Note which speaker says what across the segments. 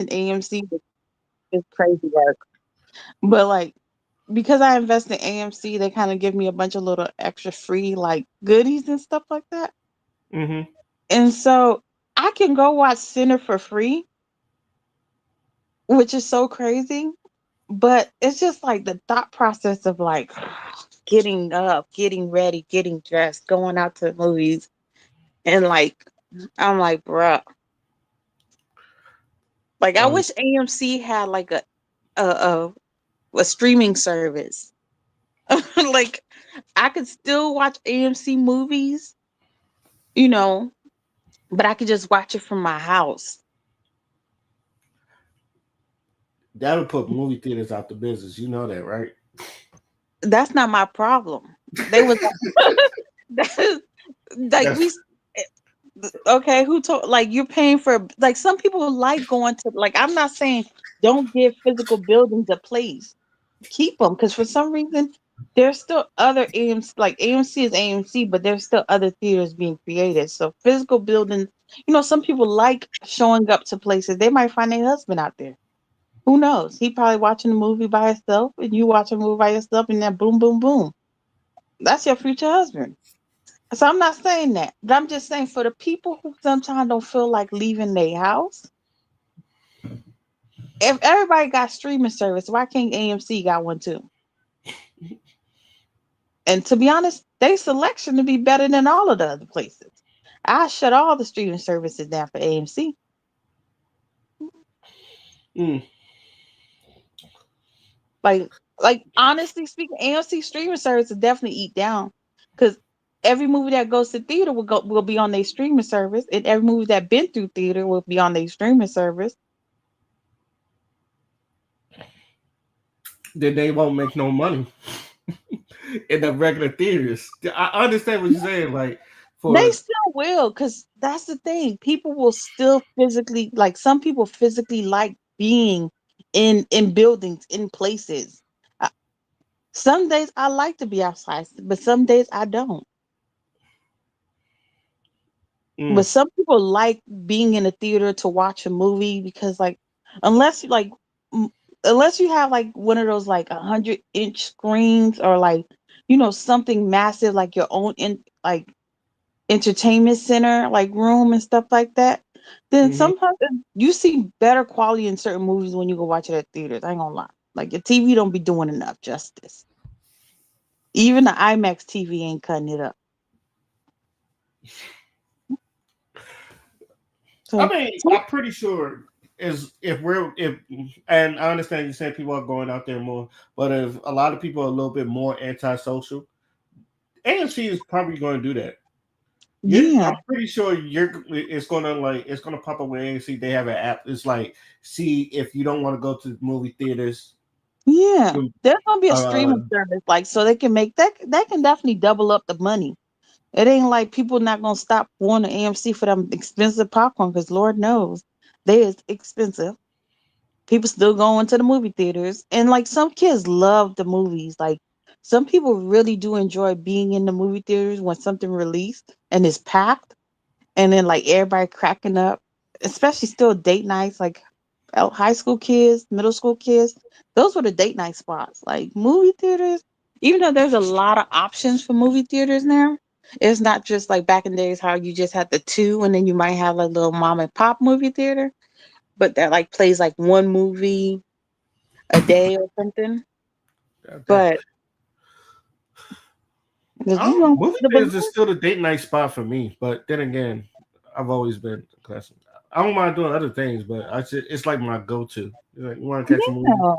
Speaker 1: in AMC is crazy work. But like because I invest in AMC, they kind of give me a bunch of little extra free like goodies and stuff like that.
Speaker 2: Mm-hmm.
Speaker 1: And so I can go watch Center for free, which is so crazy. But it's just like the thought process of like getting up, getting ready, getting dressed, going out to the movies, and like I'm like, bruh, like I
Speaker 2: Um,
Speaker 1: wish AMC had like a a, a streaming service. Like I could still watch AMC movies, you know, but I could just watch it from my house.
Speaker 2: that would put movie theaters out the business. You know that, right?
Speaker 1: That's not my problem. They was that is, like
Speaker 2: That's
Speaker 1: okay, who told like you're paying for like some people like going to like I'm not saying don't give physical buildings a place. Keep them because for some reason there's still other AMC like AMC is AMC, but there's still other theaters being created. So physical buildings, some people like showing up to places. They might find their husband out there. Who knows? He probably watching a movie by himself, and you watch a movie by yourself, and then boom, boom, boom. That's your future husband. So I'm not saying that, but I'm just saying for the people who sometimes don't feel like leaving their house, if everybody got streaming service, why can't AMC got one too? And to be honest, their selection to be better than all of the other places. I shut all the streaming services down for AMC.
Speaker 2: mm,
Speaker 1: Like, like honestly speaking, AMC streaming service will definitely eat down because every movie that goes to theater will be on their streaming service, and every movie that been through theater will be on their streaming service.
Speaker 2: then they won't make no money in the regular theaters. I understand what you're saying. Like
Speaker 1: They
Speaker 2: for
Speaker 1: still will, because that's the thing. People will still physically like some people physically like being in buildings, in places. Uh, Some days I like to be outside, but some days I don't.
Speaker 2: mm,
Speaker 1: But some people like being in a theater to watch a movie because like unless you like m- unless you have like one of those like 100-inch screens or like something massive like your own like entertainment center like room and stuff like that, then
Speaker 2: hmm
Speaker 1: sometimes you see better quality in certain movies when you go watch it at theaters. I ain't gonna lie. Like your TV don't be doing enough justice. Even the IMAX TV ain't cutting it up.
Speaker 2: I
Speaker 1: So,
Speaker 2: mean, I'm pretty sure is if and I understand you saying people are going out there more, but if a lot of people are a little bit more antisocial, AMC is probably going to do that.
Speaker 1: yeah,
Speaker 2: I'm pretty sure it's gonna pop up with AMC. They have an app. It's like see if you don't want to go to movie theaters.
Speaker 1: yeah.
Speaker 2: You,
Speaker 1: There's gonna be a
Speaker 2: uh,
Speaker 1: streaming service like so they can make that. That can definitely double up the money. It ain't like people not gonna stop going to AMC for them expensive popcorn because Lord knows they is expensive. People still going to the movie theaters, and like some kids love the movies. Like some people really do enjoy being in the movie theaters when something released and it's packed, and then like everybody cracking up, especially still date nights like high school kids, middle school kids. Those were the date night spots. Like movie theaters, even though there's a lot of options for movie theaters now, it's not just like back in the days how you just had the two and then you might have like little mom and pop movie theater, but that like plays like one movie a day or something.
Speaker 2: that,
Speaker 1: But because you don't
Speaker 2: movie
Speaker 1: the
Speaker 2: theaters is still the date night spot for me. But then again, I've always been classic. I don't mind doing other things, but it's like my go-to. Like, you want to catch a movie?
Speaker 1: yeah,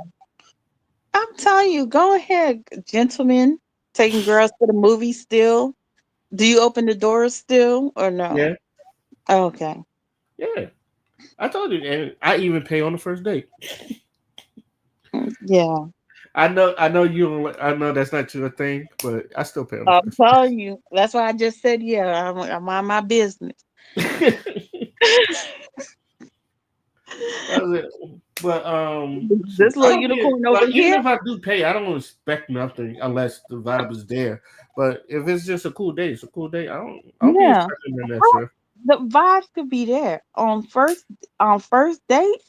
Speaker 1: I'm telling you, go ahead, gentlemen, taking girls to the movie still. Do you open the doors still or no?
Speaker 2: Yeah,
Speaker 1: Okay.
Speaker 2: yeah. I told you, and I even pay on the first date.
Speaker 1: Yeah.
Speaker 2: I know you. Don't I know that's not your thing, but I still pay on the
Speaker 1: I'm
Speaker 2: first
Speaker 1: telling you. That's why I just said, yeah, I'm on my business.
Speaker 2: date. That's it. But shoot,
Speaker 1: This
Speaker 2: I
Speaker 1: little
Speaker 2: don't get
Speaker 1: unicorn over
Speaker 2: like even
Speaker 1: here.
Speaker 2: if I do pay, I don't expect nothing unless the vibe is there. But if it's just a cool day, it's a cool day. I don't be
Speaker 1: Yeah.
Speaker 2: expecting nothing extra.
Speaker 1: The vibes could be there on first date.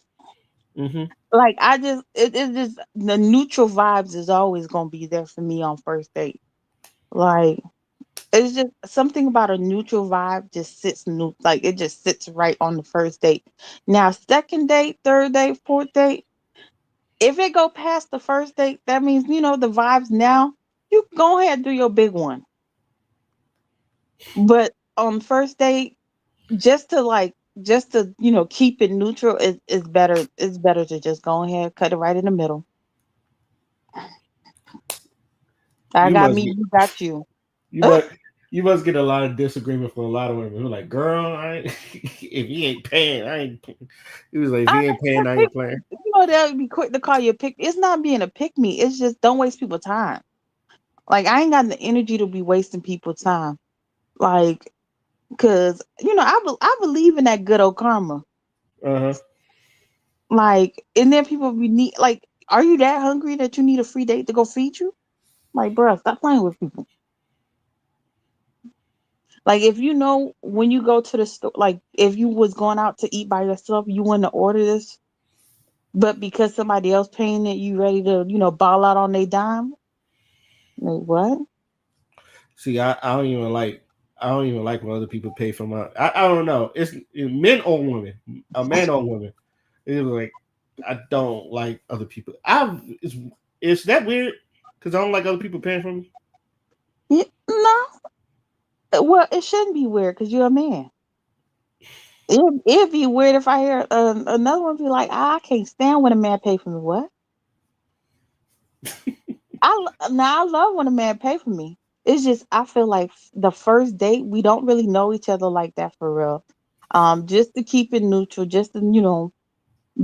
Speaker 2: Hmm.
Speaker 1: Like I just it's just the neutral vibes is always gonna be there for me on first date. Like it's just something about a neutral vibe just sits like it just sits right on the first date. Now second date, third date, fourth date, if it go past the first date, that means the vibes now. You go ahead and do your big one. But on first date, just to keep it neutral is better. It's better to just go ahead, cut it right in the middle. I
Speaker 2: You
Speaker 1: got
Speaker 2: must
Speaker 1: me,
Speaker 2: get
Speaker 1: you got you.
Speaker 2: you must you must get a lot of disagreement from a lot of women who are like, girl, I ain't, if he ain't paying, I ain't. He was like, if
Speaker 1: I
Speaker 2: he ain't
Speaker 1: a
Speaker 2: paying, I
Speaker 1: pick,
Speaker 2: ain't playing.
Speaker 1: they'll be quick to call you a pick. It's not being a pick me. It's just don't waste people's time. Like I ain't got the energy to be wasting people's time. Like, cause I believe in that good old karma.
Speaker 2: Uh huh.
Speaker 1: Like, and then people be need like, are you that hungry that you need a free date to go feed you? Like, bruh, stop playing with people. Like, if when you go to the store, like if you was going out to eat by yourself, you wouldn't order this, but because somebody else paying it, you ready to ball out on their dime. Like what?
Speaker 2: See, I don't even like when other people pay for my. I don't know. It's men or women, a man or woman. It's like I don't like other people. It's that weird because I don't like other people paying for me.
Speaker 1: No, well, it shouldn't be weird because you're a man. It'd be weird if I hear another one be like, I can't stand when a man pay for me. What? Now I love when a man pay for me. It's just I feel like the first date we don't really know each other like that for real. Just to keep it neutral, just to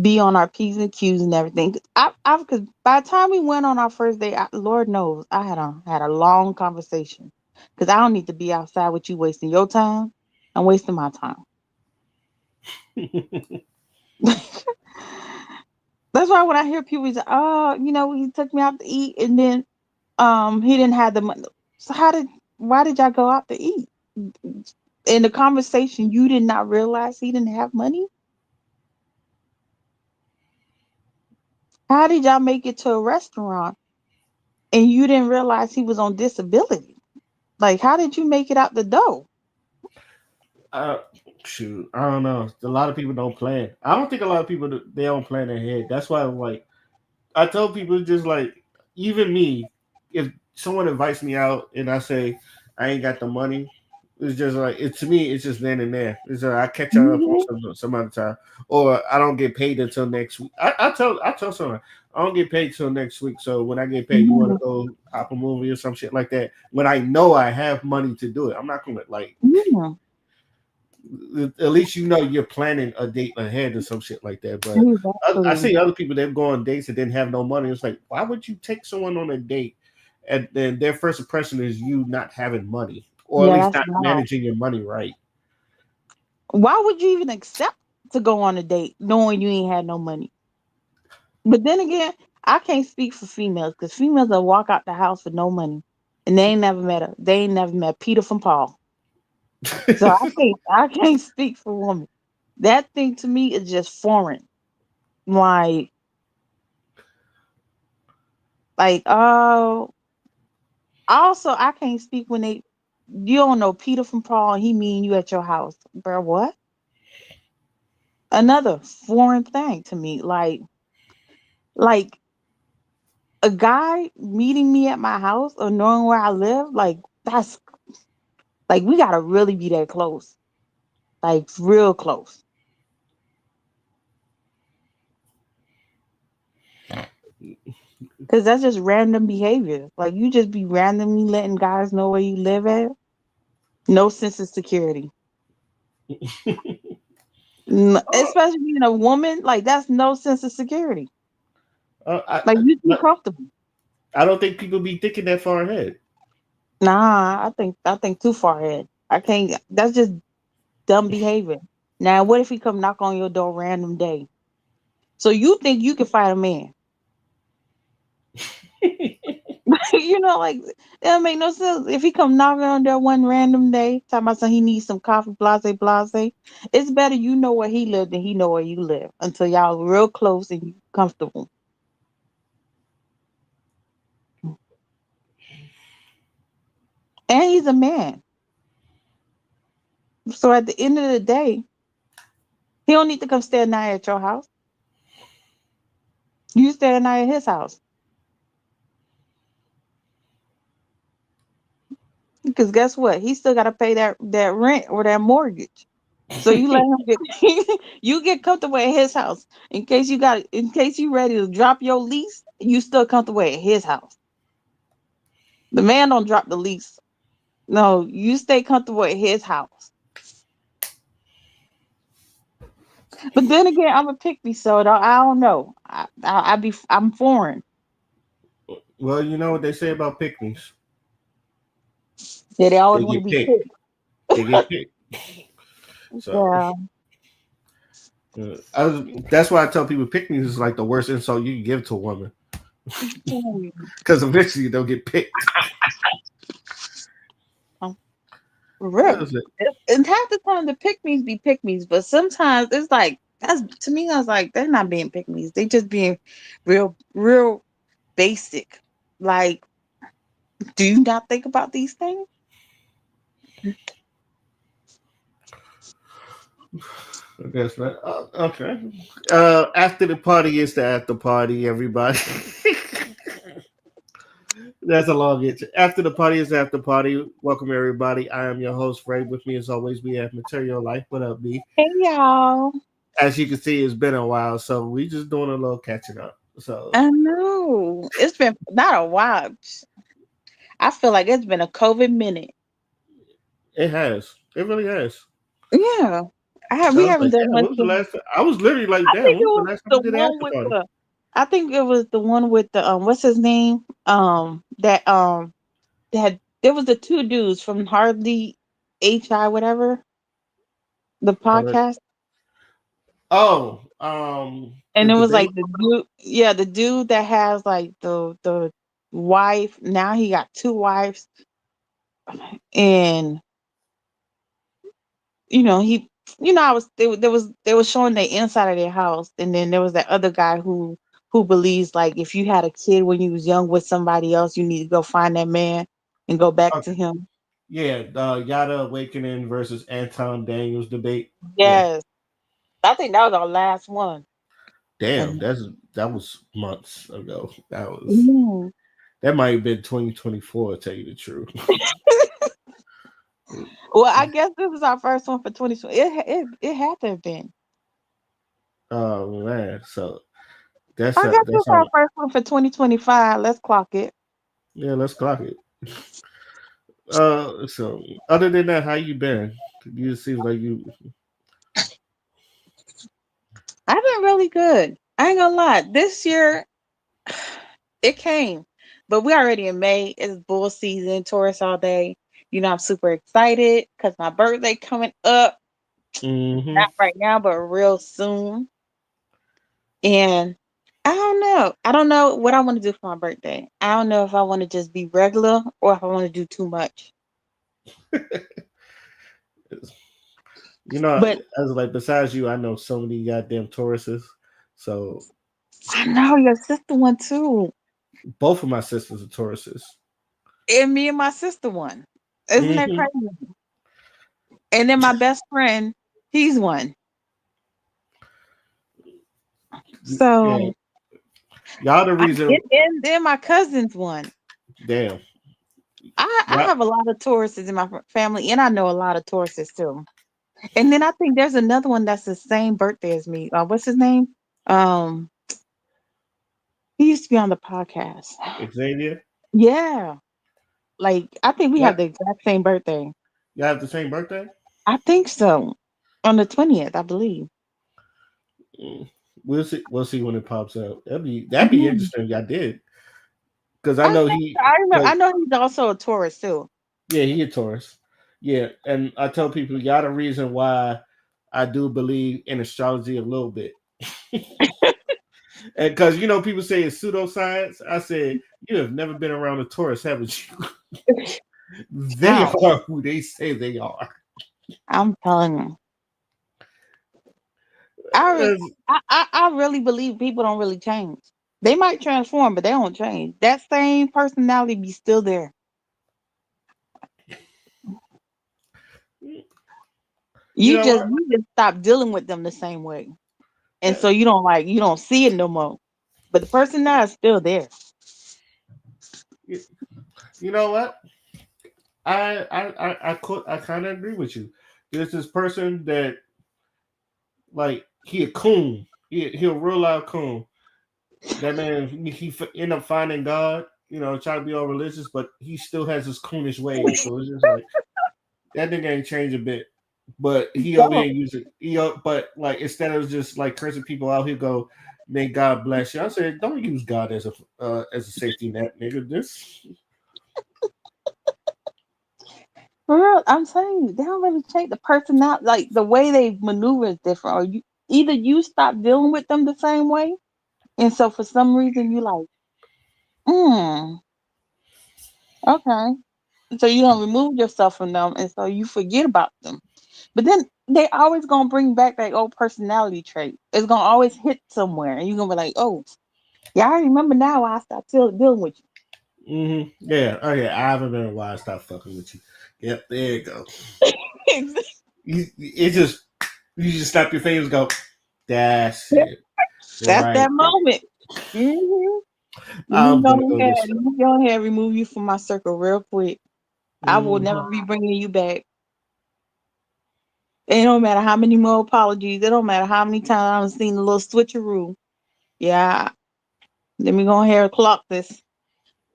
Speaker 1: be on our p's and q's and everything. Because by the time we went on our first date, Lord knows I had a long conversation. Because I don't need to be outside with you wasting your time. I'm wasting my time. That's why when I hear people say, "Oh, he took me out to eat, and then he didn't have the money." So why did y'all go out to eat? In the conversation, you did not realize he didn't have money. How did y'all make it to a restaurant and you didn't realize he was on disability? Like, how did you make it out the door?
Speaker 2: uh, Shoot, I don't know. A lot of people don't plan. I don't think a lot of people they don't plan ahead. That's why like I tell people just like even me, if someone invites me out and I say I ain't got the money, it's just like it to me. It's just then and there. It's I catch up on
Speaker 1: Mhm.
Speaker 2: some other time, or I don't get paid until next week. I tell someone I don't get paid till next week. So when I get paid, you want to
Speaker 1: Mhm.
Speaker 2: go pop a movie or some shit like that. When I know I have money to do it, I'm not gonna like
Speaker 1: Yeah,
Speaker 2: at least you know you're planning a date ahead or some shit like that. But I
Speaker 1: exactly.
Speaker 2: see other people that go on dates and didn't have no money. It's like, why would you take someone on a date and then their first impression is you not having money or at
Speaker 1: Yeah,
Speaker 2: least
Speaker 1: that's
Speaker 2: not
Speaker 1: wrong.
Speaker 2: managing your money right?
Speaker 1: Why would you even accept to go on a date knowing you ain't had no money? But then again, I can't speak for females because females that walk out the house with no money and they ain't never met Peter from Paul. So I can't speak for women. That thing to me is just foreign. Like like also I can't speak when you don't know Peter from Paul and he mean you at your house. Bro, what? Another foreign thing to me. Like a guy meeting me at my house or knowing where I live, like that's like we gotta really be that close. Like real close. Cause that's just random behavior. Like you just be randomly letting guys know where you live at. No sense of security.
Speaker 2: Oh,
Speaker 1: Especially being a woman, like that's no sense of security. Like
Speaker 2: I,
Speaker 1: you too
Speaker 2: but
Speaker 1: comfortable.
Speaker 2: I don't think people be thinking that far ahead.
Speaker 1: Nah, I think too far ahead. I can't. That's just dumb behavior. Now, what if he come knock on your door random day? So you think you can fight a man? Like it don't make no sense. If he come knocking on there one random day, talking about something he needs some coffee, blase, blase. It's better you know where he lived than he know where you live until y'all real close and you comfortable. And he's a man. So at the end of the day, he don't need to come stay a night at your house. You stay a night at his house. Because guess what? He still gotta pay that rent or that mortgage. So you let him get you get comfortable at his house. In case you ready to drop your lease, you still comfortable at his house. The man don't drop the lease. No, you stay comfortable at his house. But then again, I'm a pick me, so I don't know. I'm foreign.
Speaker 2: Well, you know what they say about picnics?
Speaker 1: Yeah, they always
Speaker 2: They
Speaker 1: want to
Speaker 2: get
Speaker 1: be
Speaker 2: picked.
Speaker 1: picked.
Speaker 2: They get picked. So
Speaker 1: Yeah.
Speaker 2: that's why I tell people picnics is like the worst insult you can give to a woman
Speaker 1: Hmm.
Speaker 2: because eventually they'll get picked.
Speaker 1: For real.
Speaker 2: That's it.
Speaker 1: And half the time the pick me's be pick me's, but sometimes it's like that's to me. I was like, they're not being pick me's. They just being real basic. Like, do you not think about these things?
Speaker 2: I guess not. Okay. After the party is the after party, everybody. That's a long intro. After the party is after party. Welcome everybody. I am your host, Ray. With me as always, we have Material Life. What up, B?
Speaker 1: Hey y'all.
Speaker 2: As you can see, it's been a while, so we just doing a little catching up. So
Speaker 1: I know it's been not a while. I feel like it's been a COVID minute.
Speaker 2: it has. It really has.
Speaker 1: Yeah,
Speaker 2: I
Speaker 1: we
Speaker 2: was
Speaker 1: haven't
Speaker 2: like,
Speaker 1: done
Speaker 2: damn,
Speaker 1: much.
Speaker 2: when was the last time? I was literally like,
Speaker 1: I
Speaker 2: damn,
Speaker 1: think
Speaker 2: when
Speaker 1: it
Speaker 2: was the
Speaker 1: was
Speaker 2: last time
Speaker 1: the
Speaker 2: we did an
Speaker 1: one
Speaker 2: after
Speaker 1: with
Speaker 2: party?
Speaker 1: the. I think it was the one with the what's his name? That there was the two dudes from Hardly HI whatever the
Speaker 2: Or-
Speaker 1: podcast,
Speaker 2: Oh,
Speaker 1: and
Speaker 2: the
Speaker 1: it was like
Speaker 2: debate.
Speaker 1: the dude, yeah, the dude that has like the wife. Now he got two wives, and he, I was they was showing the inside of their house, and then there was that other guy who believes like if you had a kid when you was young with somebody else, you need to go find that man and go back to
Speaker 2: Okay.
Speaker 1: him.
Speaker 2: Yeah, Yada Awakening versus Anton Daniels debate. Yeah.
Speaker 1: Yes, I think that was our last one.
Speaker 2: Damn,
Speaker 1: And
Speaker 2: that was months ago.
Speaker 1: mm,
Speaker 2: That might have been 2024, to tell you the truth.
Speaker 1: well, I guess this was our first one for 2020. It had to have been.
Speaker 2: Oh man, so
Speaker 1: I guess this
Speaker 2: that's
Speaker 1: is our
Speaker 2: how.
Speaker 1: first one for 2025. Let's clock it.
Speaker 2: Yeah, let's clock it. So other than that, how you been? You seems like you.
Speaker 1: I've been really good. I ain't gonna lie. This year it came, but we already in May. It's bull season, Taurus all day. I'm super excited because my birthday coming up.
Speaker 2: Hmm.
Speaker 1: Not right now, but real soon. And I don't know. I don't know what I want to do for my birthday. I don't know if I want to just be regular or if I want to do too much.
Speaker 2: You know,
Speaker 1: But
Speaker 2: as like besides you, I know so many goddamn Tauruses. So
Speaker 1: I know your sister one too.
Speaker 2: both of my sisters are Tauruses.
Speaker 1: And me and my sister one. Isn't that
Speaker 2: Hmm.
Speaker 1: crazy? And then my best friend, he's one.
Speaker 2: Yeah,
Speaker 1: So
Speaker 2: y'all the reason.
Speaker 1: and then my cousin's one.
Speaker 2: Damn.
Speaker 1: I
Speaker 2: Yeah.
Speaker 1: have a lot of Tauruses in my family, and I know a lot of Tauruses too. And then I think there's another one that's the same birthday as me. What's his name? Um, he used to be on the podcast.
Speaker 2: Xavier.
Speaker 1: Yeah, like I think we
Speaker 2: Yeah.
Speaker 1: have the exact same birthday.
Speaker 2: Y'all have the same birthday.
Speaker 1: I think so. On the 20th, I believe.
Speaker 2: Mm. We'll see. We'll see when it pops up. That'd be
Speaker 1: Mhm.
Speaker 2: interesting. If y'all did because I
Speaker 1: I
Speaker 2: know
Speaker 1: think so. I remember.
Speaker 2: because
Speaker 1: I know he's also a Taurus too.
Speaker 2: yeah, he a Taurus. Yeah, and I tell people y'all the reason why I do believe in astrology a little bit. And because people say it's pseudoscience, I said You have never been around a tourist, haven't you? They
Speaker 1: How?
Speaker 2: are who they say they are.
Speaker 1: I'm telling you. I, re-
Speaker 2: That's-
Speaker 1: I really believe people don't really change. They might transform, but they don't change. That same personality be still there.
Speaker 2: You know what?
Speaker 1: You just stop dealing with them the same way. And
Speaker 2: Yeah.
Speaker 1: so you don't see it no more. But the personality is still there.
Speaker 2: You you know what? I kind of agree with you. There's this person that like he a coon. He a real loud coon. That man end up finding God. You know, try to be all religious, but he still has his coonish ways. So it's just like that nigga ain't changed a bit. But he over here
Speaker 1: No,
Speaker 2: using but like instead of just like cursing people out, he go, "May God bless you." I said, "Don't use God as a safety net, nigga." This
Speaker 1: for real, I'm saying you, they don't really change the personality. Like the way they maneuver is different. Or either you stop dealing with them the same way, and so for some reason you like, hmm, okay. So you don't remove yourself from them, and so you forget about them. But then they always gonna bring back that old personality trait. It's gonna always hit somewhere, and you're gonna be like, "Oh, yeah, I remember now. Why I stopped dealing with
Speaker 2: yeah, oh yeah, I haven't been a while. Stop fucking with you. Yep, there you go.
Speaker 1: you."
Speaker 2: It just you just snap your fingers, and go. That's it,
Speaker 1: That's
Speaker 2: right
Speaker 1: that
Speaker 2: there.
Speaker 1: moment. hmm Let me
Speaker 2: I'm
Speaker 1: go
Speaker 2: gonna go
Speaker 1: ahead.
Speaker 2: this way.
Speaker 1: Let me go ahead and remove you from my circle real quick. I will
Speaker 2: Mhm.
Speaker 1: never be bringing you back. It don't matter how many more apologies. It don't matter how many times I've seen a little switcheroo. Yeah, let me go ahead and clock this.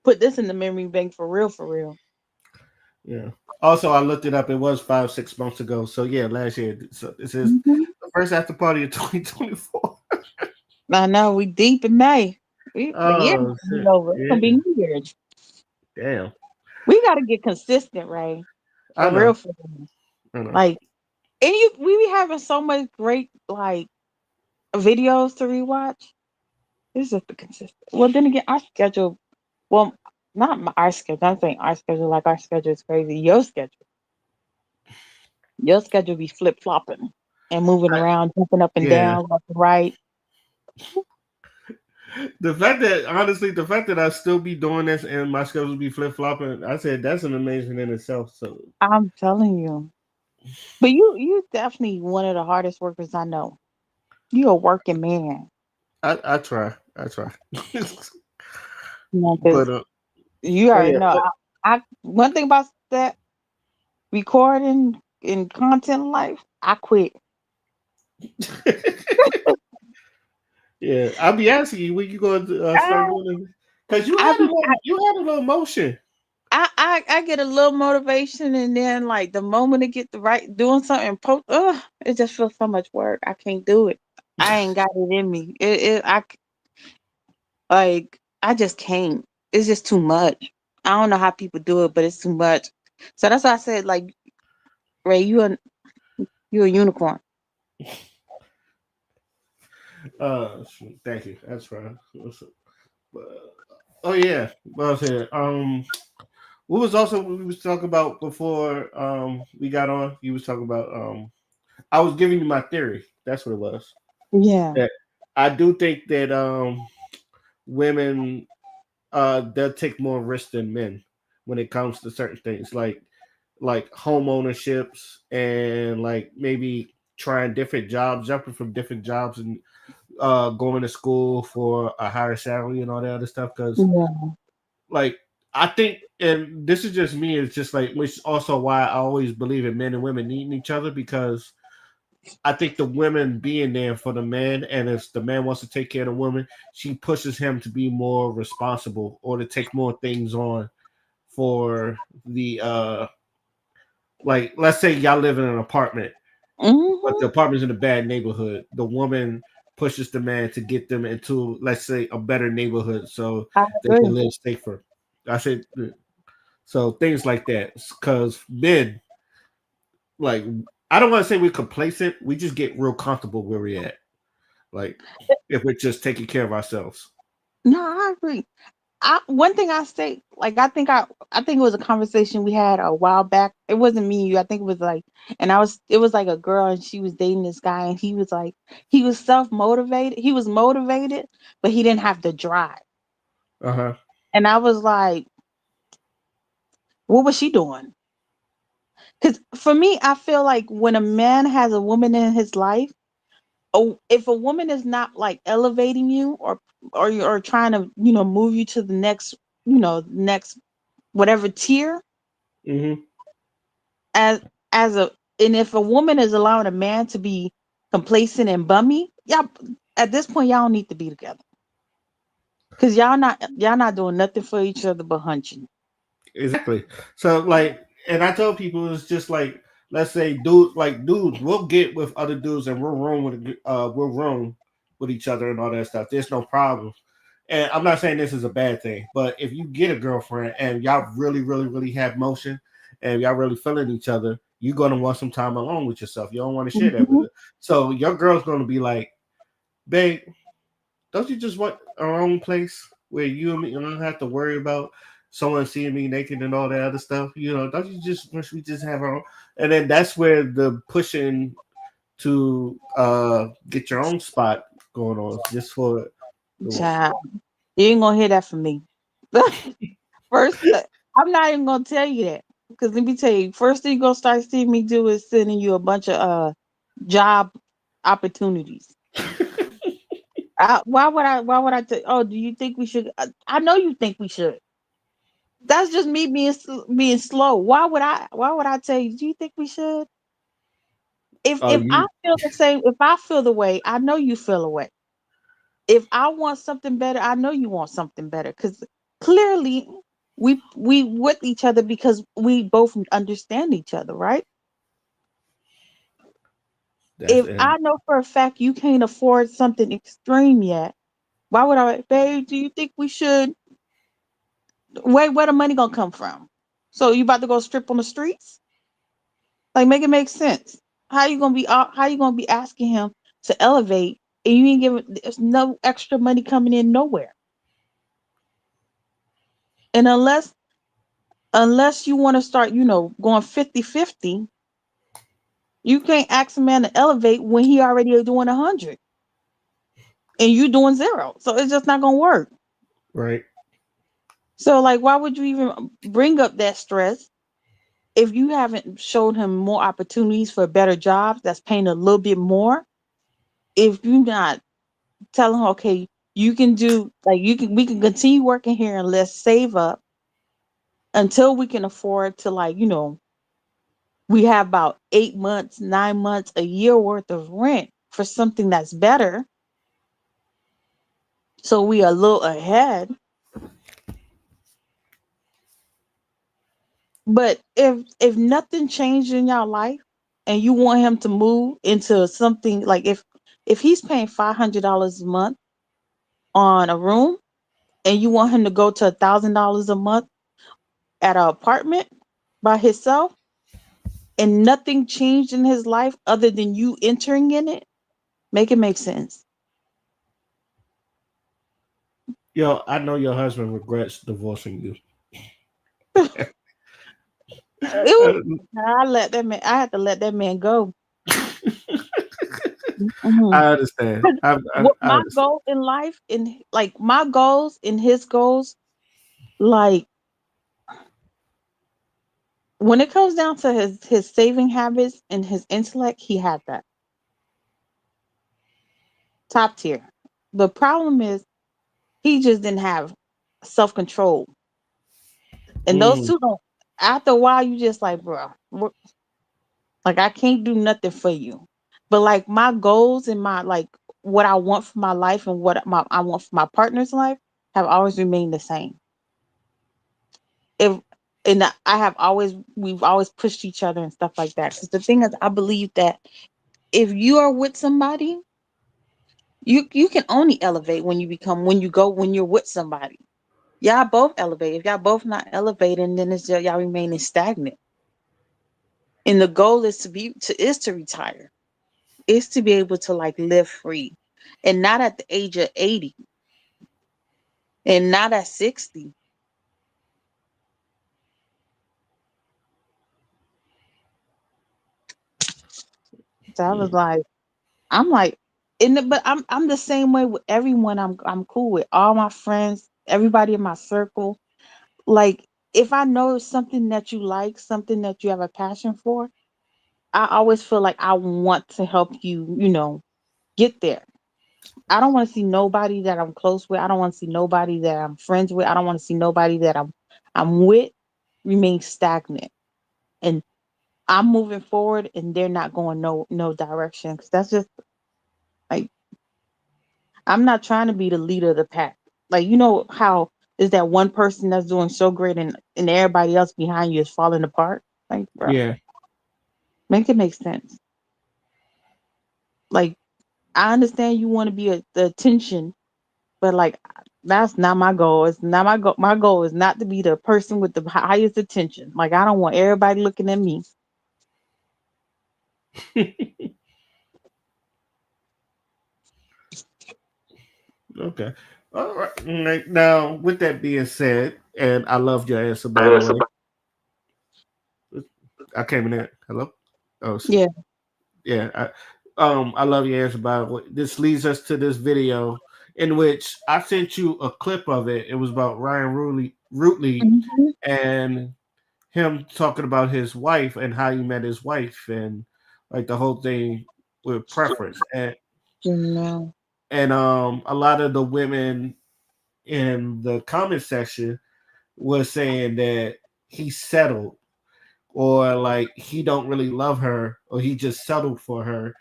Speaker 1: Put this in the memory bank for real, for real.
Speaker 2: Yeah. Also, I looked it up. It was 5 6 months ago. So yeah, last year. So this is
Speaker 1: hmm
Speaker 2: the first after party of 2024.
Speaker 1: I know we deep in May. The year
Speaker 2: Oh
Speaker 1: gonna be
Speaker 2: shit!
Speaker 1: over. It's gonna be
Speaker 2: Yeah.
Speaker 1: New Year's.
Speaker 2: Damn.
Speaker 1: We got to get consistent, Ray.
Speaker 2: I
Speaker 1: For real,
Speaker 2: know.
Speaker 1: for real.
Speaker 2: I know.
Speaker 1: Like, and we be having so much great like videos to rewatch. It's just the consistent. Well, then again, our schedule. Well, not our schedule. I'm saying our schedule. Like our schedule is crazy. Your schedule. Your schedule be flip flopping and moving around, jumping up and
Speaker 2: Yeah.
Speaker 1: down, left and right.
Speaker 2: The fact that I still be doing this and my schedule be flip flopping, I said that's an amazing in itself. So
Speaker 1: I'm telling you. But you definitely one of the hardest workers I know. You a working man.
Speaker 2: I try. I try.
Speaker 1: You know,
Speaker 2: But
Speaker 1: because you
Speaker 2: oh
Speaker 1: already
Speaker 2: yeah.
Speaker 1: know. I one thing about that recording in content life, I quit.
Speaker 2: Yeah, I'll be asking you when you going to start
Speaker 1: I,
Speaker 2: doing it because
Speaker 1: I be
Speaker 2: you had a little motion.
Speaker 1: I get a little motivation, and then like the moment it get the right doing something post, it just feels so much work. I can't do it. I ain't got it in me. Like I just can't. It's just too much. I don't know how people do it, but it's too much. So that's why I said like Ray, you a unicorn.
Speaker 2: Thank you. That's fine. But, oh yeah, what I was saying. What was also what we was talking about before we got on? You was talking about I was giving you my theory. That's what it was.
Speaker 1: Yeah.
Speaker 2: That I do think that women they'll take more risk than men when it comes to certain things like home ownerships and like maybe trying different jobs, jumping from different jobs and going to school for a higher salary and all that other stuff. Because
Speaker 1: Yeah.
Speaker 2: like I think, and this is just me, it's just like which is also why I always believe in men and women needing each other because I think the women being there for the man, and if the man wants to take care of the woman, she pushes him to be more responsible or to take more things on for the like let's say y'all live in an apartment, but the
Speaker 1: hmm
Speaker 2: apartment's in a bad neighborhood. The woman pushes the man to get them into let's say a better neighborhood so
Speaker 1: I
Speaker 2: they can
Speaker 1: agree.
Speaker 2: live safer. I said so things like that because men like I don't want to say we're complacent. We just get real comfortable where we're at. Like if we're just taking care of ourselves.
Speaker 1: No, I agree. one thing I say, like I think it was a conversation we had a while back. It wasn't me and you. I think it was like, and it was like a girl and she was dating this guy and he was like, he was self motivated. He was motivated, but he didn't have the drive.
Speaker 2: Uh-huh.
Speaker 1: And I was like, what was she doing? Because for me, I feel like when a man has a woman in his life, if a woman is not like elevating you or trying to move you to the next next whatever tier,
Speaker 2: Mm-hmm.
Speaker 1: as as a and if a woman is allowing a man to be complacent and bummy, y'all at this point y'all don't need to be together because y'all not doing nothing for each other but hunching.
Speaker 2: Exactly. So like, and I tell people it's just like, let's say dudes, we'll get with other dudes and we'll room with each other and all that stuff. There's no problem. And I'm not saying this is a bad thing, but if you get a girlfriend and y'all really, really, really have motion and y'all really feeling each other, you're gonna want some time alone with yourself. You don't want to share that with
Speaker 1: Mhm.
Speaker 2: her. So your girl's gonna be like, babe, don't you just want our own place where you and me don't have to worry about someone seeing me naked and all that other stuff? Don't you just wish we just have our own? And then that's where the pushing to get your own spot going on, just for the
Speaker 1: Child, you ain't gonna hear that from me. First, I'm not even gonna tell you that because let me tell you, first thing you're gonna start seeing me do is sending you a bunch of job opportunities. Why would I tell? Oh, do you think we should? I know you think we should. That's just me being slow. Why would I tell you? Do you think we should? If I
Speaker 2: you
Speaker 1: feel the same, if I feel the way, I know you feel the way. If I want something better, I know you want something better. Because clearly, we with each other because we both understand each other, right?
Speaker 2: that's
Speaker 1: If
Speaker 2: and
Speaker 1: I know for a fact you can't afford something extreme yet, why would I? Babe, do you think we should? Where the money gonna come from? So you about to go strip on the streets? Like, make it make sense. How you gonna be asking him to elevate and you ain't giving? There's no extra money coming in nowhere. And unless you want to start, going 50-50, you can't ask a man to elevate when he already is doing 100 and you doing zero. So it's just not gonna work.
Speaker 2: right.
Speaker 1: So like, why would you even bring up that stress if you haven't showed him more opportunities for better jobs that's paying a little bit more? If you not telling him, okay, you can do like we can continue working here and let's save up until we can afford to like, we have about 8 months, 9 months, a year worth of rent for something that's better. So we are a little ahead. But if nothing changed in your life and you want him to move into something like if he's paying $500 a month on a room and you want him to go to $1,000 a month at an apartment by himself and nothing changed in his life other than you entering in it, make it make sense.
Speaker 2: Yo, I know your husband regrets divorcing you.
Speaker 1: It was I had to let that man go.
Speaker 2: I
Speaker 1: Mhm.
Speaker 2: understand.
Speaker 1: What
Speaker 2: I
Speaker 1: my
Speaker 2: understand.
Speaker 1: goal in life and like my goals and his goals, like when it comes down to his saving habits and his intellect, he had that top tier. The problem is he just didn't have self control, and those
Speaker 2: Mm,
Speaker 1: two don't. After a while, you just like, bro, like I can't do nothing for you. But like my goals and my like what I want for my life and what I want for my partner's life have always remained the same. If and I have always we've always pushed each other and stuff like that. Because the thing is, I believe that if you are with somebody, you can only elevate when you're with somebody. Y'all both elevate. If y'all both not elevating, then it's just y'all remaining stagnant. And the goal is to retire, is to be able to like live free, and not at the age of 80. and not at 60. So I was
Speaker 2: Hmm.
Speaker 1: like, I'm like, but I'm the same way with everyone. I'm cool with all my friends, everybody in my circle. Like, if I know something that you like, something that you have a passion for, I always feel like I want to help you, get there. I don't want to see nobody that I'm close with. I don't want to see nobody that I'm friends with. I don't want to see nobody that I'm with remain stagnant. And I'm moving forward and they're not going no direction. 'Cause that's just like, I'm not trying to be the leader of the pack. Like, how is that one person that's doing so great and everybody else behind you is falling apart? Like, bro,
Speaker 2: Yeah.
Speaker 1: make it make sense. Like, I understand you want to be the attention, but like, that's not my goal. It's not my goal. My goal is not to be the person with the highest attention. Like, I don't want everybody looking at me.
Speaker 2: Okay. All right. Now, with that being said, and I loved your answer, by the way. I came in there. Hello. Oh,
Speaker 1: Yeah.
Speaker 2: yeah. I love your answer, by the way. This leads us to this video in which I sent you a clip of it. It was about Ryan Rootley
Speaker 1: Mhm.
Speaker 2: and him talking about his wife and how he met his wife and like the whole thing with preference
Speaker 1: You know.
Speaker 2: and a lot of the women in the comment section was saying that he settled or like he don't really love her or he just settled for her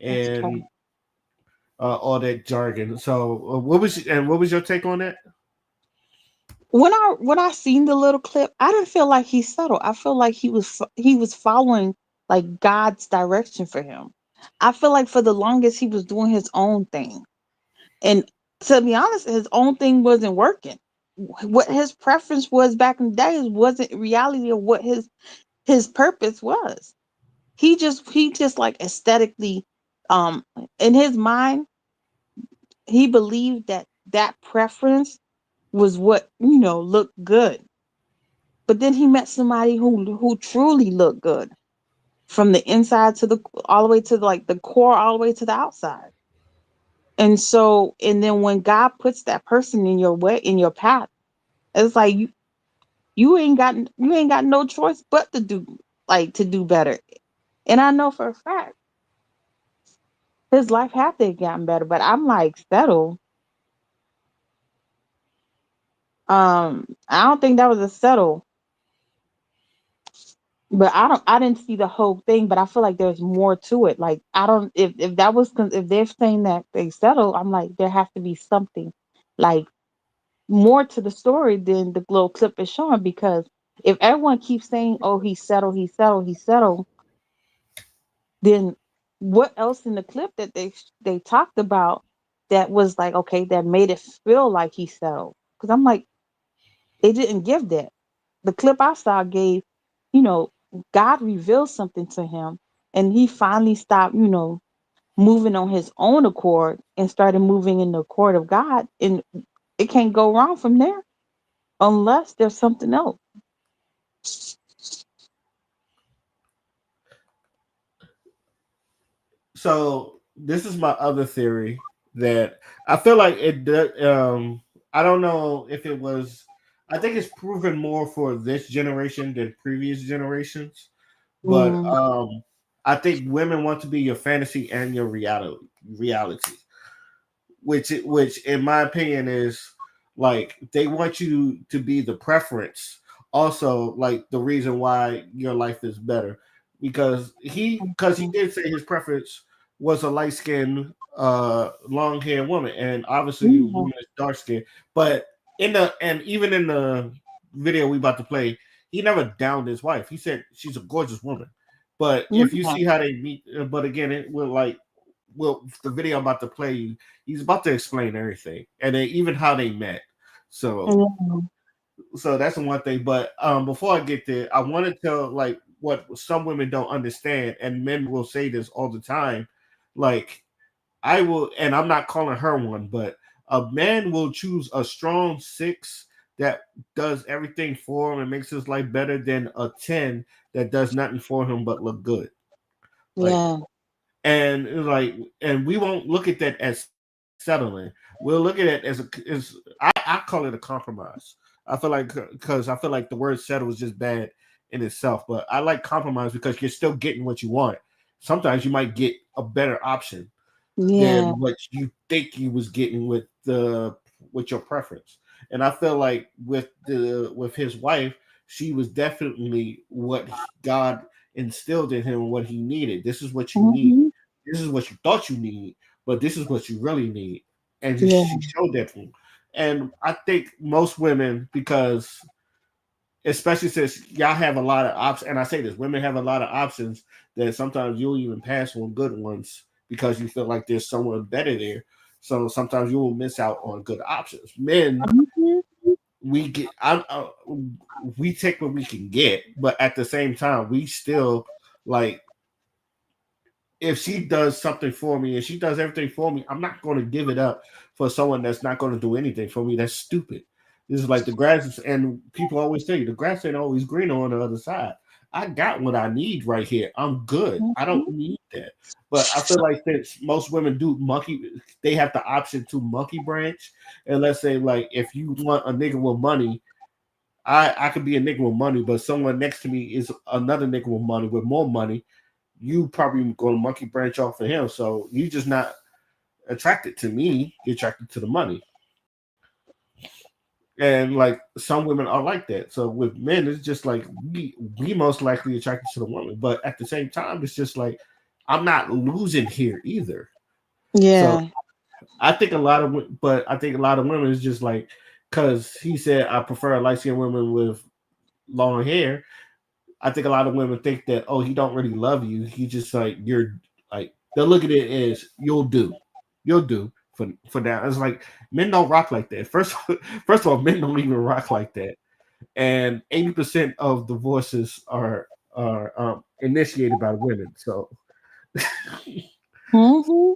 Speaker 1: That's tough.
Speaker 2: and all that jargon. So what was your take on that?
Speaker 1: When I seen the little clip, I didn't feel like he settled. I feel like he was following like God's direction for him. I feel like for the longest he was doing his own thing, and to be honest, his own thing wasn't working. What his preference was back in the days wasn't reality of what his purpose was. He just like aesthetically, um, in his mind, he believed that that preference was what looked good. But then he met somebody who truly looked good from the inside to the all the way to like the core, all the way to the outside. And then when God puts that person in your way, in your path, it's like you ain't got no choice but to do better. And I know for a fact his life had to have gotten better. But I'm like, settle. I don't think that was a settle. But I didn't see the whole thing, but I feel like there's more to it. Like, I don't if that was if they're saying that they settled, I'm like, there has to be something like more to the story than the little clip is showing. Because if everyone keeps saying, oh, he settled, he settled, he settled, then what else in the clip that they talked about that was like, okay, that made it feel like he settled? Because I'm like, they didn't give that. The clip I saw gave, you know, God revealed something to him, and he finally stopped, moving on his own accord and started moving in the accord of God. And it can't go wrong from there unless there's something else.
Speaker 2: So this is my other theory that I feel like I don't know if it was. I think it's proven more for this generation than previous generations, but
Speaker 1: Mm,
Speaker 2: I think women want to be your fantasy and your reality, which in my opinion is like they want you to be the preference, also like the reason why your life is better because he did say his preference was a light skinned long haired woman, and obviously
Speaker 1: yeah,
Speaker 2: woman is dark skinned, but even in the video we about to play, he never downed his wife. He said she's a gorgeous woman, but if you
Speaker 1: yeah,
Speaker 2: see how they meet, but again it will like, well, the video I'm about to play you, he's about to explain everything, and then even how they met. So,
Speaker 1: yeah.
Speaker 2: so that's one thing. But before I get there, I want to tell like what some women don't understand, and men will say this all the time. Like I will, and I'm not calling her one, but A man will choose a strong six that does everything for him and makes his life better than a 10 that does nothing for him but look good. Like,
Speaker 1: Yeah.
Speaker 2: and it's like, and we won't look at that as settling. We'll look at it I call it a compromise. I feel like because I feel like the word settle is just bad in itself, but I like compromise because you're still getting what you want. Sometimes you might get a better option
Speaker 1: Yeah.
Speaker 2: than what you think you was getting with your preference. And I feel like with his wife, she was definitely what God instilled in him, what he needed. This is what you need.
Speaker 1: Hmm.
Speaker 2: This is what you thought you need, but this is what you really need. And
Speaker 1: Yeah.
Speaker 2: she showed that to him. And I think most women, because especially since y'all have a lot of options, and I say this, women have a lot of options that sometimes you'll even pass on good ones because you feel like there's someone better there. So sometimes you will miss out on good options. Men,
Speaker 1: Hmm.
Speaker 2: we get, we take what we can get, but at the same time, we still like if she does something for me and she does everything for me, I'm not going to give it up for someone that's not going to do anything for me. That's stupid. This is like the grass is, and people always tell you the grass ain't always greener on the other side. I got what I need right here. I'm good. I don't need that. But I feel like since most women do monkey, they have the option to monkey branch. And let's say like if you want a nigga with money, I could be a nigga with money, but someone next to me is another nigga with money with more money. You probably going to monkey branch off of him. So you just not attracted to me. You're attracted to the money. And like some women are like that. So with men, it's just like we most likely attracted to the woman. But at the same time, it's just like I'm not losing here either. So
Speaker 1: Yeah.
Speaker 2: but I think a lot of women is just like because he said I prefer light skinned women with long hair. I think a lot of women think that oh he don't really love you. He just like you're like they'll look at it as you'll do for now. It's like men don't rock like that. First of all, men don't even rock like that. And 80% of divorces are initiated by women.
Speaker 1: Hmm.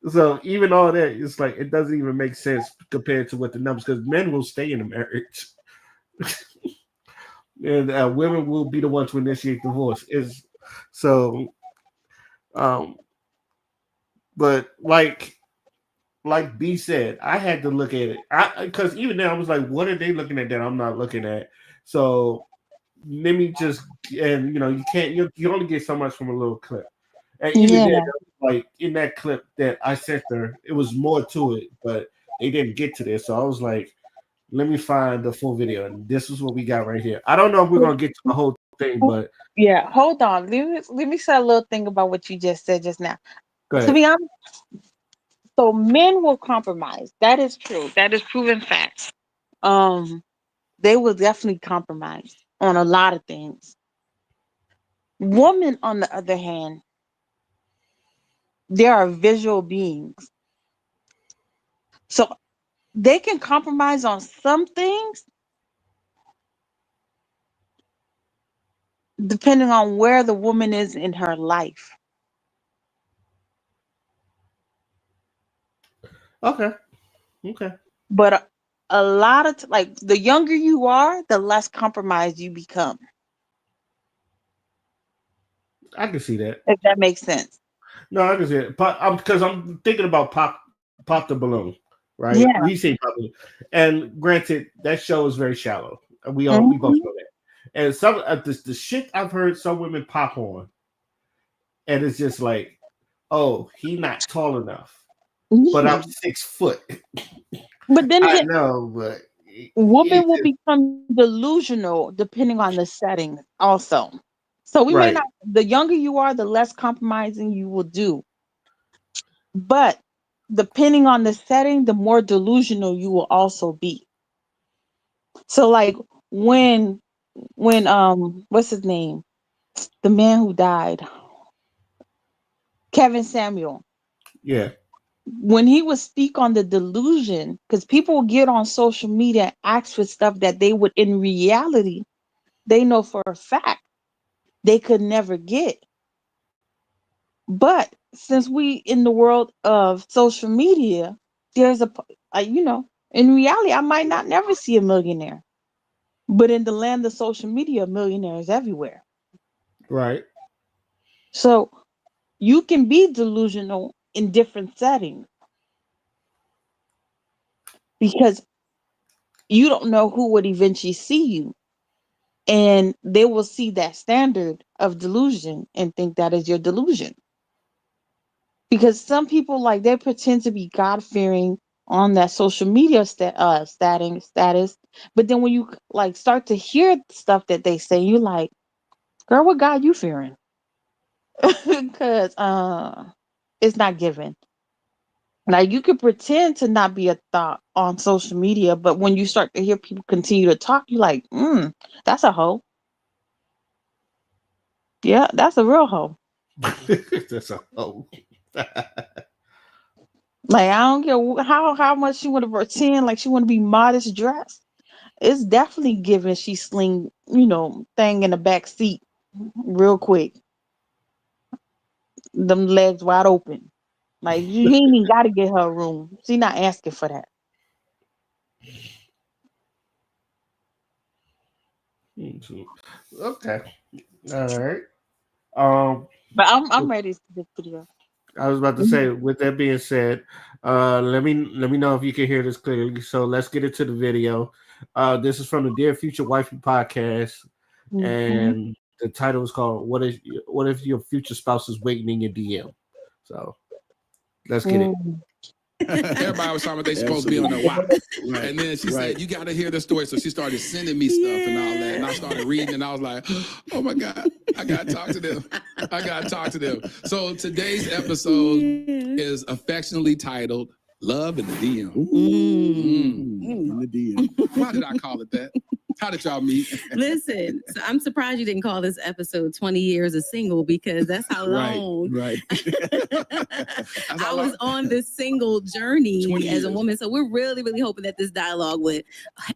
Speaker 2: So even all that, it's like it doesn't even make sense compared to what the numbers because men will stay in a marriage and women will be the ones to initiate divorce. Is so um but like B said, I had to look at it. I because even then I was like, what are they looking at that I'm not looking at? So let me just and you can't you only get so much from a little clip. And even
Speaker 1: Yeah.
Speaker 2: then, like in that clip that I sent her, it was more to it, but they didn't get to this. So I was like, let me find the full video, and this is what we got right here. I don't know if we're gonna get to the whole thing, but
Speaker 1: Yeah. Hold on. Let me say a little thing about what you just said just now.
Speaker 2: go
Speaker 1: To
Speaker 2: ahead.
Speaker 1: be honest, so men will compromise. That is true. That is proven fact. Um, they will definitely compromise on a lot of things. Women, on the other hand, they are visual beings. So they can compromise on some things depending on where the woman is in her life.
Speaker 2: Okay, okay,
Speaker 1: But a lot of like the younger you are, the less compromised you become.
Speaker 2: I can see that.
Speaker 1: If that makes sense.
Speaker 2: No, I can see it. Because I'm thinking about pop the balloon, right? We
Speaker 1: Yeah.
Speaker 2: say pop the balloon, and granted, that show is very shallow. We both
Speaker 1: Hmm.
Speaker 2: know that. And some the shit I've heard some women pop on, and it's just like, oh, he not tall enough, but I'm
Speaker 1: Yeah.
Speaker 2: 6 foot.
Speaker 1: But then
Speaker 2: I
Speaker 1: again,
Speaker 2: know, but
Speaker 1: women
Speaker 2: it
Speaker 1: will
Speaker 2: just
Speaker 1: become delusional depending on the setting also. So we may
Speaker 2: right.
Speaker 1: not, the younger you are, the less compromising you will do. But depending on the setting, the more delusional you will also be. So like when what's his name? The man who died, Kevin Samuel.
Speaker 2: Yeah.
Speaker 1: When he would speak on the delusion, because people would get on social media and ask for stuff that they would in reality, they know for a fact they could never get. But since we in the world of social media, there's in reality, I might not never see a millionaire, but in the land of social media, millionaires everywhere.
Speaker 2: Right.
Speaker 1: So you can be delusional in different settings because you don't know who would eventually see you. And they will see that standard of delusion and think that is your delusion. Because some people like they pretend to be God fearing on that social media status, but then when you like start to hear stuff that they say, you like, girl, what God you fearing? Because it's not given. Like you could pretend to not be a thought on social media, but when you start to hear people continue to talk, you like, that's a hoe. Yeah, that's a real hoe.
Speaker 2: That's a oh.
Speaker 1: Like I don't care how much she want to pretend like she want to be modest dressed. It's definitely given she sling, thing in the back seat real quick. Them legs wide open. Like he ain't even got to get her a room. She not asking for that.
Speaker 2: Okay. All right. Um,
Speaker 1: But I'm ready to this video.
Speaker 2: I was about to say, with that being said, let me know if you can hear this clearly. So let's get into the video. This is from the Dear Future Wifey podcast,
Speaker 1: Mm-hmm.
Speaker 2: and the title is called "What if your future spouse is waiting in your DM?" So let's get it.
Speaker 1: Mm.
Speaker 3: Everybody was talking about they supposed to be on the watch. Right. And then she said, you got to hear the story. So she started sending me stuff and all that. And I started reading and I was like, oh my God, I got to talk to them. I got to talk to them. So today's episode is affectionately titled Love in the DM. In the DM. Why did I call it that? How did y'all meet?
Speaker 4: Listen, so I'm surprised you didn't call this episode 20 Years a Single because that's how long
Speaker 3: Right.
Speaker 4: I was on this single journey as a woman. So we're really, really hoping that this dialogue would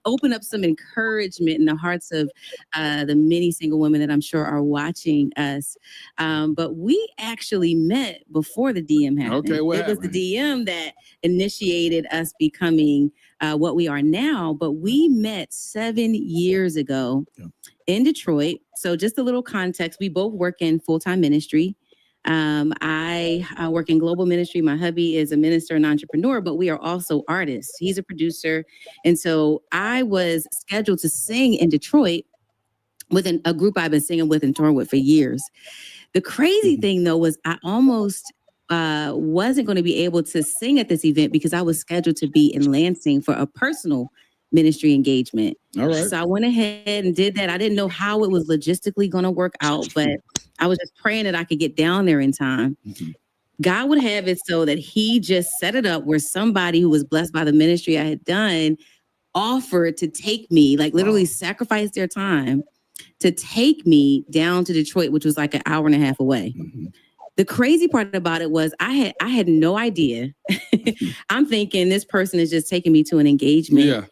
Speaker 4: open up some encouragement in the hearts of the many single women that I'm sure are watching us. But we actually met before the DM happened.
Speaker 3: Okay, what
Speaker 4: it was the DM that initiated us becoming what we are now, but we met 7 years ago in Detroit. So just a little context, we both work in full-time ministry. I work in global ministry. My hubby is a minister and entrepreneur, but we are also artists. He's a producer. And so I was scheduled to sing in Detroit with a group I've been singing with and touring with for years. The crazy thing though was I almost wasn't going to be able to sing at this event because I was scheduled to be in Lansing for a personal ministry engagement.
Speaker 3: All right.
Speaker 4: So I went ahead and did that. I didn't know how it was logistically going to work out, but I was just praying that I could get down there in time. God would have it so that he just set it up where somebody who was blessed by the ministry I had done offered to take me, like literally sacrifice their time to take me down to Detroit, which was like an hour and a half away. The crazy part about it was I had no idea. I'm thinking this person is just taking me to an engagement.
Speaker 3: Yeah.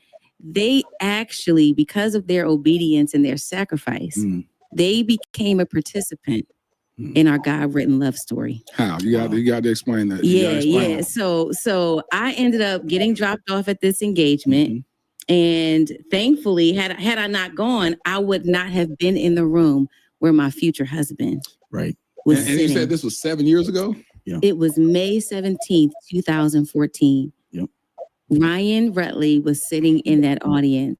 Speaker 4: They actually, because of their obedience and their sacrifice, they became a participant in our God-written love story.
Speaker 3: How? You got to explain that.
Speaker 4: Yeah. So I ended up getting dropped off at this engagement. And thankfully, had I not gone, I would not have been in the room where my future husband was
Speaker 3: and
Speaker 4: sitting.
Speaker 3: you said this was 7 years ago?
Speaker 4: Yeah. It was May 17th, 2014.
Speaker 3: Yep.
Speaker 4: Ryan Rutley was sitting in that audience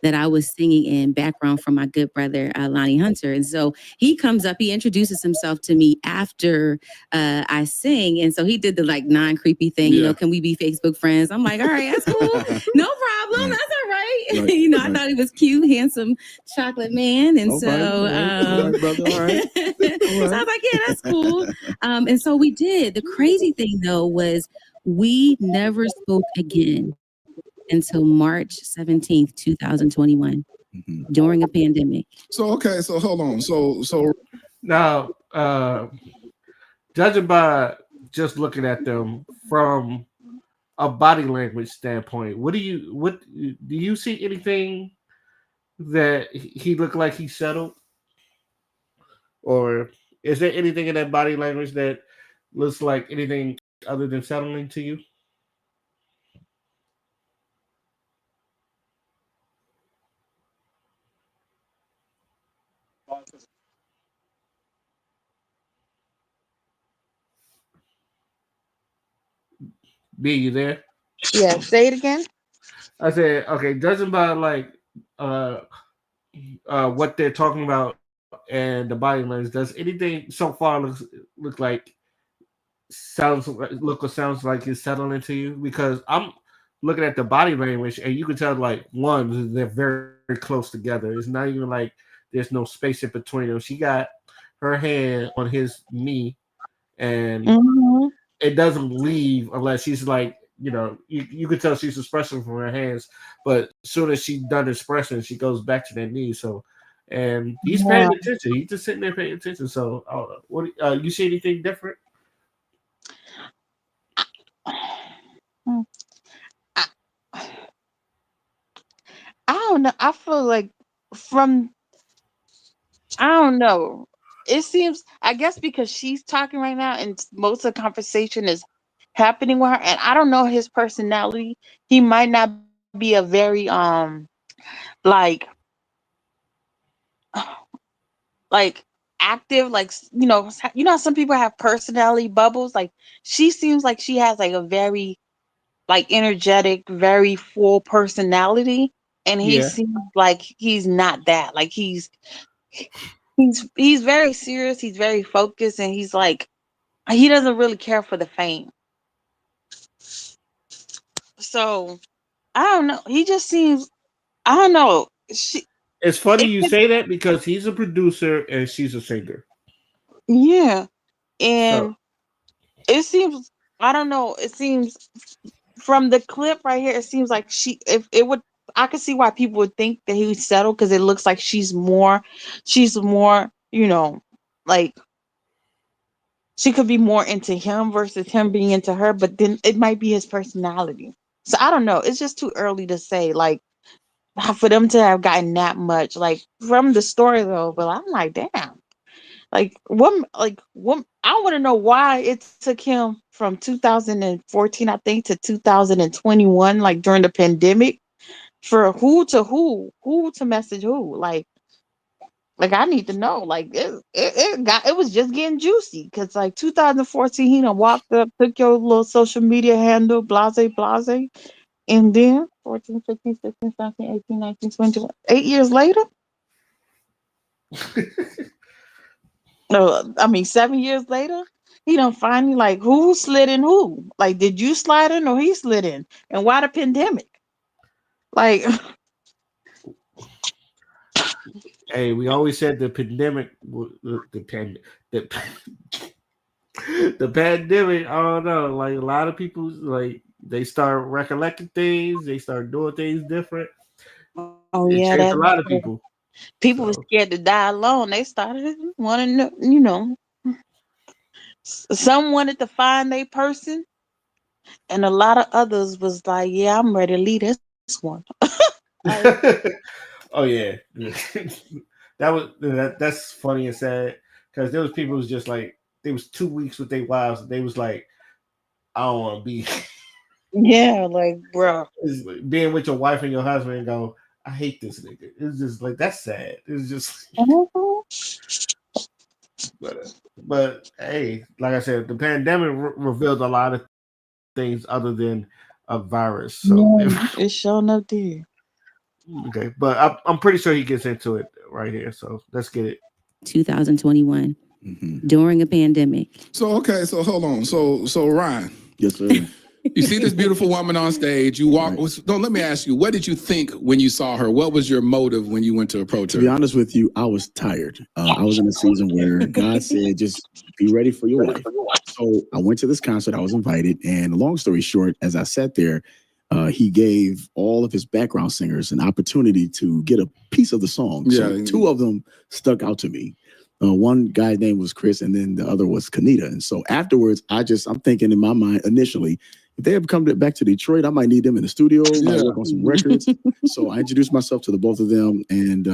Speaker 4: that I was singing in background from my good brother, Lonnie Hunter. And so he comes up, he introduces himself to me after I sing. And so he did the like non-creepy thing, can we be Facebook friends? I'm like, all right, that's cool. No problem. That's all right. I thought he was cute, handsome chocolate man. And so I was like, yeah, that's cool. And so we did. The crazy thing though was we never spoke again until March 17th, 2021, during a pandemic.
Speaker 3: So hold on. So
Speaker 2: now, judging by just looking at them from a body language standpoint, what do you see anything that he looked like he settled? Or is there anything in that body language that looks like anything other than settling to you? B, you there?
Speaker 1: Yeah, say it again.
Speaker 2: I said, okay, judging by like what they're talking about and the body language, does anything so far look like look or sounds like it's settling into you? Because I'm looking at the body language and you can tell like one, they're very close together. It's not even like there's no space in between them. She got her hand on his knee and it doesn't leave unless she's like, you could tell she's expressing from her hands, but as soon as she's done expressing, she goes back to that knee. So, and he's paying attention. He's just sitting there paying attention. So, what you see anything different?
Speaker 1: I don't know. I feel like I don't know. It seems, I guess, because she's talking right now and most of the conversation is happening with her, and I don't know his personality. He might not be a very like like active, like how some people have personality bubbles. Like she seems like she has like a very like energetic, very full personality, and he seems like he's not that. Like he's very serious, he's very focused, and he's like he doesn't really care for the fame. So I don't know. He just seems, I don't know.
Speaker 2: It's funny you say that because he's a producer and she's a singer.
Speaker 1: Yeah. And it seems, I don't know, it seems from the clip right here, it seems like I could see why people would think that he would settle, because it looks like she's more, like she could be more into him versus him being into her, but then it might be his personality. So I don't know. It's just too early to say, like, for them to have gotten that much, like, from the story though. But I'm like, damn. Like, what? I want to know why it took him from 2014, I think, to 2021, like during the pandemic, for who to message who. Like I need to know. Like it was just getting juicy, because like 2014, he done walked up, took your little social media handle, blase blase, and then 14, 15, 16, 17, 18, 19, 20, 8 years later. No, I mean 7 years later, he done finally, like, who slid in who? Like, did you slide in or he slid in? And why the pandemic? Like,
Speaker 2: hey, we always said the pandemic, the pandemic. I don't know. Like a lot of people, like they start recollecting things, they start doing things different.
Speaker 1: Oh yeah,
Speaker 2: that's a lot of people.
Speaker 1: People were scared to die alone. They started wanting to, some wanted to find their person, and a lot of others was like, "Yeah, I'm ready to leave this one."
Speaker 2: Oh yeah, that's funny and sad, because there was people who was just like, they was 2 weeks with their wives, and they was like, I don't want to be.
Speaker 1: Yeah, like, bro,
Speaker 2: being with your wife and your husband and go, I hate this nigga. It's just like, that's sad. It's just. But hey, like I said, the pandemic revealed a lot of things other than a virus. So
Speaker 1: it's showing up there.
Speaker 2: Okay, but I'm pretty sure he gets into it right here. So let's get it.
Speaker 4: 2021, during a pandemic.
Speaker 3: So hold on. So Ryan.
Speaker 5: Yes, sir.
Speaker 3: You see this beautiful woman on stage. You walk. Right. No, let me ask you. What did you think when you saw her? What was your motive when you went to approach her?
Speaker 5: To be honest with you, I was tired. I was in a season where God said, just be ready for your wife. So I went to this concert. I was invited. And long story short, as I sat there, he gave all of his background singers an opportunity to get a piece of the song. So two of them stuck out to me. One guy's name was Chris, and then the other was Kanita. And so afterwards, I'm thinking in my mind initially, if they ever come back to Detroit, I might need them in the studio, might work on some records. So I introduced myself to the both of them, and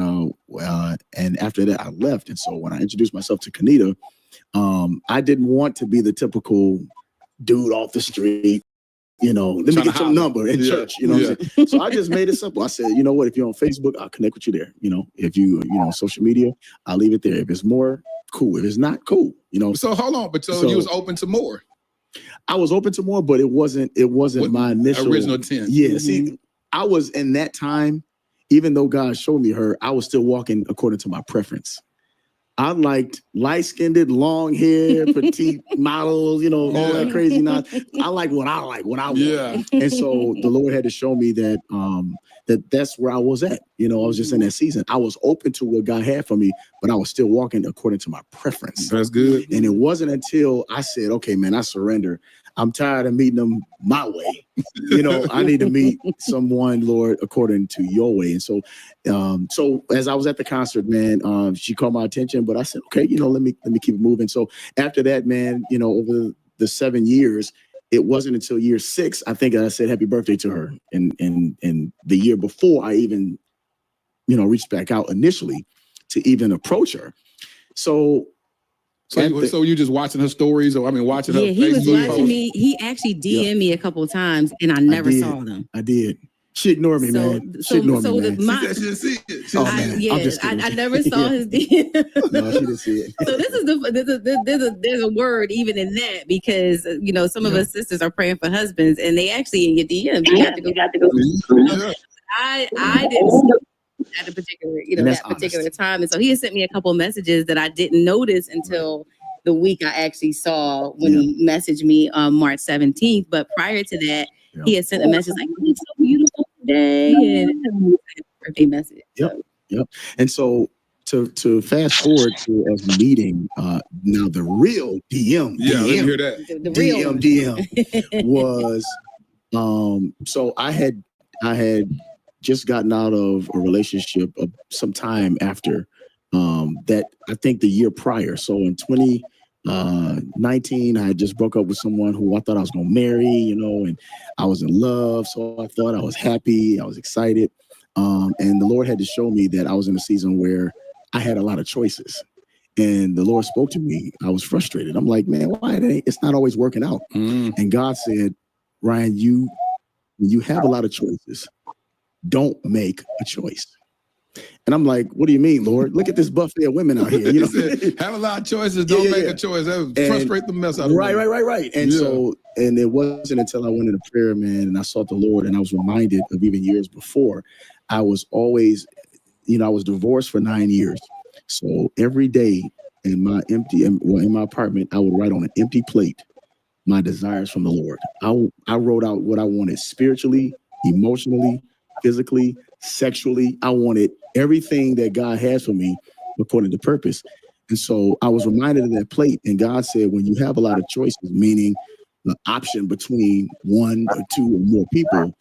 Speaker 5: after that, I left. And so when I introduced myself to Kanita, I didn't want to be the typical dude off the street, let me get your number in church. You know what I'm saying? So I just made it simple. I said, you know what? If you're on Facebook, I'll connect with you there. If you on social media, I'll leave it there. If it's more, cool. If it's not, cool.
Speaker 3: So hold on, but so you was open to more.
Speaker 5: I was open to more, but it wasn't my initial
Speaker 3: original intent.
Speaker 5: Yeah. See, I was in that time, even though God showed me her, I was still walking according to my preference. I liked light-skinned, long hair, petite models, all that crazy nonsense. I like what I want.
Speaker 3: Yeah.
Speaker 5: And so the Lord had to show me that that's where I was at. I was just in that season. I was open to what God had for me, but I was still walking according to my preference.
Speaker 3: That's good.
Speaker 5: And it wasn't until I said, okay, man, I surrender. I'm tired of meeting them my way. I need to meet someone, Lord, according to your way. And so, as I was at the concert, man, she caught my attention, but I said, okay, let me keep it moving. So after that, man, over the 7 years, it wasn't until year 6, I think I said happy birthday to her. And the year before I even, reached back out initially to even approach her. So
Speaker 3: you just watching her stories, or watching her Facebook?
Speaker 4: He was watching me. He actually DM'd me a couple of times, and I never saw them.
Speaker 5: I did. She ignored me, man. She ignored me, man.
Speaker 3: She said she didn't see it.
Speaker 4: I never saw his DM.
Speaker 5: No, she didn't see it.
Speaker 4: So this is there's a word even in that, because some of us sisters are praying for husbands, and they actually in your DM. You got to go. I didn't see at a particular particular time, and so he had sent me a couple of messages that I didn't notice until the week I actually saw when he messaged me on March 17th. But prior to that, he had sent a message like, "It's so beautiful today," and birthday message.
Speaker 5: Yep. And so to fast forward to us meeting now, the real DM.
Speaker 3: Yeah, let me hear that.
Speaker 4: The real
Speaker 5: DM was so I had just gotten out of a relationship some time after that, I think the year prior. So in 2019, I had just broke up with someone who I thought I was going to marry, and I was in love. So I thought I was happy. I was excited. And the Lord had to show me that I was in a season where I had a lot of choices. And the Lord spoke to me. I was frustrated. I'm like, man, why it's not always working out? And God said, Ryan, you have a lot of choices. Don't make a choice. And I'm like, what do you mean, Lord? Look at this buffet of women out here.
Speaker 3: Have a lot of choices. Don't make a choice. That would frustrate the mess out of me.
Speaker 5: Right. And so, and it wasn't until I went into prayer, man, and I sought the Lord, and I was reminded of even years before. I was always, I was divorced for 9 years. So every day in my apartment, I would write on an empty plate my desires from the Lord. I wrote out what I wanted spiritually, emotionally, physically, sexually. I wanted everything that God has for me according to purpose. And so I was reminded of that plate. And God said, when you have a lot of choices, meaning the option between one or two or more people,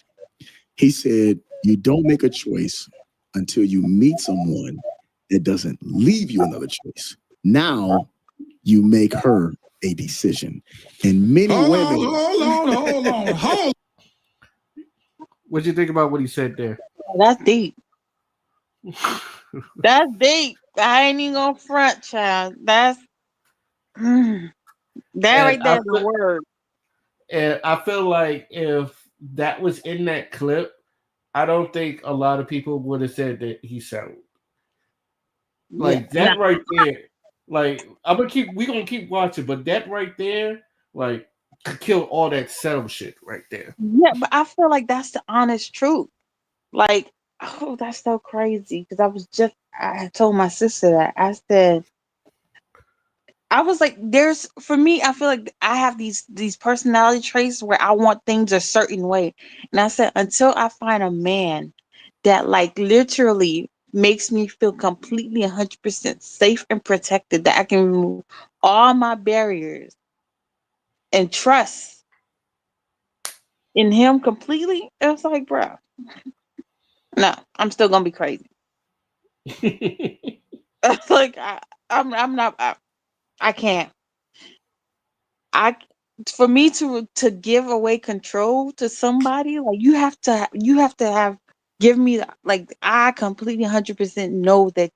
Speaker 5: he said, you don't make a choice until you meet someone that doesn't leave you another choice. Now you make her a decision. And many women.
Speaker 3: Hold on.
Speaker 2: What do you think about what he said there?
Speaker 1: That's deep. That's deep. I ain't even gonna front, child. That's that right there is the word.
Speaker 2: And I feel like if that was in that clip, I don't think a lot of people would have said that he sounded like that right there. Like we're gonna keep watching, but that right there, like, could kill all that settle shit right there.
Speaker 1: Yeah, but I feel like that's the honest truth. Like, oh, that's so crazy. Because I told my sister that. I said, I was like, for me, I feel like I have these personality traits where I want things a certain way. And I said, until I find a man that like literally makes me feel completely 100% safe and protected, that I can remove all my barriers and trust in him completely, it's like, bro, no, I'm still gonna be crazy. Like I'm not. I can't. For me to give away control to somebody, like you have to have give me, like, I completely 100% know that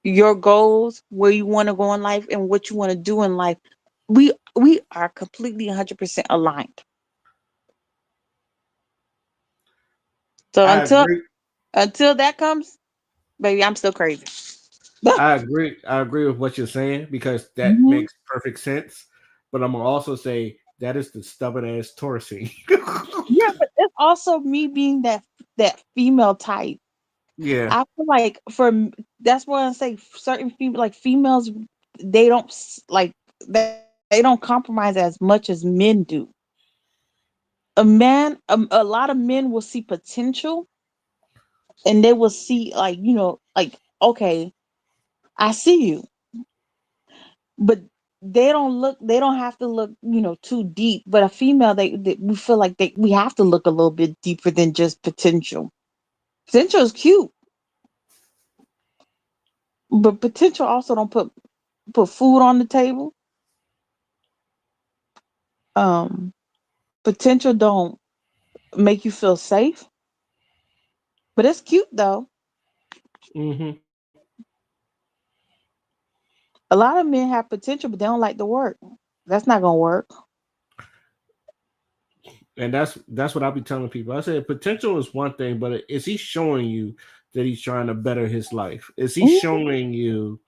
Speaker 1: your goals, where you want to go in life, and what you want to do in life we are completely 100% aligned. So until that comes, baby, I'm still crazy.
Speaker 2: I agree. I agree with what you're saying because that
Speaker 1: Mhm.
Speaker 2: makes perfect sense. But I'm gonna also say that is the stubborn ass Taurusing.
Speaker 1: Yeah, but it's also me being that female type.
Speaker 2: Yeah.
Speaker 1: I feel like that's why I say certain females, they don't like they don't compromise as much as men do. A lot of men will see potential, and they will see like okay, I see you, but they don't have to look too deep. But a female, we feel like we have to look a little bit deeper than just potential. Potential is cute, but potential also don't put food on the table. Um, Potential don't make you feel safe, but it's cute though.
Speaker 2: Mm-hmm.
Speaker 1: A lot of men have potential, but they don't like to work. That's not gonna work.
Speaker 2: And that's what I be telling people. I said potential is one thing, but is he showing you that he's trying to better his life? Is he
Speaker 1: Mhm.
Speaker 2: showing you?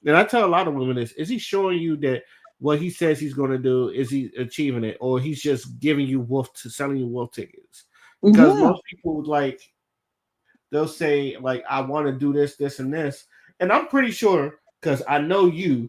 Speaker 2: And I tell a lot of women this: is he showing you that what he says he's going to do is he achieving it, or he's just giving you selling you wolf tickets? Because
Speaker 1: Yeah.
Speaker 2: most people they'll say like I want to do this, this, and this, and I'm pretty sure because I know you're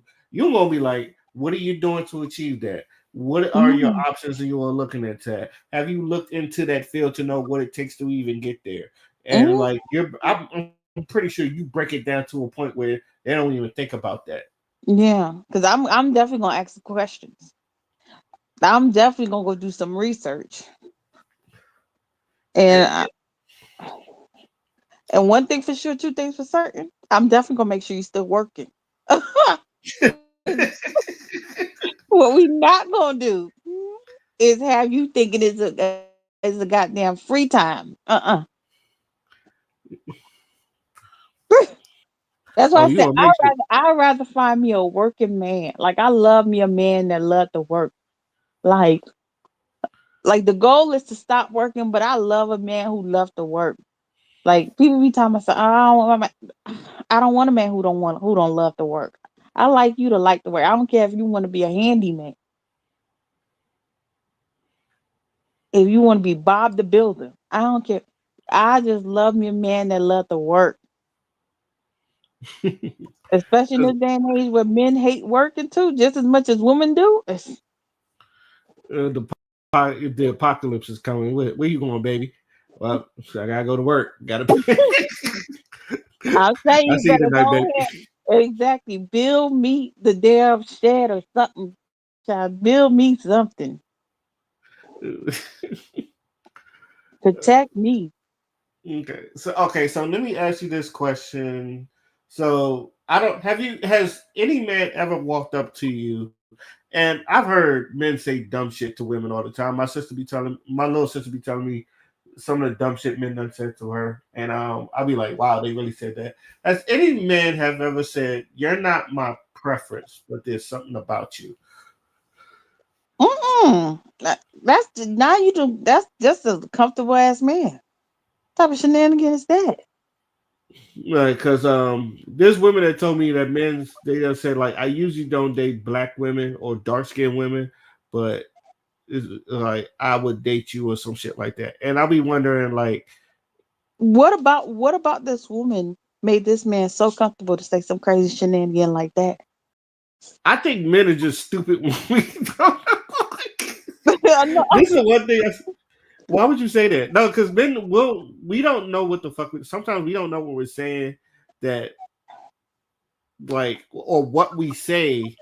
Speaker 2: gonna be like, what are you doing to achieve that? What are your
Speaker 1: Mhm.
Speaker 2: options that you are looking at that? Have you looked into that field to know what it takes to even get there? And
Speaker 1: Mhm.
Speaker 2: like I'm pretty sure you break it down to a point where they don't even think about that.
Speaker 1: Yeah, because I'm definitely gonna ask the questions. I'm definitely gonna go do some research. And
Speaker 2: And,
Speaker 1: I, and one thing for sure, two things for certain. I'm definitely gonna make sure you're still working. What we not gonna do is have you thinking it's a goddamn free time. That's why
Speaker 2: oh,
Speaker 1: I
Speaker 2: you
Speaker 1: said
Speaker 2: gonna make sure.
Speaker 1: I'd rather find me a working man. Like I love me a man that love to work. Like the goal is to stop working, but I love a man who loves to work. Like people be telling me, I don't want a man who don't love to work. I like you to like to work. I don't care if you want to be a handyman, if you want to be Bob the Builder. I don't care. I just love me a man that love to work, especially in this day and age where men hate working too, just as much as women do.
Speaker 2: The apocalypse is coming. Where you going, baby? Well, I gotta go to work. Gotta.
Speaker 1: I'll say
Speaker 2: I
Speaker 1: you
Speaker 2: see you
Speaker 1: better
Speaker 2: tonight,
Speaker 1: go
Speaker 2: baby.
Speaker 1: ahead. Exactly. Build me the damn shed or something. Child, build me something. Protect me.
Speaker 2: So let me ask you this question. So I don't has any man ever walked up to you? And I've heard men say dumb shit to women all the time. My little sister be telling me some of the dumb shit men done said to her, and I'll be like, wow, they really said that. Has any man have ever said, "You're not my preference, but there's something about you"?
Speaker 1: Now you do. That's just a comfortable ass man. What type of shenanigans is that?
Speaker 2: Right, because there's women that told me that they just said like I usually don't date black women or dark skinned women, but it's like I would date you or some shit like that. And I'll be wondering like
Speaker 1: What about this woman made this man so comfortable to say some crazy shenanigan like that?
Speaker 2: I think men are just stupid when we don't.
Speaker 1: No,
Speaker 2: This is one thing. Why would you say that? No, because we don't know what the fuck. Sometimes we don't know what we're saying that like or what we say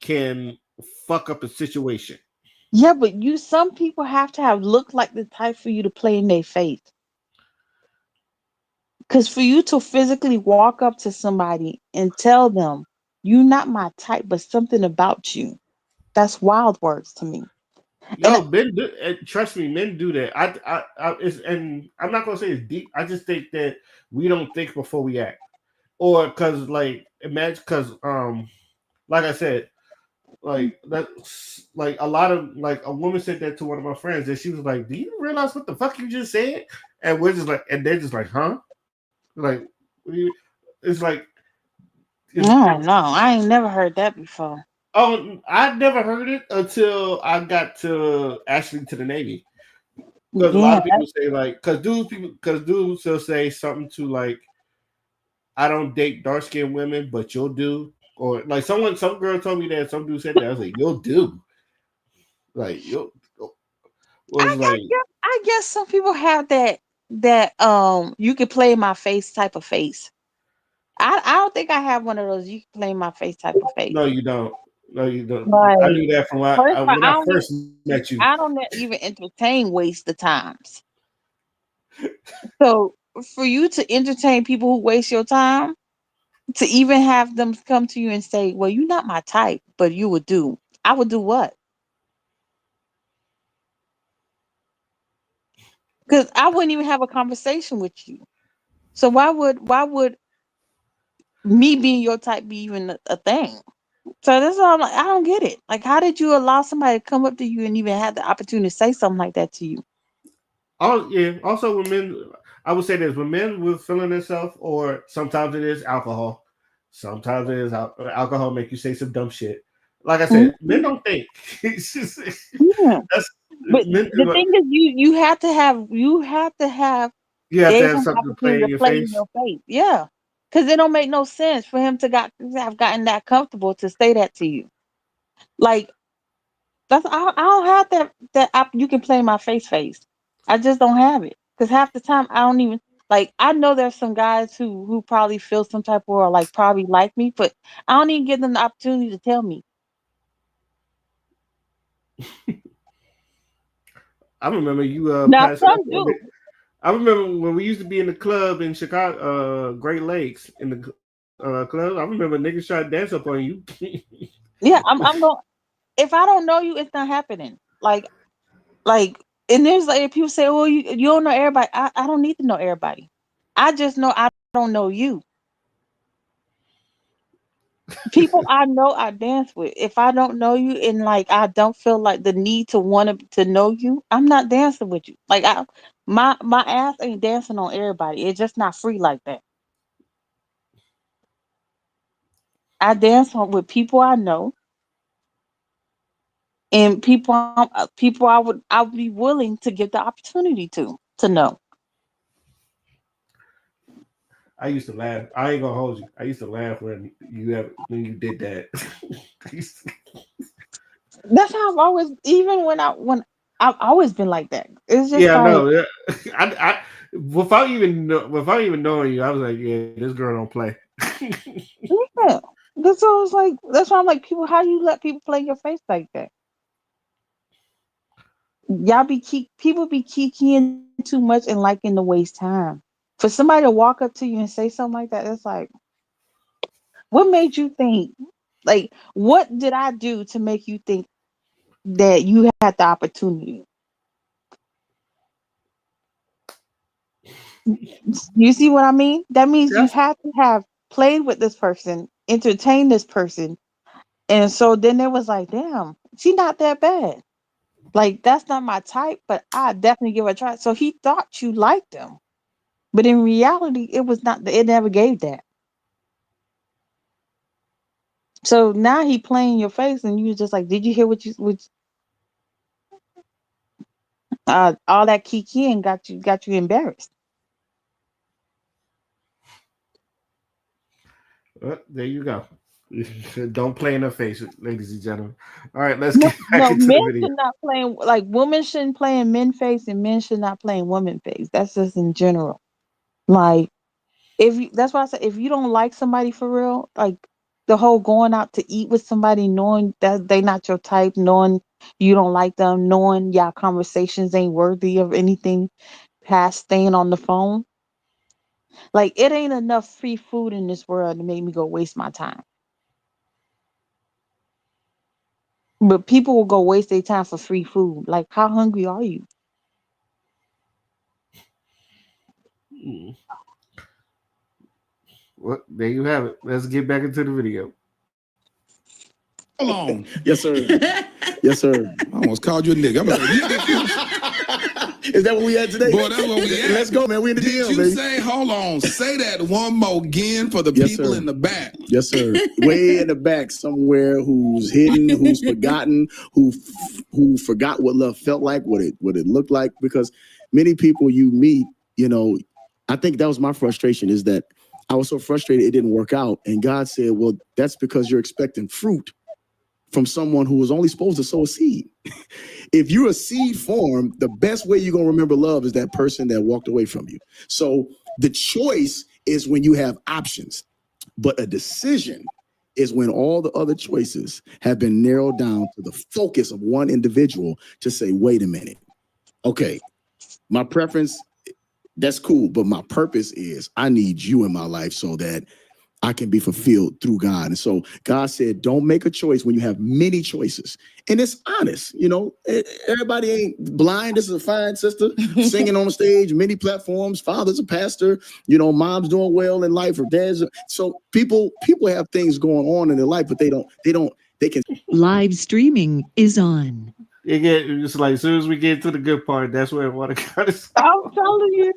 Speaker 2: can fuck up a situation.
Speaker 1: yeah, but some people have to have looked like the type for you to play in their face. Because for you to physically walk up to somebody and tell them, you're not my type, but something about you, that's wild words to me. And
Speaker 2: No, men do. Trust me, men do that. And I'm not gonna say it's deep. I just think that we don't think before we act, or because like imagine because like I said, Like that's like a lot of like a woman said that to one of my friends, and she was like, "Do you realize what the fuck you just said?" And we're just like, and they're just like, "Huh?" Like, it's like, it's,
Speaker 1: No, no, I ain't never heard that before.
Speaker 2: oh, I never heard it until I got to actually to the Navy. Because a lot
Speaker 1: Yeah,
Speaker 2: of people say like, because dudes will say something to like, "I don't date dark skinned women, but you'll do," or like some girl told me that, some dude said that. I was like, "You'll do," like you'll was like,
Speaker 1: I guess some people have that you can play my face type of face. I don't think I have one of those you can play my face type of face.
Speaker 2: "No, you don't. No, you don't." I
Speaker 1: Like
Speaker 2: knew that from
Speaker 1: first of all,
Speaker 2: when I first met you.
Speaker 1: I don't even entertain waste of times. So for you to entertain people who waste your time, to even have them come to you and say, "Well, you're not my type, but you would do." I would do what? Because I wouldn't even have a conversation with you. So why would me being your type be even a thing? So that's why I'm like, I don't get it. Like, how did you allow somebody to come up to you and even have the opportunity to say something like that to you?
Speaker 2: Oh yeah. Also, when men, I would say this: when men were feeling themselves, or sometimes it is alcohol. Sometimes it is alcohol make you say some dumb shit. Like I said, men
Speaker 1: Mhm.
Speaker 2: don't think. It's just
Speaker 1: Yeah.
Speaker 2: that's
Speaker 1: But
Speaker 2: men.
Speaker 1: the thing is, you have to have
Speaker 2: You have to
Speaker 1: gave
Speaker 2: have
Speaker 1: him the
Speaker 2: something to play
Speaker 1: opportunity
Speaker 2: in
Speaker 1: to
Speaker 2: your
Speaker 1: play in
Speaker 2: face.
Speaker 1: your face. Yeah, because it don't make no sense for him to have gotten that comfortable to say that to you. Like I don't have you can play my face. I just don't have it because half the time I don't even like. I know there's some guys who probably feel some type of or like probably like me, but I don't even give them the opportunity to tell me.
Speaker 2: I remember you
Speaker 1: Now
Speaker 2: passed.
Speaker 1: some do.
Speaker 2: I remember when we used to be in the club in Chicago, Great Lakes, in the club. I remember niggas try to dance up on you.
Speaker 1: Yeah, I'm going. If I don't know you, it's not happening. Like, and there's like people say, "Well, you don't know everybody." I don't need to know everybody. I just know I don't know you. People I know I dance with. If I don't know you and like I don't feel like the need to want to know you, I'm not dancing with you. Like my ass ain't dancing on everybody. It's just not free like that. I dance with people I know and people I would be willing to give the opportunity to know.
Speaker 2: I used to laugh. I ain't gonna hold you. I used to laugh when you did that. I used to-
Speaker 1: That's how I've always even when I've always been like that. It's just
Speaker 2: yeah,
Speaker 1: like
Speaker 2: no. Yeah. I without even knowing you, I was like, yeah, this girl don't play.
Speaker 1: yeah. That's what I was like. That's why I'm like, people. How you let people play your face like that? People be kikiing too much and liking to waste time. For somebody to walk up to you and say something like that, it's like, what made you think? Like, what did I do to make you think that you had the opportunity? You see what I mean? That means you
Speaker 2: Yes.
Speaker 1: had to have played with this person, entertained this person, and so then it was like, damn, she not that bad. Like that's not my type, but I definitely give it a try. So he thought you liked him, but in reality, it was not. It never gave that. So now he playing your face, and you was just like, did you hear what all that kiki and got you embarrassed?
Speaker 2: Well, there you go. Don't play in her face, ladies and gentlemen. All right, let's
Speaker 1: No,
Speaker 2: get back
Speaker 1: no,
Speaker 2: into
Speaker 1: men
Speaker 2: the video.
Speaker 1: should not play like women shouldn't play in men face, and men should not play in women face. That's just in general. Like that's why I said if you don't like somebody for real, like the whole going out to eat with somebody, knowing that they not your type, knowing you don't like them, knowing y'all conversations ain't worthy of anything past staying on the phone. Like it ain't enough free food in this world to make me go waste my time. But people will go waste their time for free food. Like how hungry are you?
Speaker 2: Mm. Well, there you have it. Let's get back into the video.
Speaker 3: Hold on.
Speaker 5: Yes, sir. Yes, sir.
Speaker 3: I almost called you a nigga. I'm
Speaker 5: Is that what we had today?
Speaker 3: Boy, that's what we had.
Speaker 5: Let's go, man. We in the
Speaker 3: Did
Speaker 5: DM,
Speaker 3: you
Speaker 5: baby.
Speaker 3: say, hold on, say that one more again for the
Speaker 5: Yes,
Speaker 3: people
Speaker 5: sir.
Speaker 3: in the back.
Speaker 5: Yes, sir. Way in the back somewhere, who's hidden, who's forgotten, who forgot what love felt like, what it looked like. Because many people you meet, you know, I think that was my frustration, is that I was so frustrated it didn't work out. And God said, well, that's because you're expecting fruit from someone who was only supposed to sow a seed. If you're a seed form, the best way you're going to remember love is that person that walked away from you. So the choice is when you have options, but a decision is when all the other choices have been narrowed down to the focus of one individual to say, wait a minute. Okay, my preference, that's cool, but my purpose is I need you in my life so that I can be fulfilled through God. And so God said, don't make a choice when you have many choices. And it's honest, you know, everybody ain't blind. This is a fine sister singing on the stage, many platforms, father's a pastor, you know, mom's doing well in life, or dad's. So people have things going on in their life, but they can.
Speaker 6: Live streaming is on.
Speaker 2: It's like as soon as we get to the good part, that's where I want to kind of stop.
Speaker 1: I'm telling you.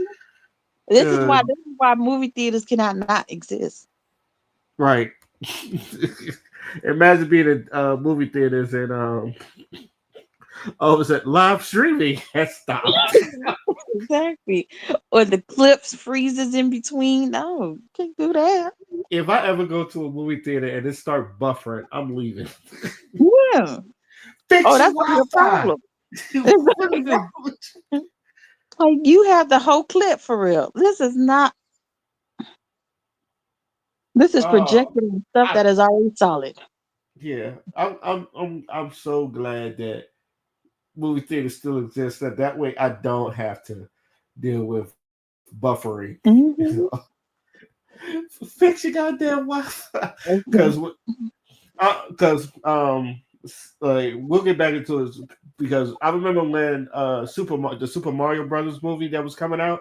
Speaker 1: This is why movie theaters cannot not exist.
Speaker 2: Right. Imagine being in movie theaters and oh, is it live streaming has stopped?
Speaker 1: Exactly. Or the clips freezes in between. No, can't do that.
Speaker 2: If I ever go to a movie theater and it start buffering, I'm leaving.
Speaker 1: Yeah.
Speaker 2: Fix
Speaker 1: That's
Speaker 2: your
Speaker 1: not your problem. Like, you have the whole clip for real. This is projecting stuff that is already solid.
Speaker 2: Yeah, I'm so glad that movie theaters still exist. That way I don't have to deal with buffering.
Speaker 1: Mm-hmm.
Speaker 2: You know? Fix your goddamn Wi-Fi, because like we'll get back into it, because I remember when the Super Mario Brothers movie that was coming out.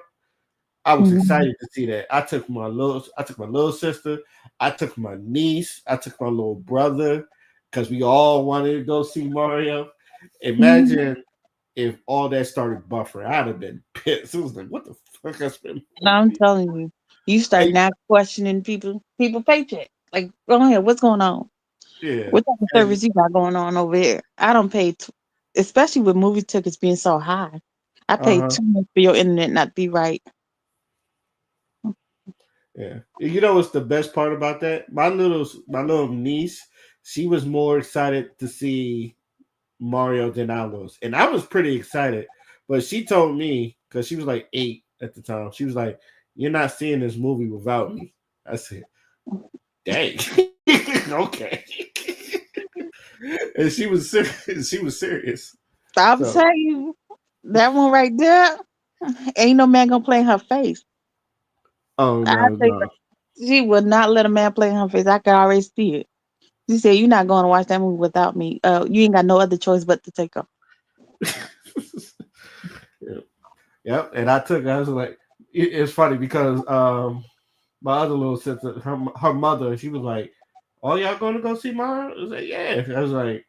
Speaker 2: I was excited to see that. I took my little sister, I took my niece, I took my little brother, because we all wanted to go see Mario. Imagine if all that started buffering. I'd have been pissed. It was like, what the fuck?
Speaker 1: I'm telling you, you start now questioning people paycheck. Like, go ahead, what's going on?
Speaker 2: Yeah.
Speaker 1: What type of service you got going on over here? I don't pay, especially with movie tickets being so high. I paid too much for your internet not to be right.
Speaker 2: Yeah, you know what's the best part about that? My little niece, she was more excited to see Mario than I was, and I was pretty excited. But she told me, because she was like 8 at the time, she was like, "You're not seeing this movie without me." I said, "Dang, okay." And she was serious. She was serious.
Speaker 1: I'm telling you, that one right there, ain't no man gonna play in her face.
Speaker 2: Oh no.
Speaker 1: She would not let a man play in her face. I could already see it. She said, "You're not going to watch that movie without me. You ain't got no other choice but to take her."
Speaker 2: Yep. And I was like, it's funny because my other little sister, her mother, she was like, "Oh, y'all going to go see Mario?" I was like, "Yeah." I was like,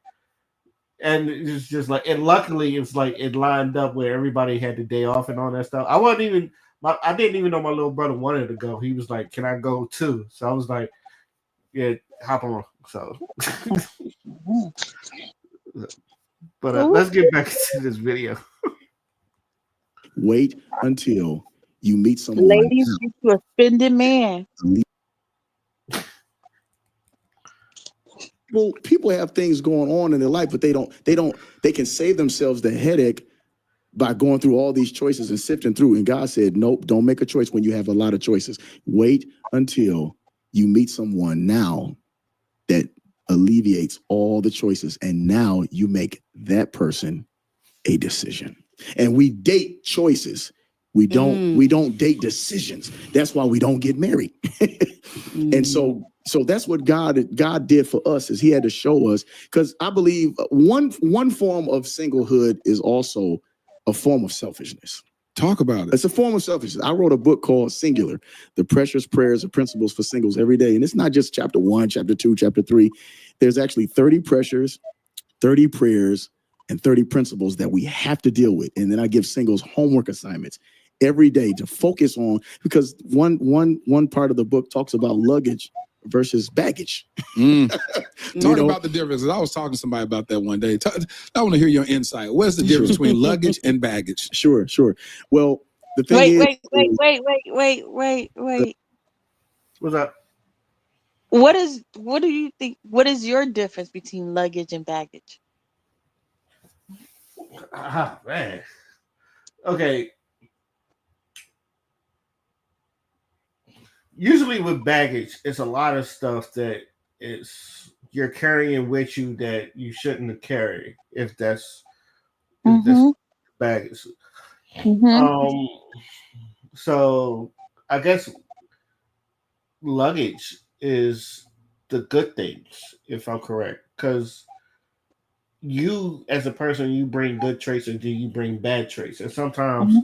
Speaker 2: and it's just like, and luckily it's like it lined up where everybody had the day off and all that stuff. I didn't even know my little brother wanted to go. He was like, "Can I go too?" So I was like, "Yeah, hop on." So, but let's get back into this video.
Speaker 5: Wait until you meet someone.
Speaker 1: Ladies, you offended man.
Speaker 5: Well, people have things going on in their life, but they can save themselves the headache by going through all these choices and sifting through. And God said, nope, don't make a choice when you have a lot of choices. Wait until you meet someone now that alleviates all the choices. And now you make that person a decision. And we date choices. We don't date decisions. That's why we don't get married. And so that's what God did for us, is he had to show us, because I believe one form of singlehood is also a form of selfishness.
Speaker 3: Talk about it.
Speaker 5: It's a form of selfishness. I wrote a book called Singular, The Precious Prayers and Principles for Singles Every Day. And it's not just chapter 1, chapter 2, chapter 3. There's actually 30 pressures, 30 prayers, and 30 principles that we have to deal with. And then I give singles homework assignments every day to focus on, because one part of the book talks about luggage versus baggage.
Speaker 3: Talk about the difference. I was talking to somebody about that one day. I want to hear your insight. What's the difference between luggage and baggage?
Speaker 5: Sure. Well, the thing
Speaker 1: Wait.
Speaker 2: What's up?
Speaker 1: What do you think? What is your difference between luggage and baggage?
Speaker 2: Ah, man. Okay. Usually with baggage, it's a lot of stuff that you're carrying with you that you shouldn't have carried if that's baggage. So I guess luggage is the good things, if I'm correct, because you as a person, you bring good traits and you bring bad traits, and sometimes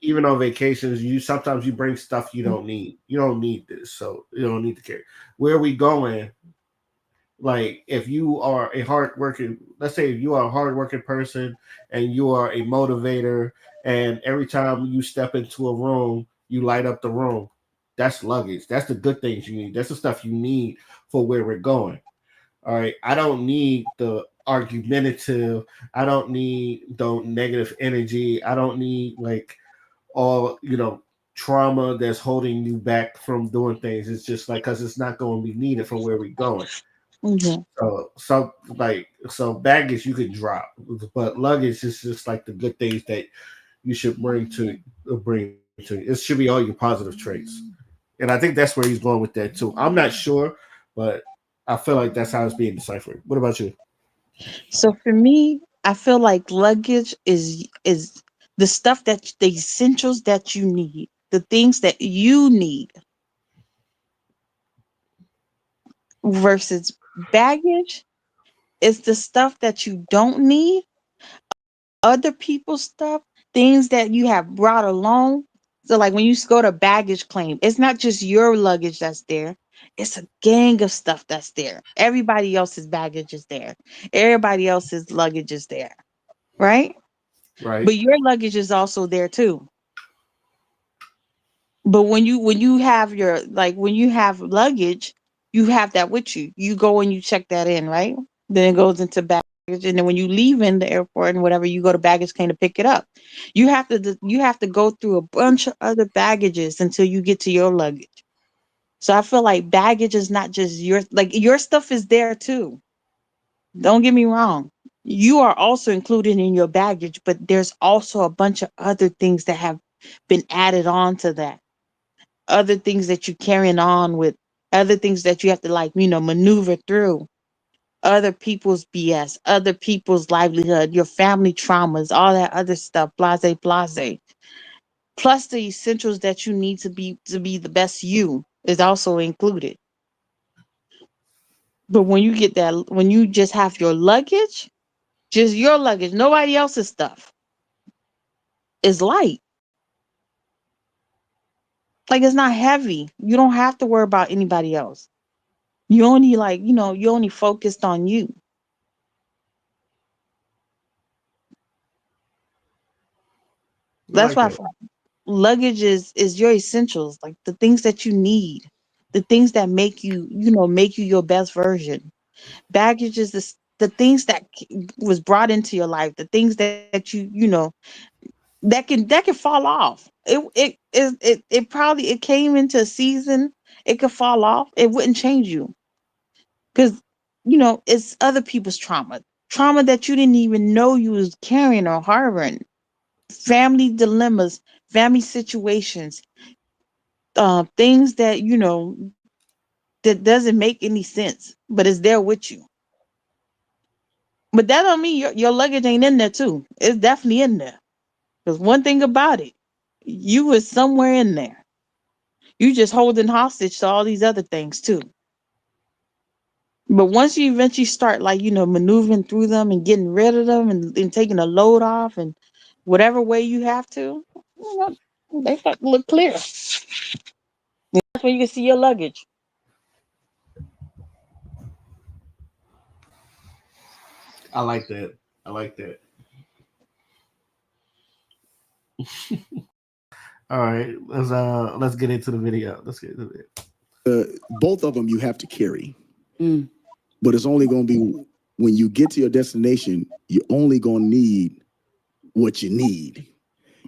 Speaker 2: even on vacations, sometimes you bring stuff you don't need. You don't need this, so you don't need to carry. Where are we going? Like, if you are let's say if you are a hardworking person and you are a motivator, and every time you step into a room, you light up the room. That's luggage. That's the good things you need. That's the stuff you need for where we're going. All right. I don't need the argumentative. I don't need the negative energy. I don't need all trauma that's holding you back from doing things. It's just because it's not going to be needed for where we're going. So baggage you could drop, but luggage is just like the good things that you should bring to it should be all your positive traits. And I think that's where he's going with that too. I'm not sure, but I feel like that's how it's being deciphered. What about you?
Speaker 1: So for me, I feel like luggage is the stuff the essentials that you need, the things that you need, versus baggage is the stuff that you don't need, other people's stuff, things that you have brought along. So like when you go to baggage claim, it's not just your luggage that's there. It's a gang of stuff that's there. Everybody else's baggage is there. Everybody else's luggage is there. Right?
Speaker 2: Right.
Speaker 1: But your luggage is also there too. But when you have when you have luggage, you have that with you. You go and you check that in, right? Then it goes into baggage, and then when you leave in the airport and whatever, you go to baggage claim to pick it up. You have to go through a bunch of other baggages until you get to your luggage. So I feel like baggage is not just your stuff is there too. Don't get me wrong. You are also included in your baggage, but there's also a bunch of other things that have been added on to that. Other things that you're carrying on with, other things that you have to maneuver through, other people's BS, other people's livelihood, your family traumas, all that other stuff, blase, blase. Plus the essentials that you need to be the best you is also included. But when you just have your luggage, just your luggage, nobody else's stuff, is light. Like, it's not heavy. You don't have to worry about anybody else. You only you only focused on you. That's why luggage is your essentials, like the things that you need, the things that make you your best version. Baggage is the things that was brought into your life, the things that that can fall off. It probably it came into a season, it could fall off. It wouldn't change you because it's other people's trauma that you didn't even know you was carrying or harboring. Family dilemmas, family situations, things that that doesn't make any sense, but it's there with you. But that don't mean your luggage ain't in there too. It's definitely in there. Because one thing about it, you is somewhere in there. You just holding hostage to all these other things too. But once you eventually start maneuvering through them and getting rid of them and taking a load off and whatever way you have to, They got to look clear. That's where you can see your luggage.
Speaker 2: I like that. I like that. All right, let's get into the video. Let's get into it.
Speaker 5: Both of them you have to carry, but it's only going to be when you get to your destination. You're only going to need what you need.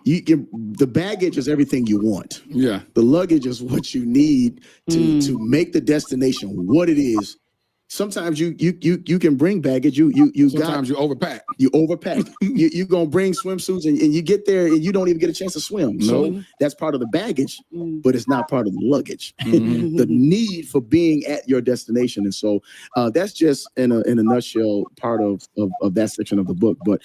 Speaker 5: The baggage is everything you want.
Speaker 3: Yeah.
Speaker 5: The luggage is what you need to make the destination what it is. Sometimes you can bring baggage. Sometimes
Speaker 3: you overpack.
Speaker 5: You overpack. You're gonna bring swimsuits and you get there and you don't even get a chance to swim. So that's part of the baggage, but it's not part of the luggage. The need for being at your destination. And so that's just in a nutshell part of that section of the book. But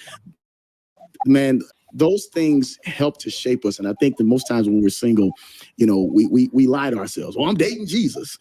Speaker 5: man, those things help to shape us. And I think that most times when we're single, we lie to ourselves. Oh, I'm dating Jesus.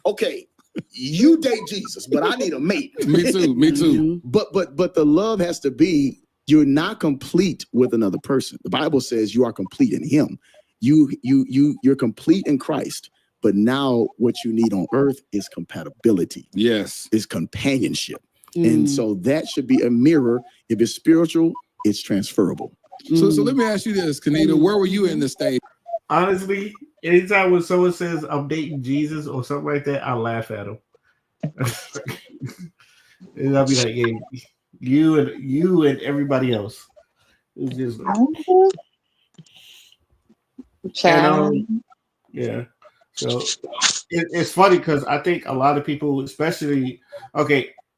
Speaker 5: Okay. You date Jesus, but I need a mate.
Speaker 3: Me too.
Speaker 5: But the love has to be, you're not complete with another person. The Bible says you are complete in him. You're complete in Christ. But now what you need on earth is compatibility.
Speaker 3: Yes.
Speaker 5: Is companionship. And so that should be a mirror. If it's spiritual, it's transferable.
Speaker 3: So let me ask you this, Kenita, where were you in this stage?
Speaker 2: Honestly, anytime when someone says I'm dating Jesus or something like that, I laugh at them. And I'll be like, yeah, you and everybody else. It's just yeah. So it's funny because I think a lot of people, especially,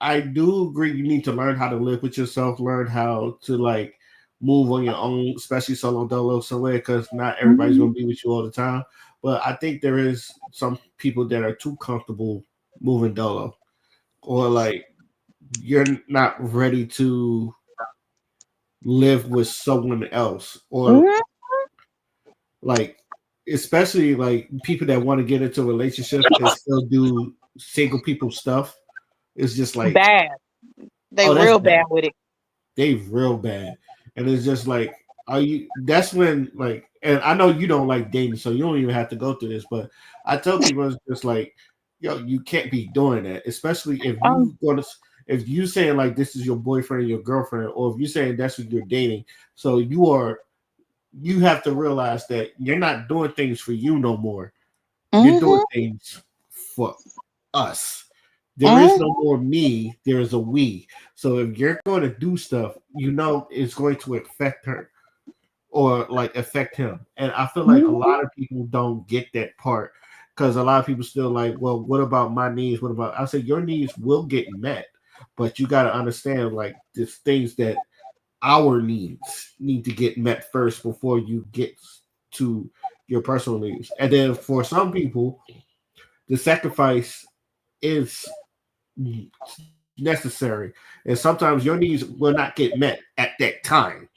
Speaker 2: I do agree you need to learn how to live with yourself, learn how to like move on your own, especially solo dolo somewhere, because not everybody's gonna be with you all the time. But I think there is some people that are too comfortable moving dolo, or like you're not ready to live with someone else, or like especially like people that want to get into relationships and still do single people stuff. It's just like
Speaker 1: bad. They real bad with it.
Speaker 2: They real bad. And it's just like, that's when like, and I know you don't like dating, so you don't even have to go through this, but I tell people it's just like, yo, you can't be doing that, especially if you saying like this is your boyfriend or your girlfriend, or if you saying that's what you're dating. So you have to realize that you're not doing things for you no more. You're doing things for us. There is no more me, there is a we. So if you're going to do stuff, it's going to affect her or like affect him. And I feel like a lot of people don't get that part, because a lot of people still like, well, what about my needs? I say your needs will get met, but you got to understand like there's things that our needs need to get met first before you get to your personal needs. And then for some people, the sacrifice is necessary, and sometimes your needs will not get met at that time,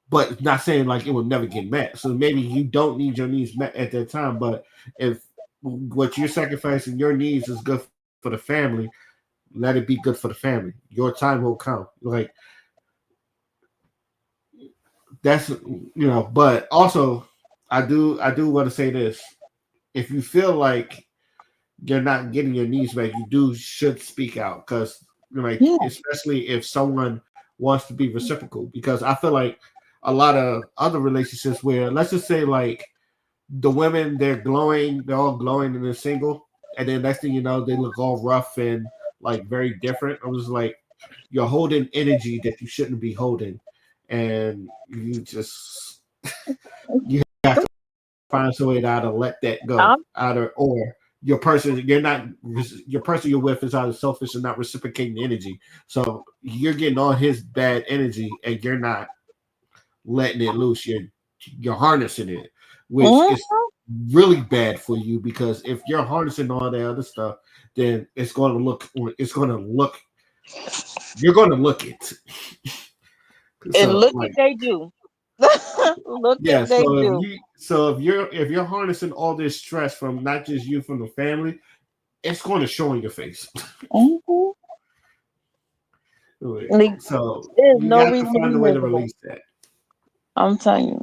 Speaker 2: but it's not saying like it will never get met. So maybe you don't need your needs met at that time, but if what you're sacrificing your needs is good for the family, let it be good for the family. Your time will come. Like that's but also I do want to say this. If you feel like you're not getting your needs met, you should speak out, because especially if someone wants to be reciprocal, because I feel like a lot of other relationships where, let's just say like the women, they're all glowing and they're single, and then next thing you know, they look all rough and like very different. I was like, you're holding energy that you shouldn't be holding, and you just you have to find some way to either let that go, or your person you're with is either selfish and not reciprocating the energy. So you're getting all his bad energy and you're not letting it loose. You're harnessing it, which is really bad for you, because if you're harnessing all that other stuff, then you're going to look it.
Speaker 1: And look what they do.
Speaker 2: So if you're harnessing all this stress from not just you, from the family, it's going to show in your face. So
Speaker 1: there's
Speaker 2: you
Speaker 1: no
Speaker 2: got
Speaker 1: reason
Speaker 2: to find a way to release that.
Speaker 1: I'm telling you,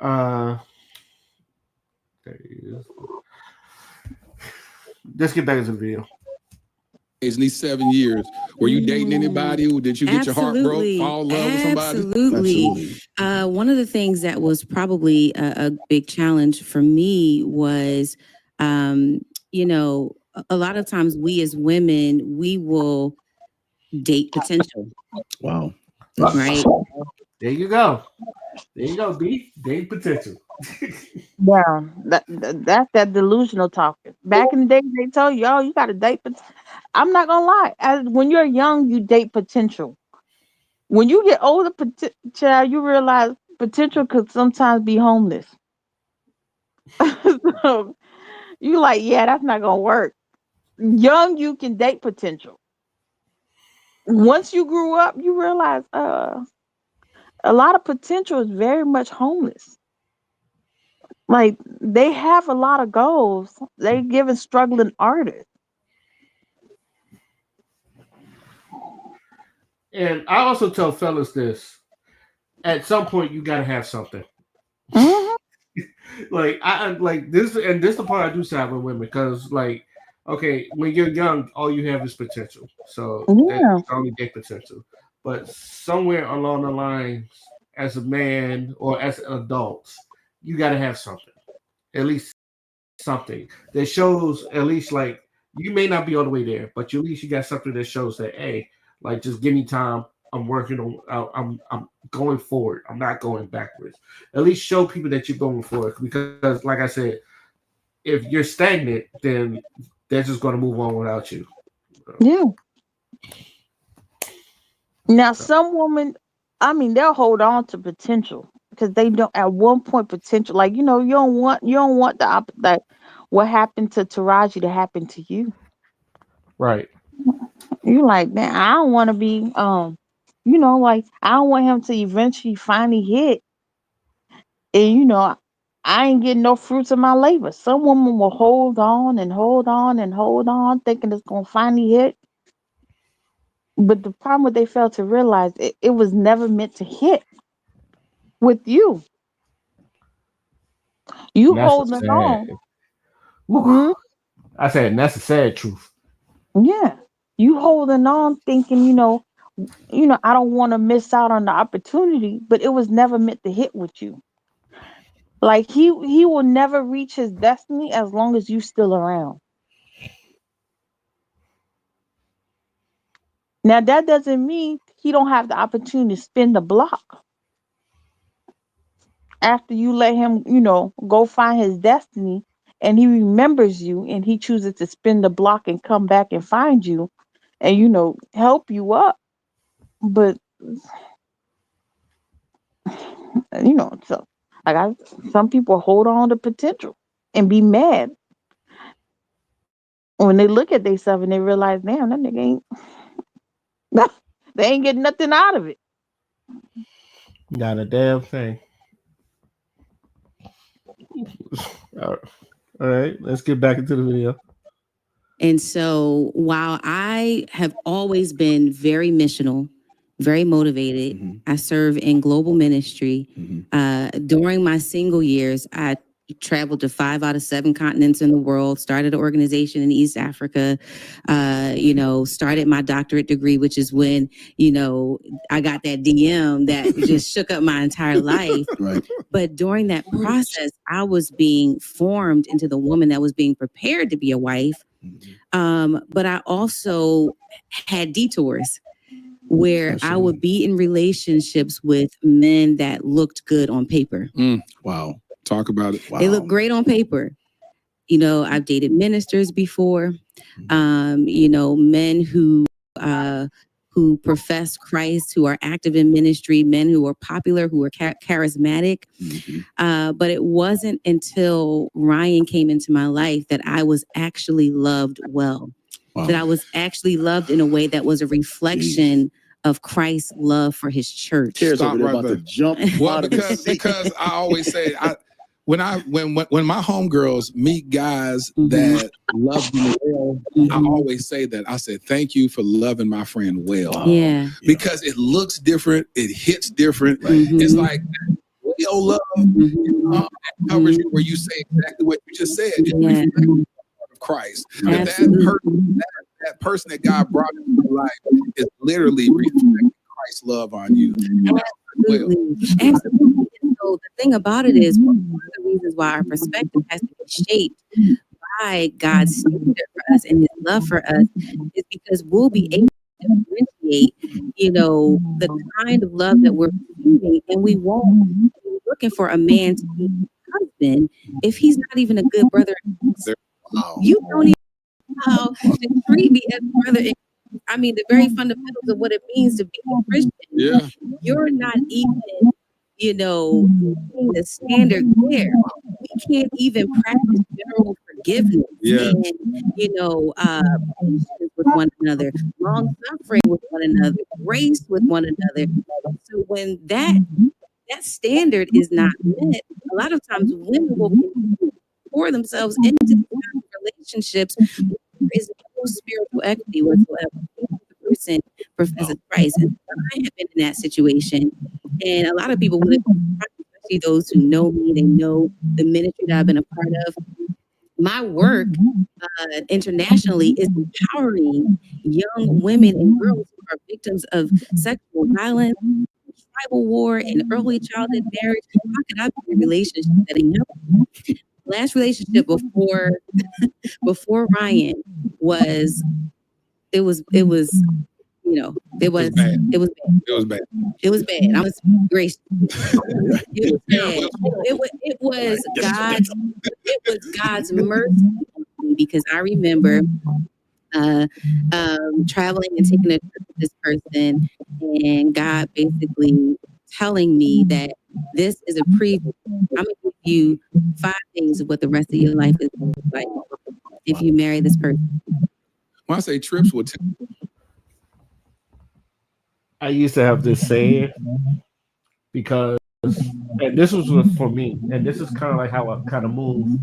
Speaker 2: There he is. Let's get back into the video.
Speaker 3: In these 7 years, were you dating anybody? Did you get your heart broke, fall in love with somebody?
Speaker 4: Absolutely. One of the things that was probably a big challenge for me was, you know, a lot of times we as women, we will date potential.
Speaker 5: Wow.
Speaker 4: Right.
Speaker 2: There you go. There you go, B. Date potential.
Speaker 1: Yeah, that's that delusional talking. Back in the day, they told you, "Oh, you got to date." But I'm not gonna lie. When you're young, you date potential. When you get older, child, you realize potential could sometimes be homeless. So you like, yeah, that's not gonna work. Young, you can date potential. Once you grew up, you realize a lot of potential is very much homeless. Like they have a lot of goals. They giving struggling artists.
Speaker 2: And I also tell fellas this: at some point, you gotta have something.
Speaker 1: Mhm.
Speaker 2: Like I like this, and this is the part I do side with women because, like, okay, when you're young, all you have is potential. So
Speaker 1: Yeah.
Speaker 2: that's only date potential. But somewhere along the lines, as a man or as adults, you gotta have something. At least something that shows at least like you may not be all the way there, but at least you got something that shows that hey, like just give me time. I'm working on. I'm going forward. I'm not going backwards. At least show people that you're going forward because, like I said, if you're stagnant, then they're just going to move on without you.
Speaker 1: Yeah. Now, some women, I mean, they'll hold on to potential because they don't. At one point, potential, like you know, you don't want that what happened to Taraji to happen to you.
Speaker 2: Right.
Speaker 1: You like, man, I don't want to be, you know, like I don't want him to eventually finally hit, and you know, I ain't getting no fruits of my labor. Some women will hold on and hold on and hold on, thinking it's gonna finally hit. But the problem what they fail to realize, it was never meant to hit with you. You
Speaker 2: And that's a
Speaker 1: holding
Speaker 2: sad.
Speaker 1: on.
Speaker 2: Whew. I said that's a sad truth.
Speaker 1: Yeah. You holding on thinking, I don't want to miss out on the opportunity, but it was never meant to hit with you. Like he will never reach his destiny as long as you still around. Now that doesn't mean he don't have the opportunity to spin the block after you let him, go find his destiny and he remembers you and he chooses to spin the block and come back and find you and help you up. But so like some people hold on to potential and be mad when they look at themselves and they realize, damn, that nigga ain't they ain't getting nothing out of it.
Speaker 2: Not a damn thing. All right, let's get back into the video.
Speaker 4: And so while I have always been very missional, very motivated, I serve in global ministry. During my single years, I traveled to 5 out of 7 continents in the world, started an organization in East Africa, started my doctorate degree, which is when, I got that DM that just shook up my entire life.
Speaker 5: Right.
Speaker 4: But during that process, I was being formed into the woman that was being prepared to be a wife. But I also had detours where I would be in relationships with men that looked good on paper.
Speaker 5: Wow.
Speaker 3: Talk about it.
Speaker 4: Wow. They look great on paper. I've dated ministers before, men who profess Christ, who are active in ministry, men who are popular, who are charismatic. But it wasn't until Ryan came into my life that I was actually loved well, that I was actually loved in a way that was a reflection of Christ's love for his church.
Speaker 5: Stop right about there. To jump
Speaker 3: well, because I always say when my homegirls meet guys that love me well, I always say that. I said, thank you for loving my friend well.
Speaker 4: Yeah.
Speaker 3: Because it looks different. It hits different. It's like, what filial love covers you, where you say exactly what you just said. It's reflecting the heart of Christ. That person that God brought into your life is literally reflecting Christ's love on you.
Speaker 4: Absolutely. Absolutely. And so the thing about it is, one of the reasons why our perspective has to be shaped by God's standard for us and his love for us is because we'll be able to differentiate, the kind of love that we're receiving, and we won't be looking for a man to be a husband if he's not even a good brother. You don't even know how to treat me as a brother. I mean, the very fundamentals of what it means to be a Christian.
Speaker 3: Yeah.
Speaker 4: You're not even, the standard there. We can't even practice general forgiveness and, patience with one another, long suffering with one another, grace with one another. So when that standard is not met, a lot of times women will pour themselves into these kind of relationships. There is no spiritual equity whatsoever. The person professes Christ, and I have been in that situation. And a lot of people, especially those who know me, they know the ministry that I've been a part of. My work internationally is empowering young women and girls who are victims of sexual violence, tribal war, and early childhood marriage. How could I be in a relationship setting up? Last relationship before Ryan was bad. It was bad. It was bad. I was gracious. It was bad. It was God's mercy, because I remember traveling and taking a trip with this person, and God basically telling me that this is a preview. I'm gonna give you 5 days of what the rest of your life is going to look like if you marry this person.
Speaker 3: When I say trips, will
Speaker 2: I used to have this saying, because, and this was for me, and this is kind of like how I kind of move,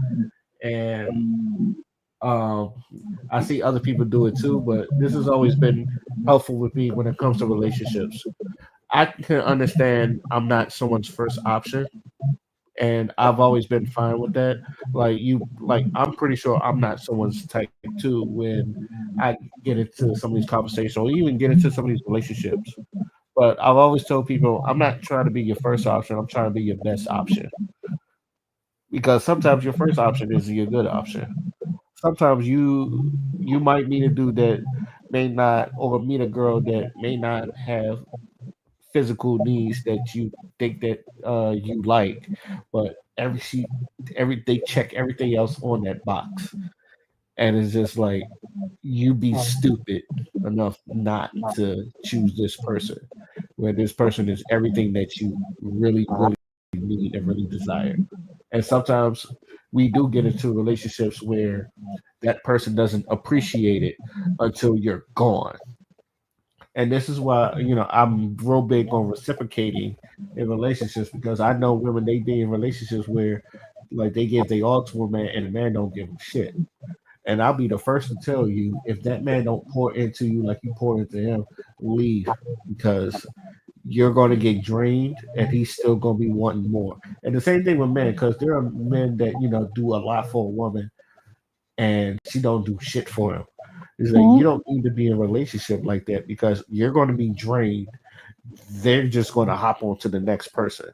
Speaker 2: and I see other people do it too, but this has always been helpful with me when it comes to relationships. I can understand I'm not someone's first option, and I've always been fine with that. I'm pretty sure I'm not someone's type too when I get into some of these conversations or even get into some of these relationships. But I've always told people I'm not trying to be your first option. I'm trying to be your best option, because sometimes your first option is your good option. Sometimes you might meet a dude that may not, or meet a girl that may not have physical needs that you think that you like, but they check everything else on that box, and it's just like you be stupid enough not to choose this person, where this person is everything that you really need and really desire. And sometimes we do get into relationships where that person doesn't appreciate it until you're gone. And this is why, I'm real big on reciprocating in relationships, because I know women, they be in relationships where like they give they all to a man and the man don't give them shit. And I'll be the first to tell you, if that man don't pour into you like you pour into him, leave, because you're going to get drained and he's still going to be wanting more. And the same thing with men, because there are men that, do a lot for a woman and she don't do shit for him. It's like, you don't need to be in a relationship like that, because you're going to be drained. They're just going to hop on to the next person.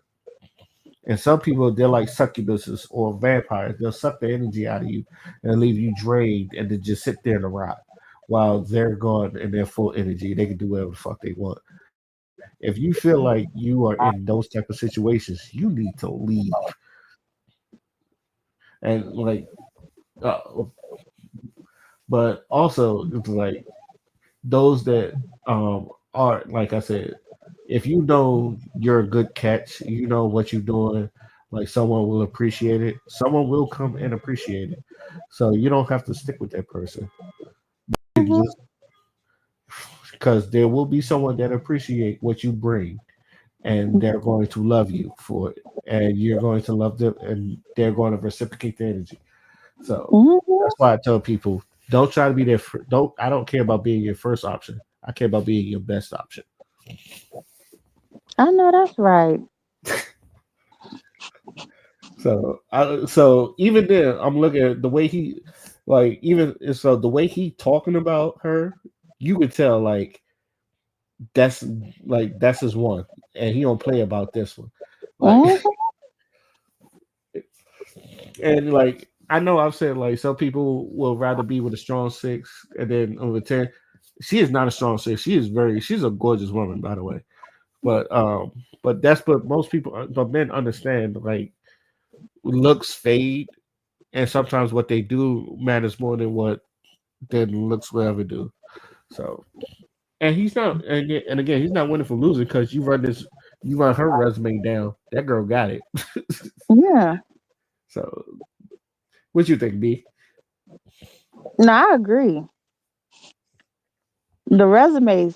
Speaker 2: And some people, they're like succubuses or vampires. They'll suck the energy out of you and leave you drained, and then just sit there and rot while they're gone and they're full energy. They can do whatever the fuck they want. If you feel like you are in those type of situations, you need to leave. And but also it's like those that are, like I said, if you know you're a good catch, you know what you're doing, like someone will appreciate it. Someone will come and appreciate it. So you don't have to stick with that person. Because there will be someone that appreciate what you bring, and they're going to love you for it, and you're going to love them, and they're going to reciprocate the energy. So that's why I tell people, don't try to be there. I don't care about being your first option. I care about being your best option.
Speaker 1: I know that's right.
Speaker 2: So even then, I'm looking at the way he, like, even so the way he talking about her, you could tell that's his one, and he don't play about this one. And I know I've said some people will rather be with a strong 6 and then over 10. She is not a strong 6. She's a gorgeous woman, by the way. But that's what most people, but men understand. Looks fade, and sometimes what they do matters more than looks will ever do. So, and he's not, and again, he's not winning for losing because you run her resume down. That girl got it.
Speaker 1: Yeah.
Speaker 2: So, what you think, B?
Speaker 1: No, I agree. The resume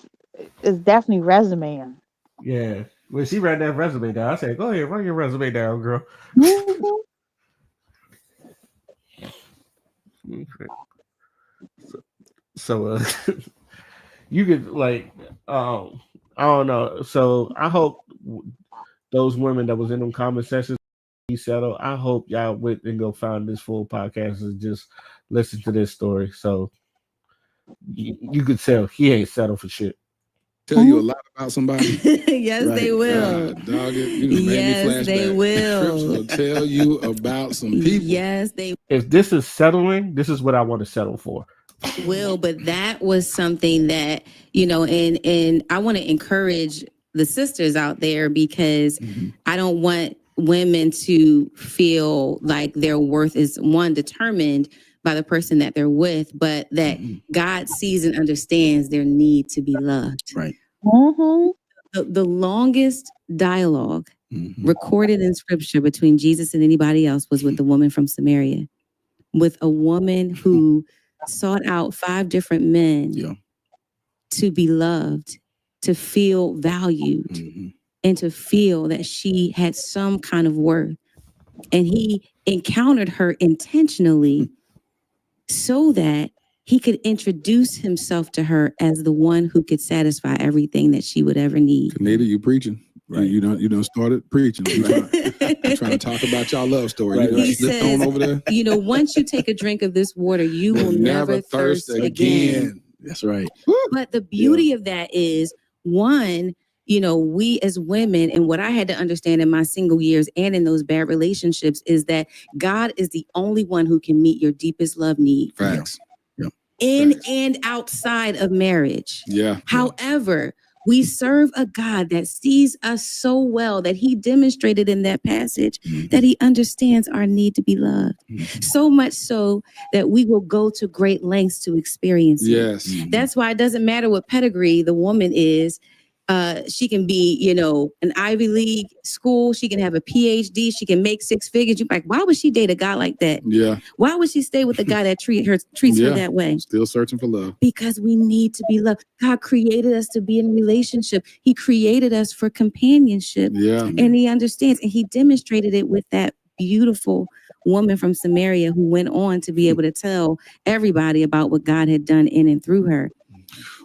Speaker 1: is definitely resume.
Speaker 2: Yeah. When she ran that resume down, I said, "Go ahead, run your resume down, girl." Okay. So you could I don't know. So I hope those women that was in them comment sections settle. I hope y'all went and go find this full podcast and just listen to this story. So you could tell he ain't settled for shit.
Speaker 3: Tell you a lot about somebody.
Speaker 4: Yes, they will.
Speaker 3: Dog it. You just made me flashback.
Speaker 4: They will.
Speaker 3: Trips will tell you about some people.
Speaker 4: Yes, they
Speaker 2: If this is settling, this is what I want to settle for.
Speaker 4: will. But that was something that, and I want to encourage the sisters out there because I don't want women to feel like their worth is determined by the person that they're with, but that God sees and understands their need to be loved.
Speaker 5: Right.
Speaker 4: The longest dialogue recorded in scripture between Jesus and anybody else was with the woman from Samaria, with a woman who sought out 5 different men to be loved, to feel valued, and to feel that she had some kind of worth. And he encountered her intentionally so that he could introduce himself to her as the one who could satisfy everything that she would ever need.
Speaker 3: Kaneda, you preaching. Right. You done started preaching. I'm trying to talk about y'all love story.
Speaker 4: Right. He says, over there. Once you take a drink of this water, you will never thirst again.
Speaker 5: That's right.
Speaker 4: But the beauty of that is, one, we as women, and what I had to understand in my single years and in those bad relationships is that God is the only one who can meet your deepest love need.
Speaker 3: Facts.
Speaker 4: In and outside of marriage.
Speaker 3: Yeah.
Speaker 4: However, we serve a God that sees us so well that he demonstrated in that passage that he understands our need to be loved. So much so that we will go to great lengths to experience it.
Speaker 3: Yes.
Speaker 4: That's why it doesn't matter what pedigree the woman is. She can be, an Ivy League school. She can have a PhD. She can make 6 figures. You're like, why would she date a guy like that?
Speaker 3: Yeah.
Speaker 4: Why would she stay with a guy that treats her that way?
Speaker 3: Still searching for love.
Speaker 4: Because we need to be loved. God created us to be in a relationship. He created us for companionship.
Speaker 3: Yeah.
Speaker 4: And he understands. And he demonstrated it with that beautiful woman from Samaria who went on to be able to tell everybody about what God had done in and through her.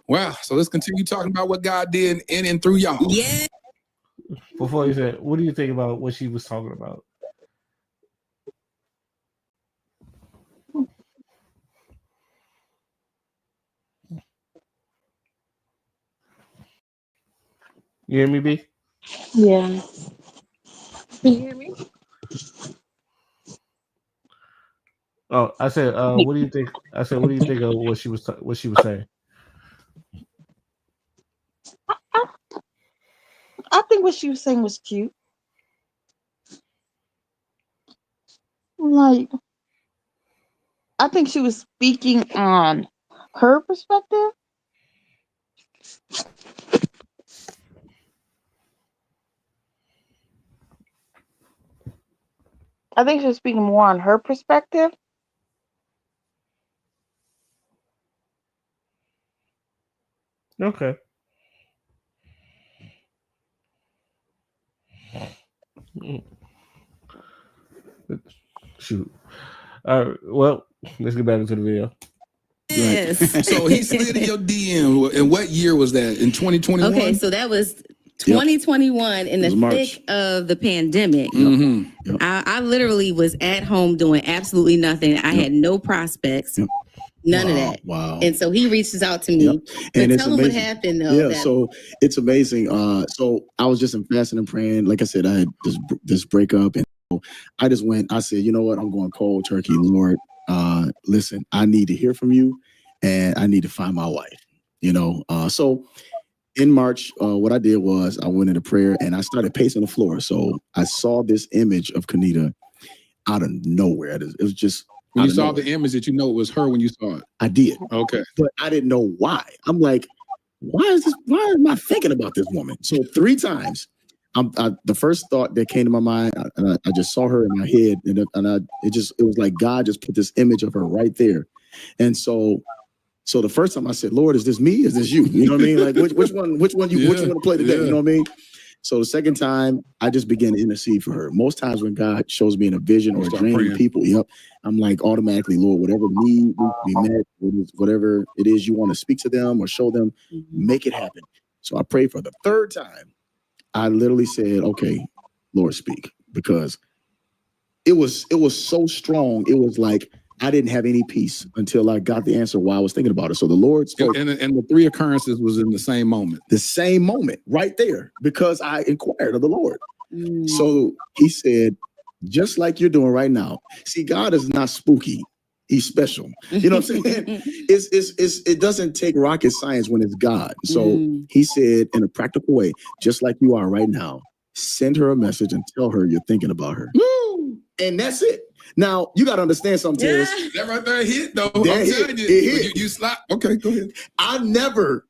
Speaker 3: Wow. So let's continue talking about what God did in and through y'all.
Speaker 4: Yeah.
Speaker 2: Before you said, what do you think about what she was talking about? You hear me, B?
Speaker 1: Yeah. Can you hear me?
Speaker 2: Oh, I said, what do you think? I said, what do you think of what she was saying?
Speaker 1: I think what she was saying was cute. I think she was speaking on her perspective. I think she was speaking more on her perspective.
Speaker 2: Okay. Shoot. All right. Well, let's get back into the video.
Speaker 4: Yes.
Speaker 3: So he slid in your DM. And what year was that? In 2021?
Speaker 4: Okay, so that was 2021 in
Speaker 5: It was
Speaker 4: the
Speaker 5: March.
Speaker 4: thick of the pandemic.
Speaker 3: Mm-hmm.
Speaker 4: I literally was at home doing absolutely nothing. I had no prospects, none of that.
Speaker 5: Wow.
Speaker 4: And so he reaches out to me.
Speaker 5: Yep. And it's
Speaker 4: tell him what
Speaker 5: amazing.
Speaker 4: happened though.
Speaker 5: Yeah, so it's amazing. So I was just in fasting and praying. Like I said, I had this breakup, and so I just went. I said, you know what? I'm going cold turkey, Lord. Listen, I need to hear from you, and I need to find my wife. So in March, what I did was I went into prayer and I started pacing the floor. So I saw this image of Kenita out of nowhere. It was just
Speaker 3: when you saw the image, that it was her when you saw it.
Speaker 5: I did.
Speaker 3: Okay,
Speaker 5: but I didn't know why. I'm like, why am I thinking about this woman? So 3 times, the first thought that came to my mind, I just saw her in my head, and it was like God just put this image of her right there, and so the first time I said, Lord, is this me? Is this you? You know what I mean? Like which one which one you want to play today? You know what I mean? So the second time, I just began to intercede for her. Most times when God shows me in a vision or a dream, praying. People, I'm like automatically, Lord, whatever need needs to be met, whatever it is you want to speak to them or show them, make it happen. So I prayed for the third time. I literally said, okay, Lord, speak, because it was so strong. It was like I didn't have any peace until I got the answer while I was thinking about it. So the Lord spoke.
Speaker 3: And the 3 occurrences was in the same moment.
Speaker 5: The same moment, right there, because I inquired of the Lord. So he said, just like you're doing right now. See, God is not spooky. He's special. You know what I'm saying? It doesn't take rocket science when it's God. So he said, in a practical way, just like you are right now, send her a message and tell her you're thinking about her. And that's it. Now, you got to understand something, Terrence.
Speaker 3: That right there hit, though.
Speaker 5: I'm
Speaker 3: telling you.
Speaker 5: It hit.
Speaker 3: You slap. Okay, go ahead.
Speaker 5: I never,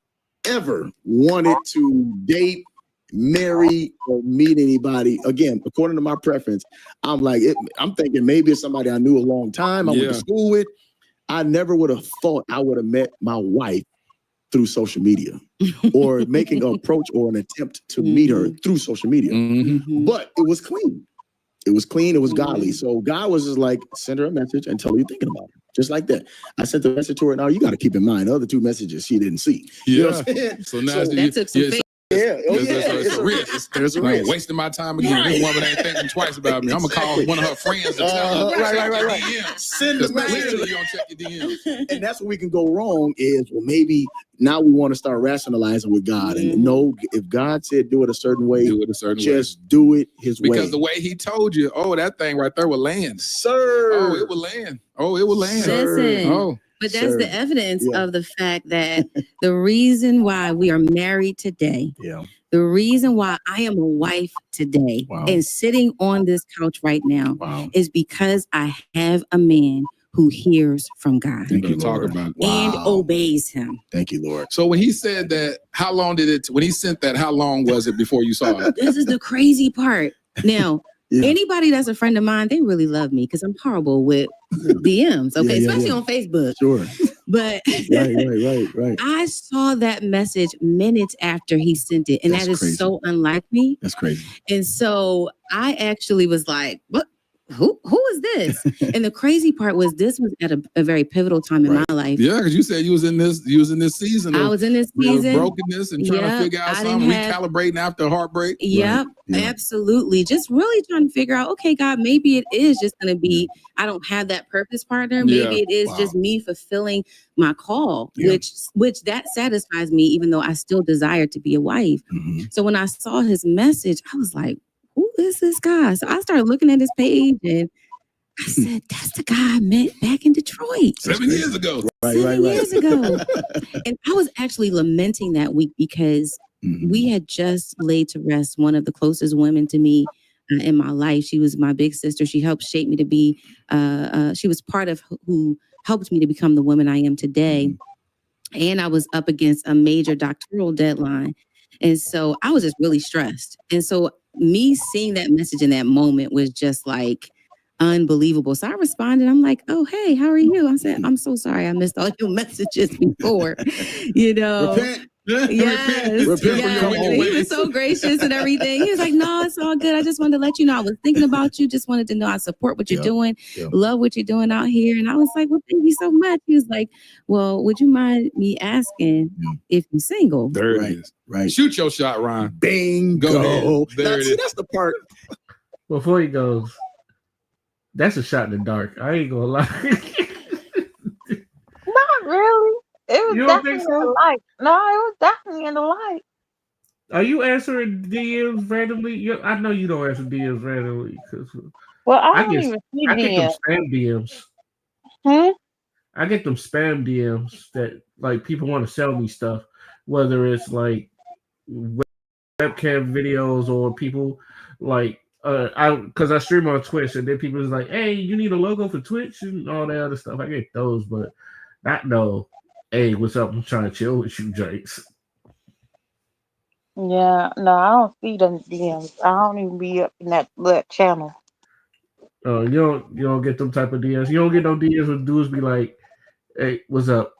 Speaker 5: ever wanted to date, marry, or meet anybody. Again, according to my preference, I'm thinking maybe it's somebody I knew a long time, I went to school with. I never would have thought I would have met my wife through social media or making an approach or an attempt to meet her through social media. But it was clean. It was clean. It was godly. So God was just like, send her a message and tell her you're thinking about her. Just like that. I sent the message to her. Now, you got to keep in mind, the other 2 messages she didn't see. You know what I'm saying?
Speaker 3: So now
Speaker 4: that took some faith.
Speaker 3: It's a risk.
Speaker 5: There's a risk.
Speaker 3: Wasting my time again. This woman ain't thinking twice about me. I'm gonna call one of her friends and tell her.
Speaker 5: Right. Send the message.
Speaker 3: You don't check your DMs.
Speaker 5: And that's where we can go wrong is, well, maybe now we want to start rationalizing with God. And no, if God said do it a certain way, do it his way.
Speaker 3: Because the way he told you, that thing right there will land.
Speaker 5: Sir.
Speaker 3: Oh, it will land.
Speaker 4: Listen. But that's the evidence of the fact that the reason why we are married today, the reason why I am a wife today and sitting on this couch right now is because I have a man who hears from God.
Speaker 5: Thank you, Lord.
Speaker 4: And obeys him.
Speaker 5: Thank you, Lord.
Speaker 3: So when he said that, when he sent that, how long was it before you saw it?
Speaker 4: This is the crazy part. Now, anybody that's a friend of mine, they really love me because I'm horrible with DMs, especially on Facebook.
Speaker 5: Sure.
Speaker 4: But
Speaker 5: right.
Speaker 4: I saw that message minutes after he sent it, and that is crazy. So unlike me.
Speaker 5: That's crazy.
Speaker 4: And so I actually was like, "What? Who is this?" And the crazy part was this was at a very pivotal time in my life.
Speaker 3: Yeah, because you said you was in this season.
Speaker 4: I was in this season,
Speaker 3: brokenness and trying to figure out something, recalibrating after heartbreak.
Speaker 4: Yep, absolutely. Just really trying to figure out, okay, God, maybe it is just going to be, I don't have that purpose partner. Maybe it is just me fulfilling my call, which that satisfies me, even though I still desire to be a wife. So when I saw his message, I was like, who is this guy? So I started looking at his page and I said, that's the guy I met back in Detroit.
Speaker 3: 7 years ago.
Speaker 4: 7 years ago. And I was actually lamenting that week because we had just laid to rest one of the closest women to me in my life. She was my big sister. She helped shape me to be, she was part of who helped me to become the woman I am today. And I was up against a major doctoral deadline. And so I was just really stressed. And so me seeing that message in that moment was just like unbelievable. So I responded. I'm like, oh, hey, how are you? I said, I'm so sorry I missed all your messages before,
Speaker 5: Repent.
Speaker 4: Yes,
Speaker 3: Repent from your wicked
Speaker 4: he
Speaker 3: ways.
Speaker 4: was so gracious and everything. He was like, "No, it's all good. I just wanted to let you know I was thinking about you. Just wanted to know I support what you're doing. Love what you're doing out here." And I was like, "Well, thank you so much." He was like, "Well, would you mind me asking if you're single?"
Speaker 3: There it is.
Speaker 5: Right.
Speaker 3: Shoot your shot, Ron.
Speaker 5: Bingo.
Speaker 3: Go ahead. There it is.
Speaker 5: That's the part.
Speaker 2: Before he goes, that's a shot in the dark. I ain't gonna lie.
Speaker 1: Not really. It was
Speaker 2: You don't
Speaker 1: definitely
Speaker 2: think
Speaker 1: in
Speaker 2: so?
Speaker 1: the light. No, it was definitely in the light.
Speaker 2: Are you answering DMs randomly? I know you don't answer DMs randomly because
Speaker 1: Well, I
Speaker 2: I
Speaker 1: don't
Speaker 2: get
Speaker 1: even see
Speaker 2: I get them
Speaker 1: them.
Speaker 2: spam DMs. I get them spam DMs that like people want to sell me stuff, whether it's like webcam videos or people like because I stream on Twitch and then people is like, hey, you need a logo for Twitch and all that other stuff. I get those, but not no. Hey, what's up? I'm trying to chill with you, Jakes.
Speaker 1: Yeah, no, I don't see them DMs. I don't even be up in that channel.
Speaker 2: You don't get them type of DMs. You don't get no DMs with dudes be like, hey, what's up?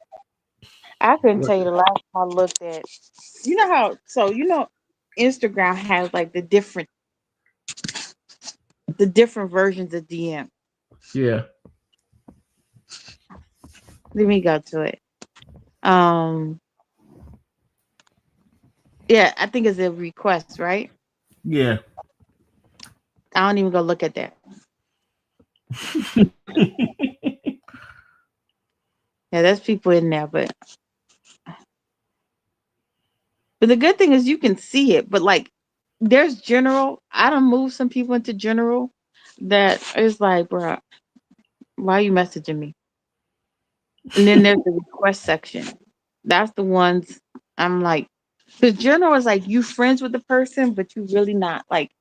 Speaker 1: I couldn't tell you the last time I looked at. You know how? So Instagram has like the different versions of DM.
Speaker 2: Yeah.
Speaker 1: Let me go to it. Yeah, I think it's a request, right?
Speaker 2: Yeah.
Speaker 1: I don't even go look at that. Yeah, there's people in there, but the good thing is you can see it. But like, there's general. I done moved some people into general that is like, bro, why are you messaging me? And then there's the request section. That's the ones I'm like, the general is like you friends with the person, but you really not like.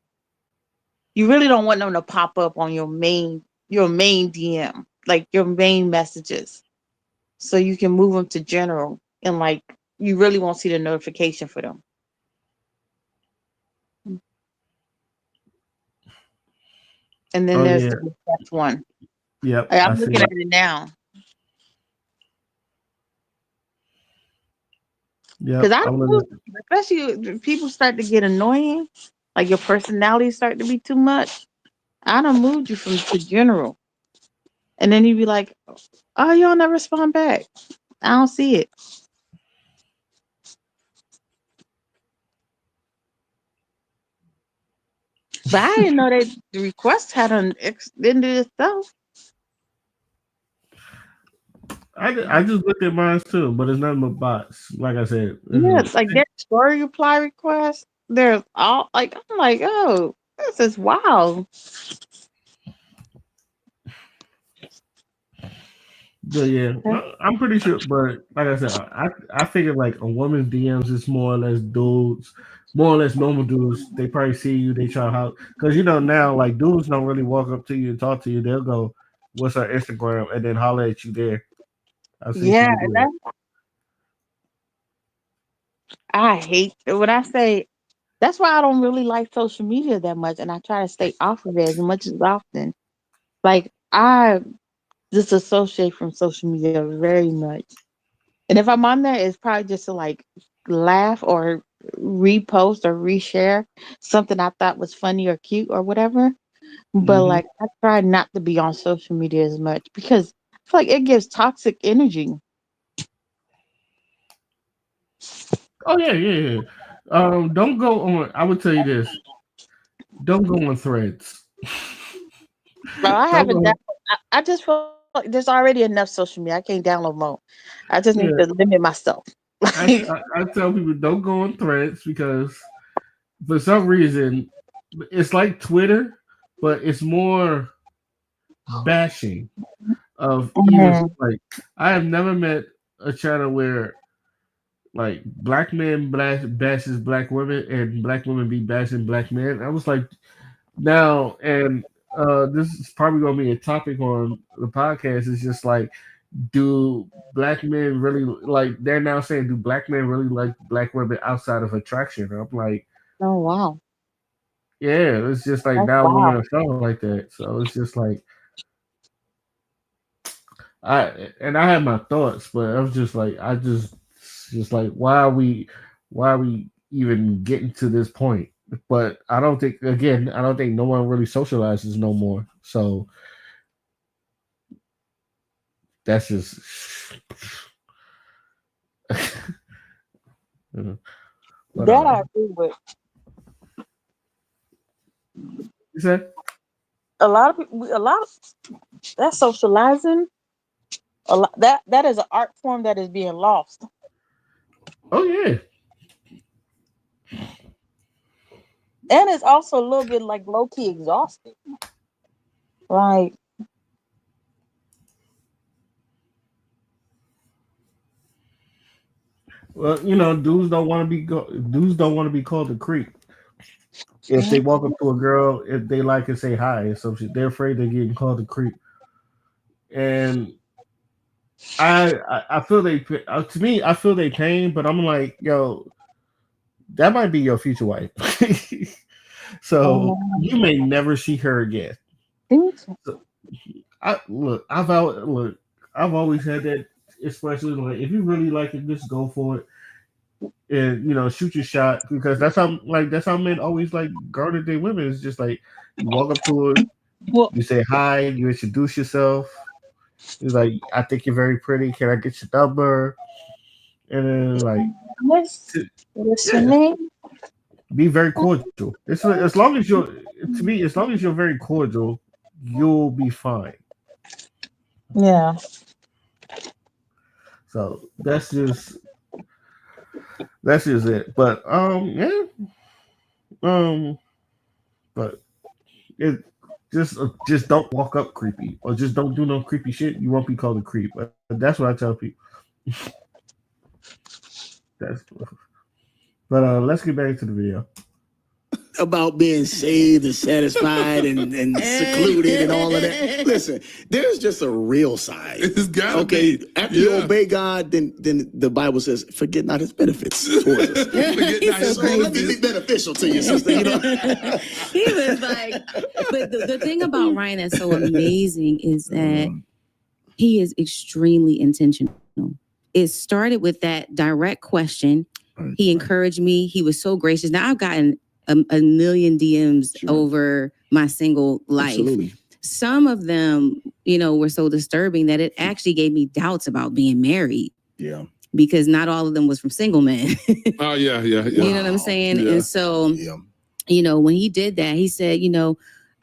Speaker 1: You really don't want them to pop up on your main DM, like your main messages. So you can move them to general and like you really won't see the notification for them. And then there's the request one.
Speaker 2: Yep.
Speaker 1: I'm looking at it now.
Speaker 2: Yeah.
Speaker 1: Because especially if people start to get annoying, like your personality start to be too much. I done moved you to general. And then you'd be like, oh, y'all never respond back. I don't see it. But I didn't know that the request had an extended itself.
Speaker 2: I just looked at mine too, but it's nothing but bots. Like I said,
Speaker 1: Yeah, it's like there's story reply request. There's all like I'm like, oh, this is wild.
Speaker 2: But yeah, I'm pretty sure. But like I said, I figure like a woman's DMs is more or less dudes, more or less normal dudes. They probably see you, they try out because now like dudes don't really walk up to you and talk to you. They'll go, "What's our Instagram?" and then holler at you there.
Speaker 1: Yeah, I hate when I say. That's why I don't really like social media that much, and I try to stay off of it as much as often. Like I disassociate from social media very much, and if I'm on there, it's probably just to like laugh or repost or reshare something I thought was funny or cute or whatever. But like I try not to be on social media as much because I feel like it gives toxic energy.
Speaker 2: Oh yeah. Don't go on. I would tell you this. Don't go on Threads.
Speaker 1: Bro, I haven't. I just feel like there's already enough social media. I can't download more. I just need to limit myself.
Speaker 2: I tell people don't go on Threads because for some reason it's like Twitter, but it's more bashing of like I have never met a channel where like black men bashes black women and black women be bashing black men. I was like, now and this is probably gonna be a topic on the podcast. It's just like, do black men really like? They're now saying, do black men really like black women outside of attraction? I'm like,
Speaker 1: oh wow,
Speaker 2: yeah. It's just like now women are feeling like that. So it's just like, I had my thoughts, but I was just like, I just just like why are we even getting to this point? But I don't think no one really socializes no more. So that's just but,
Speaker 1: that I agree with.
Speaker 2: You said
Speaker 1: A lot of that socializing. A lot that is an art form that is being lost.
Speaker 2: oh yeah.
Speaker 1: And it's also a little bit like low key exhausting. Like,
Speaker 2: Well, dudes don't want to be called a creep. If they walk up to a girl, if they like and say hi or some shit, they're afraid they're getting called a creep. And I feel to me, I feel they pain, but I'm like, yo, that might be your future wife. So you may never see her again. So, I've always had that, especially like if you really like it, just go for it. And shoot your shot, because that's how men always like guarded their women. It's just like you walk up to her, you say hi, you introduce yourself. It's like, I think you're very pretty. Can I get your number? And then like,
Speaker 1: what's your name?
Speaker 2: Be very cordial. As long as you're very cordial, you'll be fine.
Speaker 1: Yeah.
Speaker 2: So that's just it. But yeah. But it just don't walk up creepy, or just don't do no creepy shit. You won't be called a creep. But that's what I tell people. But let's get back to the video.
Speaker 5: About being saved and satisfied and secluded and all of that. Listen, there's just a real side.
Speaker 3: It's gotta
Speaker 5: okay,
Speaker 3: be.
Speaker 5: after you obey God, then the Bible says, forget not his benefits towards us. So let me be beneficial to you, sister.
Speaker 4: He was like, but the thing about Ryan that's so amazing is that he is extremely intentional. It started with that direct question. He encouraged me. He was so gracious. Now I've gotten a million DMs over my single life.
Speaker 5: Absolutely.
Speaker 4: Some of them, were so disturbing that it actually gave me doubts about being married.
Speaker 5: Yeah.
Speaker 4: Because not all of them was from single men.
Speaker 3: Oh, yeah.
Speaker 4: You know what I'm saying?
Speaker 3: Yeah.
Speaker 4: And so, when he did that, he said,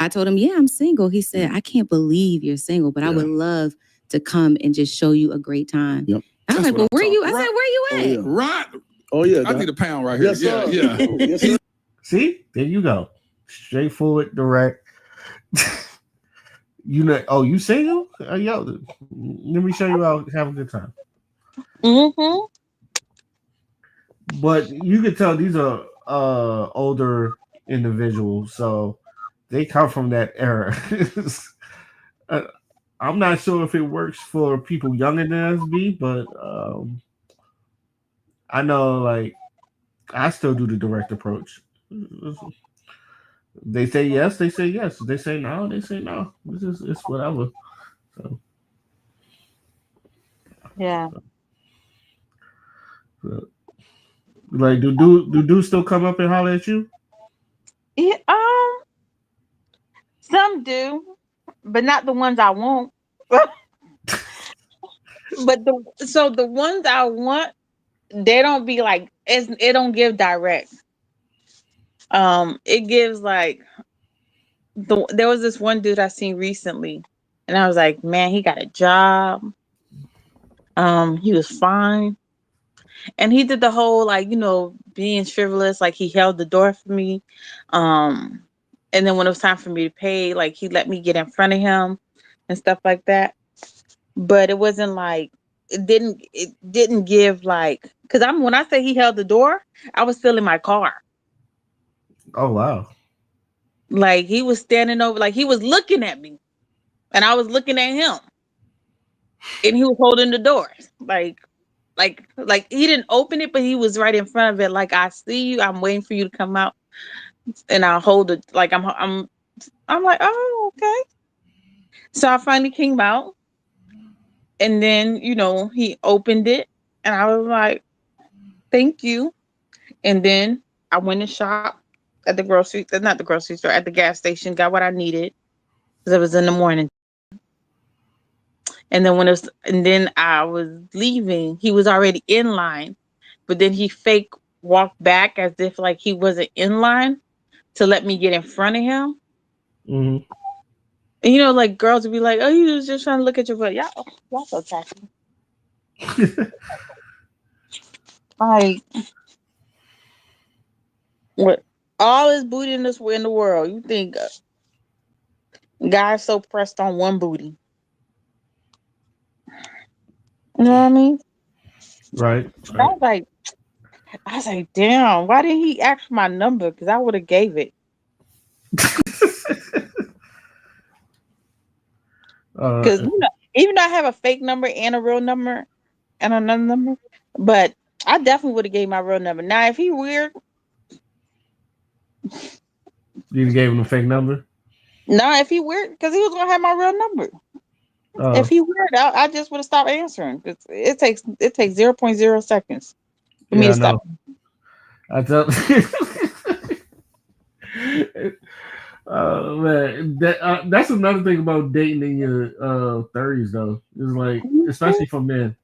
Speaker 4: I told him, yeah, I'm single. He said, I can't believe you're single, but I would love to come and just show you a great time.
Speaker 5: Yep.
Speaker 4: I was like, well, where you? I said, where you at?
Speaker 5: Oh, yeah.
Speaker 3: Right.
Speaker 5: Oh, yeah.
Speaker 3: I need a pound right here.
Speaker 5: Yes, sir.
Speaker 3: Yeah.
Speaker 5: Yes, sir.
Speaker 2: See, there you go. Straightforward, direct. You single? Yo, let me show you how to have a good time.
Speaker 1: Mm-hmm.
Speaker 2: But you can tell these are older individuals, so they come from that era. I'm not sure if it works for people younger than SB, but I know, like, I still do the direct approach. They say yes, they say yes. They say no, they say no. It's whatever. So
Speaker 1: Yeah.
Speaker 2: Like, do dudes still come up and holler at you?
Speaker 1: Yeah. Some do, but not the ones I want. But the ones I want, they don't be like, it don't give direct. It gives like there was this one dude I seen recently, and I was like, man, he got a job. He was fine, and he did the whole like, being frivolous, like he held the door for me. And then when it was time for me to pay, like he let me get in front of him and stuff like that. But it wasn't like it didn't give like, because when I say he held the door, I was still in my car.
Speaker 2: Oh wow.
Speaker 1: Like he was standing over, like he was looking at me and I was looking at him. And he was holding the door. Like he didn't open it, but he was right in front of it. Like, I see you, I'm waiting for you to come out. And I'll hold it. Like I'm like, oh, okay. So I finally came out. And then, he opened it. And I was like, thank you. And then I went and shopped at the not the grocery store, at the gas station, got what I needed because it was in the morning. And then I was leaving. He was already in line, but then he fake walked back as if like he wasn't in line to let me get in front of him.
Speaker 2: Mm-hmm.
Speaker 1: And you know, like girls would be like, "Oh, you was just trying to look at your butt." Y'all so tacky. Like, what? All this booty in the world. You think guys so pressed on one booty? You know what I mean?
Speaker 2: Right.
Speaker 1: I was like, damn. Why didn't he ask for my number? Because I would have gave it. Because even though I have a fake number and a real number and another number, but I definitely would have gave my real number. Now, if he weird,
Speaker 2: you gave him a fake number.
Speaker 1: No, if he weird, because he was gonna have my real number. If he weird, I just would have stopped answering. Because it takes 0.0 seconds for me to stop.
Speaker 2: I tell. Man, that's another thing about dating in your 30s, though. It's like, especially for men,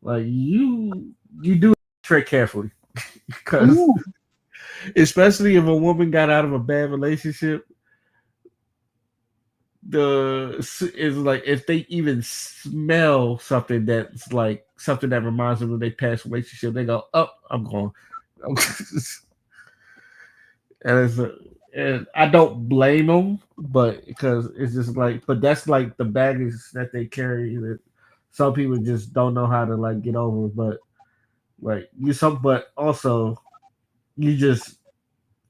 Speaker 2: like you do tread carefully, because especially if a woman got out of a bad relationship, is like if they even smell something that's like something that reminds them of their past relationship, they go, "Oh, I'm going." And I don't blame them, but because it's just like, but that's like the baggage that they carry that some people just don't know how to like get over. But like but also you just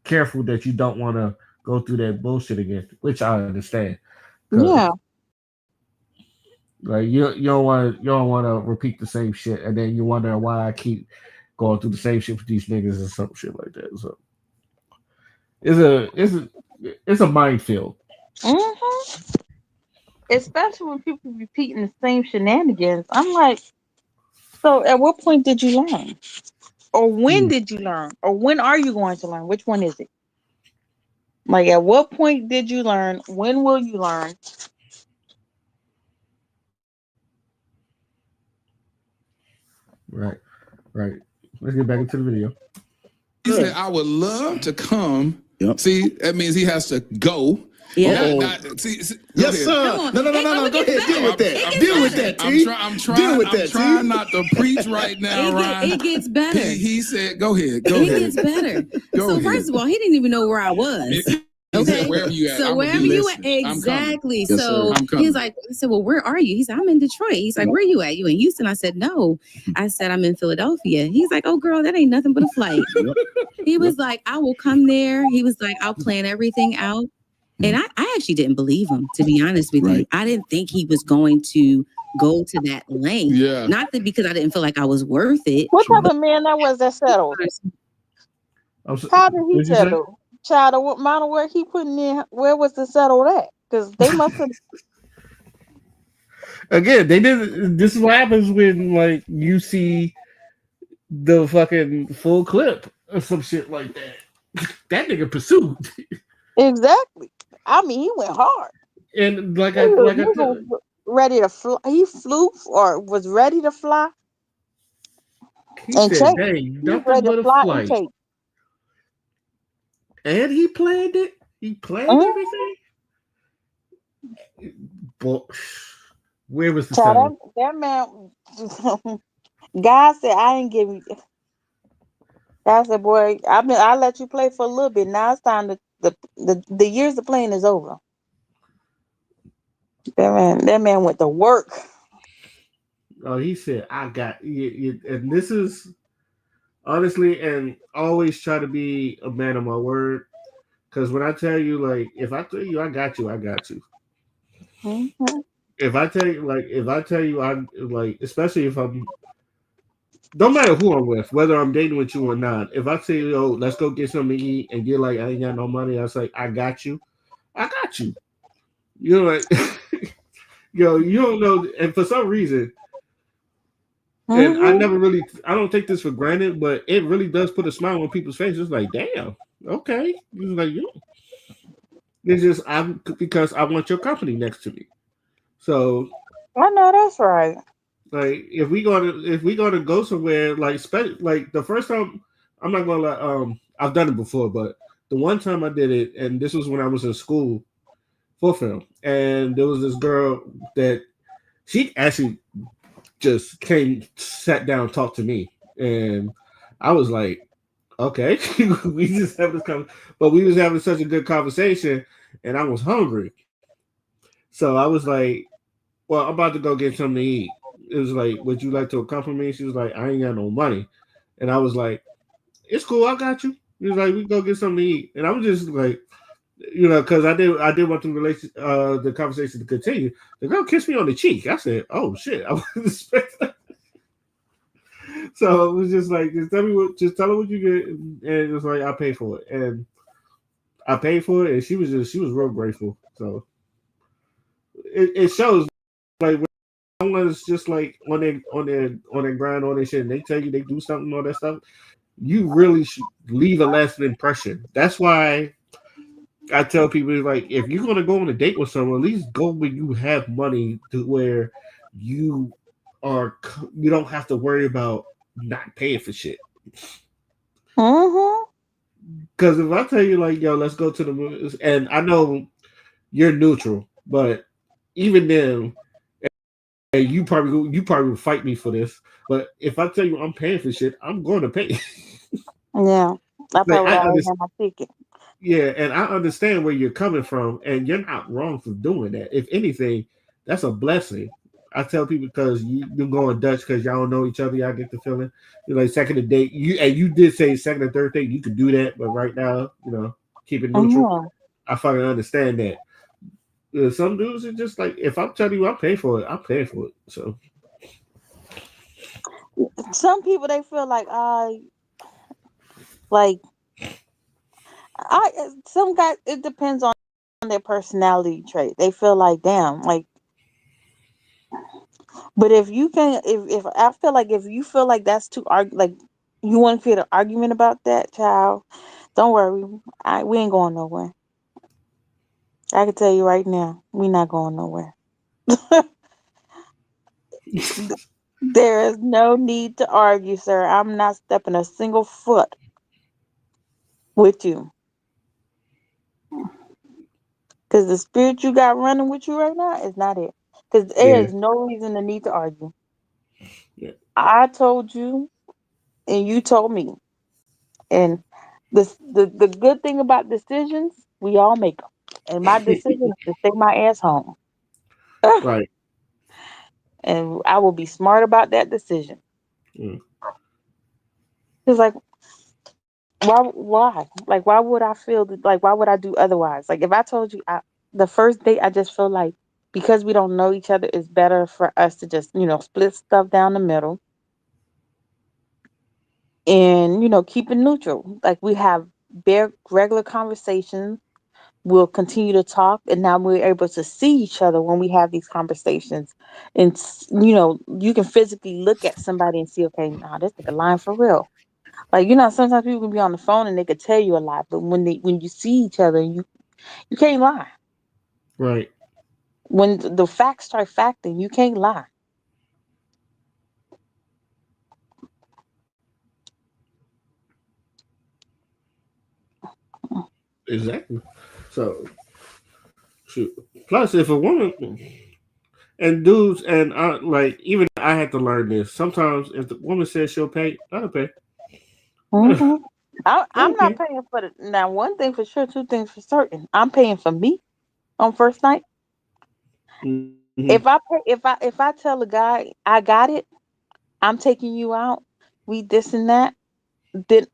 Speaker 2: careful that you don't want to go through that bullshit again, which I understand.
Speaker 1: Yeah.
Speaker 2: Like you don't want to repeat the same shit, and then you wonder why I keep going through the same shit with these niggas and some shit like that. So it's a minefield.
Speaker 1: Mm-hmm. Especially when people repeating the same shenanigans. I'm like, so at what point did you learn? Or when did you learn? Or when are you going to learn? Which one is it? Like, at what point did you learn? When will you learn?
Speaker 2: Right. Let's get back into the video.
Speaker 3: He said, I would love to come.
Speaker 5: Yep.
Speaker 3: See, that means he has to go.
Speaker 4: Yeah.
Speaker 5: Yes, sir. No. Go ahead. Deal with that. Deal with that, T.
Speaker 3: I'm trying not to preach right now, Ryan.
Speaker 4: It gets better.
Speaker 3: He said, go ahead.
Speaker 4: It gets better. First of all, he didn't even know where I was. Okay.
Speaker 3: Wherever you at.
Speaker 4: So wherever you at, exactly.
Speaker 5: Yes,
Speaker 4: so he's like, I said, well, where are you? He said, I'm in Detroit. He's like, where are you at? You in Houston? I said, no. I said, I'm in Philadelphia. He's like, oh girl, that ain't nothing but a flight. He was like, I will come there. He was like, I'll plan everything out. And I actually didn't believe him, to be honest with you. I didn't think he was going to go to that length.
Speaker 3: Yeah.
Speaker 4: Not that because I didn't feel like I was worth it.
Speaker 1: What type of man that was that settled? How did he settle? Child, what amount of work he putting in? Where was the settled at? Because they must have.
Speaker 2: Again, they did. This is what happens when like you see the fucking full clip or some shit like that. That nigga pursued.
Speaker 1: Exactly. I mean, he went hard.
Speaker 2: And
Speaker 1: ready to fly. He flew or was ready to fly.
Speaker 2: He said, "Dang, nothing but a flight." And he planned it. He planned everything. But where was the sound?
Speaker 1: That man, God said, "I ain't giving." God said, "Boy, I let you play for a little bit. Now it's time to the years of playing is over." That man went to work.
Speaker 2: Oh, he said, "I got you," and this is. Honestly, and always try to be a man of my word. Because when I tell you, like, if I tell you I got you, I got you.
Speaker 1: Mm-hmm.
Speaker 2: If I tell you, I like, especially if I'm, don't matter who I'm with, whether I'm dating with you or not. If I say, yo, let's go get something to eat, and you're like, I ain't got no money, I say, I got you. I got you. You're like, yo, you don't know, and for some reason, And I
Speaker 1: Mm-hmm.
Speaker 2: never really, I don't take this for granted, but it really does put a smile on people's faces. It's like, damn, okay. It's like, you. It's just I'm because I want your company next to me. So
Speaker 1: I know that's right.
Speaker 2: like if we gonna go somewhere like the first time I'm not gonna lie, I've done it before, but the one time I did it, and this was when I was in school for film, and there was this girl that she actually just came, sat down, talked to me, and I was like, okay, we just have this but we was having such a good conversation, and I was hungry, so I was like, well, I'm about to go get something to eat. It was like, would you like to accompany me? She was like, I ain't got no money, and I was like, it's cool, I got you. He was like, we go get something to eat, and I was just like, because I did want the conversation to continue. The girl kissed me on the cheek. I said, "Oh shit!" I wasn't expecting. So it was just like, just tell her what you get, and it was like I paid for it, and I paid for it, and she was real grateful. So it shows like when someone's just like on their grind, on their shit, and they tell you they do something, all that stuff. You really should leave a lasting impression. That's why I tell people like if you're gonna go on a date with someone, at least go when you have money to where you you don't have to worry about not paying for shit.
Speaker 1: Mm-hmm.
Speaker 2: Because if I tell you like, yo, let's go to the movies, and I know you're neutral, but even then, and you probably will fight me for this. But if I tell you I'm paying for shit, I'm going to pay.
Speaker 1: Yeah. I
Speaker 2: Like
Speaker 1: probably
Speaker 2: I
Speaker 1: already
Speaker 2: understand.
Speaker 1: have my ticket.
Speaker 2: Yeah, and I understand where you're coming from, and you're not wrong for doing that. If anything, that's a blessing. I tell people because you're going Dutch because y'all don't know each other. Y'all get the feeling. You're like second to date. You did say second and third date. You could do that, but right now, keep it neutral.
Speaker 1: Mm-hmm.
Speaker 2: I fucking understand that. Some dudes are just like, if I'm telling you I pay for it, I pay for it. So
Speaker 1: Some people they feel like like some guys it depends on their personality trait. They feel like damn, like but if you can if I feel like if you feel like that's too like you want to create an argument about that, child, don't worry. We ain't going nowhere. I can tell you right now, we not going nowhere. There is no need to argue, sir. I'm not stepping a single foot with you. Because the spirit you got running with you right now is not it. Because there
Speaker 2: yeah,
Speaker 1: is no reason to need to argue.
Speaker 2: yeah,
Speaker 1: I told you, and you told me. And the good thing about decisions, we all make them. And my decision is to stay my ass home.
Speaker 2: right.
Speaker 1: And I will be smart about that decision.
Speaker 2: Mm.
Speaker 1: It's like, why? Like, why would I feel like, why would I do otherwise? Like, if I told you the first date, I just feel like because we don't know each other, it's better for us to just, split stuff down the middle and, keep it neutral. Like, we have bare, regular conversations. We'll continue to talk, and now we're able to see each other when we have these conversations. And, you can physically look at somebody and see, okay, nah, this is a line for real. Like, sometimes people can be on the phone and they could tell you a lot, but when you see each other, you can't lie.
Speaker 2: Right.
Speaker 1: When the facts start facting, you can't lie.
Speaker 2: Exactly. So shoot. Plus, if a woman and dudes and I like even I had to learn this. Sometimes if the woman says she'll pay, I'll pay.
Speaker 1: Hmm. I'm not
Speaker 2: Okay.
Speaker 1: paying for the now. One thing for sure, two things for certain. I'm paying for me on first night.
Speaker 2: Mm-hmm.
Speaker 1: If I tell a guy I got it, I'm taking you out. We this and that. Then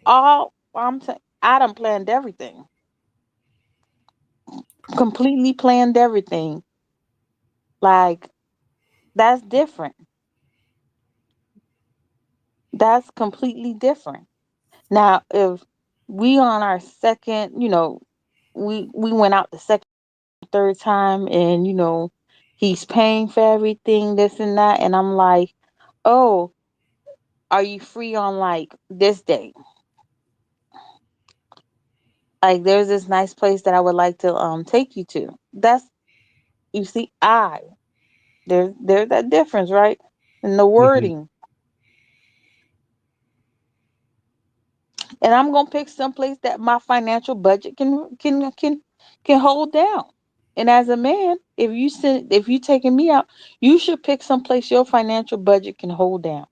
Speaker 1: I done planned everything. Completely planned everything. Like that's different. That's completely different. Now, if we on our second, we went out the second, third time, and he's paying for everything, this and that, and I'm like, oh, are you free on like this date? Like there's this nice place that I would like to take you to. That's you see, there's that difference, right? In the
Speaker 2: Hmm.
Speaker 1: wording. And I'm gonna pick some place that my financial budget can hold down. And as a man, if you taking me out, you should pick some place your financial budget can hold down.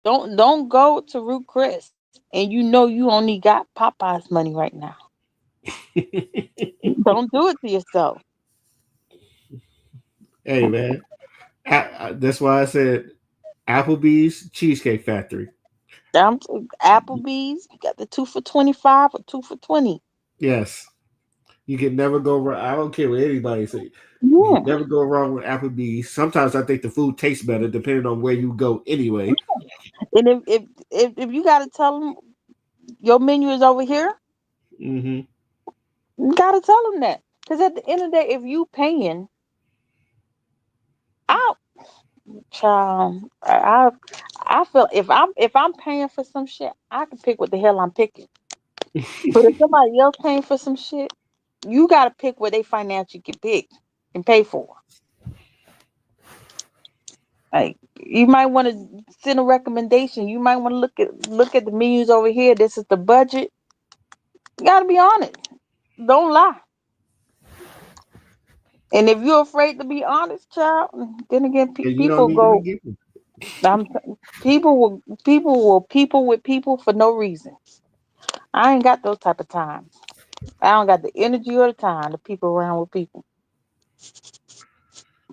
Speaker 1: Don't go to Root Chris and you know you only got Popeye's money right now. Don't do it to yourself.
Speaker 2: Hey man, that's why I said Applebee's Cheesecake Factory.
Speaker 1: I'm Applebee's, you got the 2 for $25 or 2 for $20.
Speaker 2: Yes, you can never go wrong. I don't care what anybody say. You can
Speaker 1: Yeah.
Speaker 2: never go wrong with Applebee's. Sometimes I think the food tastes better depending on where you go. Anyway.
Speaker 1: And if you gotta tell them your menu is over here,
Speaker 2: Hmm.
Speaker 1: you gotta tell them that. Because at the end of the day, if you paying, I child, I feel if I'm paying for some shit, I can pick what the hell I'm picking. But if somebody else paying for some shit, you gotta pick what they financially can pick and pay for. Like you might want to send a recommendation. You might want to look at the menus over here. This is the budget. You gotta be honest. Don't lie. And if you're afraid to be honest, child, then again,
Speaker 2: And you don't
Speaker 1: people
Speaker 2: need to be
Speaker 1: go.
Speaker 2: given.
Speaker 1: People with people for no reason. I ain't got those type of times. I don't got the energy or the time to people around with people.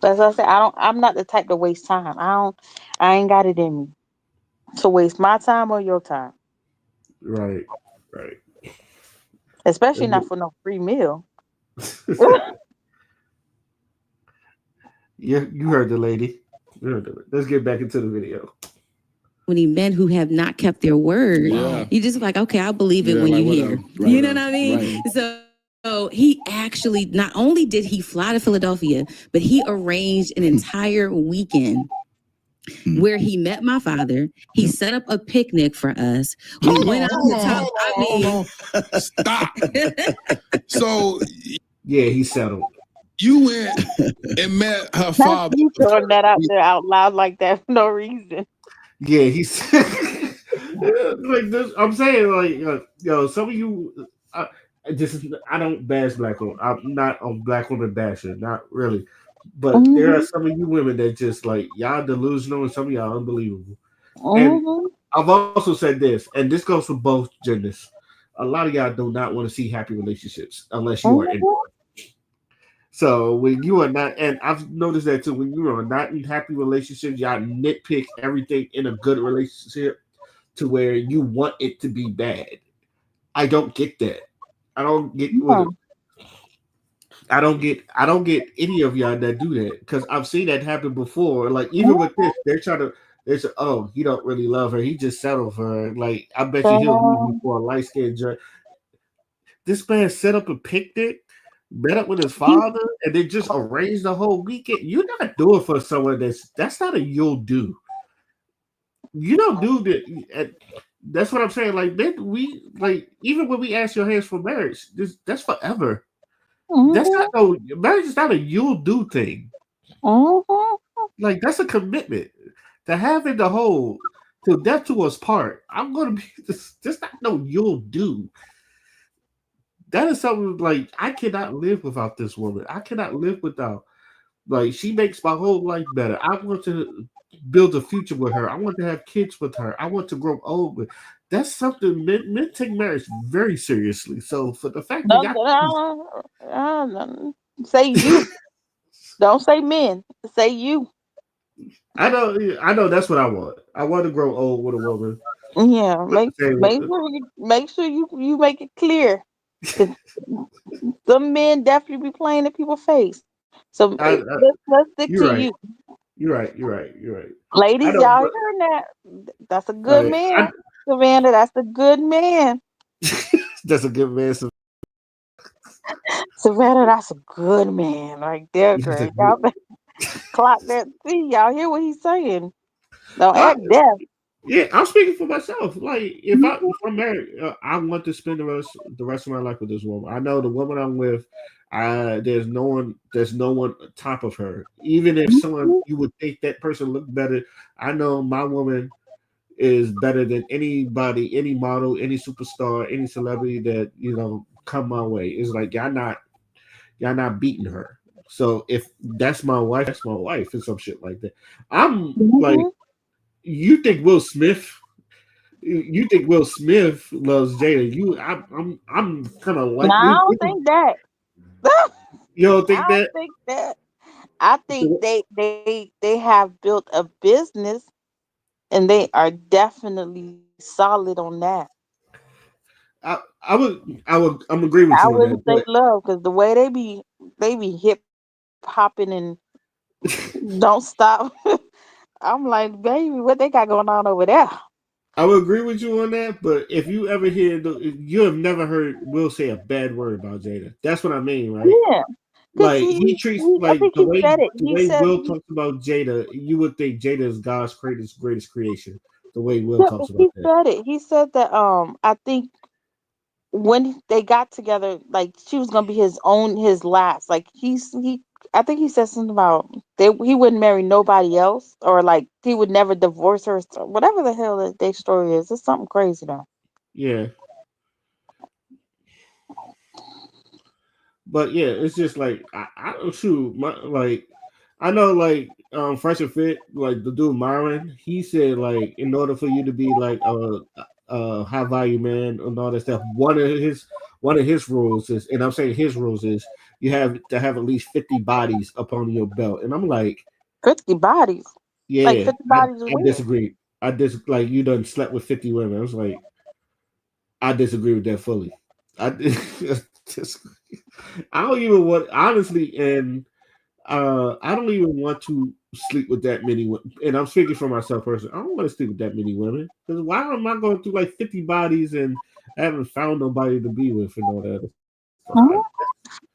Speaker 1: That's what I say. I'm not the type to waste time. I ain't got it in me to waste my time or your time.
Speaker 2: Right. Right.
Speaker 1: Especially not for no free meal.
Speaker 2: Yeah, you heard the lady. Let's get back into the video.
Speaker 4: Many men who have not kept their word,
Speaker 3: Yeah.
Speaker 4: you just like, okay, I'll believe it
Speaker 3: Yeah,
Speaker 4: when
Speaker 3: like,
Speaker 4: you hear.
Speaker 3: whatever. Right,
Speaker 4: You know what I mean?
Speaker 5: right.
Speaker 4: So he actually, not only did he fly to Philadelphia, but he arranged an entire weekend where he met my father. He set up a picnic for us. We went out to top.
Speaker 3: Hold on. Stop. So
Speaker 2: Yeah, he settled.
Speaker 3: you went and met her father.
Speaker 1: You throwing that out there out loud like that for no reason.
Speaker 2: Yeah, he's like this. I'm saying, like, yo, some of you, I don't bash black women. I'm not a black woman basher, not really. But there are some of you women that just like y'all delusional, and some of y'all unbelievable. And I've also said this, and this goes for both genders. A lot of y'all do not want to see happy relationships unless you are in one. So when you are not, and I've noticed that too, when you are not in happy relationships, y'all nitpick everything in a good relationship to where you want it to be bad. I don't get that. I don't get what I don't get any of y'all that do that because I've seen that happen before. Like even with this, they say, oh, he don't really love her. He just settled for her. Like I bet you he'll leave you for a light skinned jerk. This man set up a picnic, met up with his father, and then just arranged the whole weekend. You're not doing for someone that's not a you'll do. You don't do that. That's what I'm saying. Like then we like even when we ask your hands for marriage, that's forever. That's not no marriage is not a you'll do thing. Like that's a commitment to having the whole till death to us part. I'm gonna be this not no you'll do. That is something like I cannot live without this woman. I cannot live without like she makes my whole life better. I want to build a future with her. I want to have kids with her. I want to grow old with. That's something men take marriage very seriously. So for the fact that
Speaker 1: say you, don't say men, say you.
Speaker 2: I know that's what I want. I want to grow old with a woman.
Speaker 1: Yeah, make sure you make it clear. Some men definitely be playing in people's face. So let's stick to
Speaker 2: right.
Speaker 1: you.
Speaker 2: You're right.
Speaker 1: Ladies, y'all hearing that? That's a good man, Savannah. That's a good man.
Speaker 2: That's a good man.
Speaker 1: Savannah, that's a good man right there, Greg. Clock that. See, y'all hear what he's saying? Don't
Speaker 2: I,
Speaker 1: act deaf.
Speaker 2: yeah, I'm speaking for myself. Like if I'm married, I want to spend the rest of my life with this woman. I know the woman I'm with. There's no one on top of her. Even if someone you would think that person looked better, I know my woman is better than anybody, any model, any superstar, any celebrity that come my way. It's like y'all not beating her. So if that's my wife, and some shit like that. I'm like, you think Will Smith? You think Will Smith loves Jada? I'm kind of like.
Speaker 1: No, I don't think that.
Speaker 2: You don't think
Speaker 1: I
Speaker 2: that?
Speaker 1: don't think that. I think they have built a business, and they are definitely solid on that.
Speaker 2: I'm agree with
Speaker 1: I
Speaker 2: you on
Speaker 1: wouldn't say
Speaker 2: that.
Speaker 1: love because the way they be hip hopping and don't stop. I'm like, baby, what they got going on over there?
Speaker 2: I would agree with you on that, but if you ever you have never heard Will say a bad word about Jada. That's what I mean, right?
Speaker 1: Yeah, because
Speaker 2: Like he treats
Speaker 1: I
Speaker 2: like
Speaker 1: think he said it.
Speaker 2: the
Speaker 1: He
Speaker 2: way
Speaker 1: said,
Speaker 2: Will talks about Jada, you would think Jada is God's greatest creation. The way Will
Speaker 1: yeah, but
Speaker 2: talks about
Speaker 1: he
Speaker 2: that.
Speaker 1: said it. He said that I think when they got together, like she was gonna be his last. Like I think he said something about he wouldn't marry nobody else, or like he would never divorce her, or whatever the hell that their story is. It's something crazy though.
Speaker 2: Yeah. But yeah, it's just like I don't shoot like I know like Fresh and Fit, like the dude Myron, he said like in order for you to be like a high value man and all that stuff, one of his rules is, and I'm saying his rules is, you have to have at least 50 bodies upon your belt. And I'm like,
Speaker 1: 50 bodies, like
Speaker 2: yeah,
Speaker 1: 50 bodies a
Speaker 2: I
Speaker 1: week.
Speaker 2: disagree. Like you done slept with 50 women. I was like, I disagree with that fully. I just, I don't even want, honestly, and I don't even want to sleep with that many women. And I'm speaking for myself personally. I don't want to sleep with that many women, because why am I going through like 50 bodies and I haven't found nobody to be with and all that other stuff?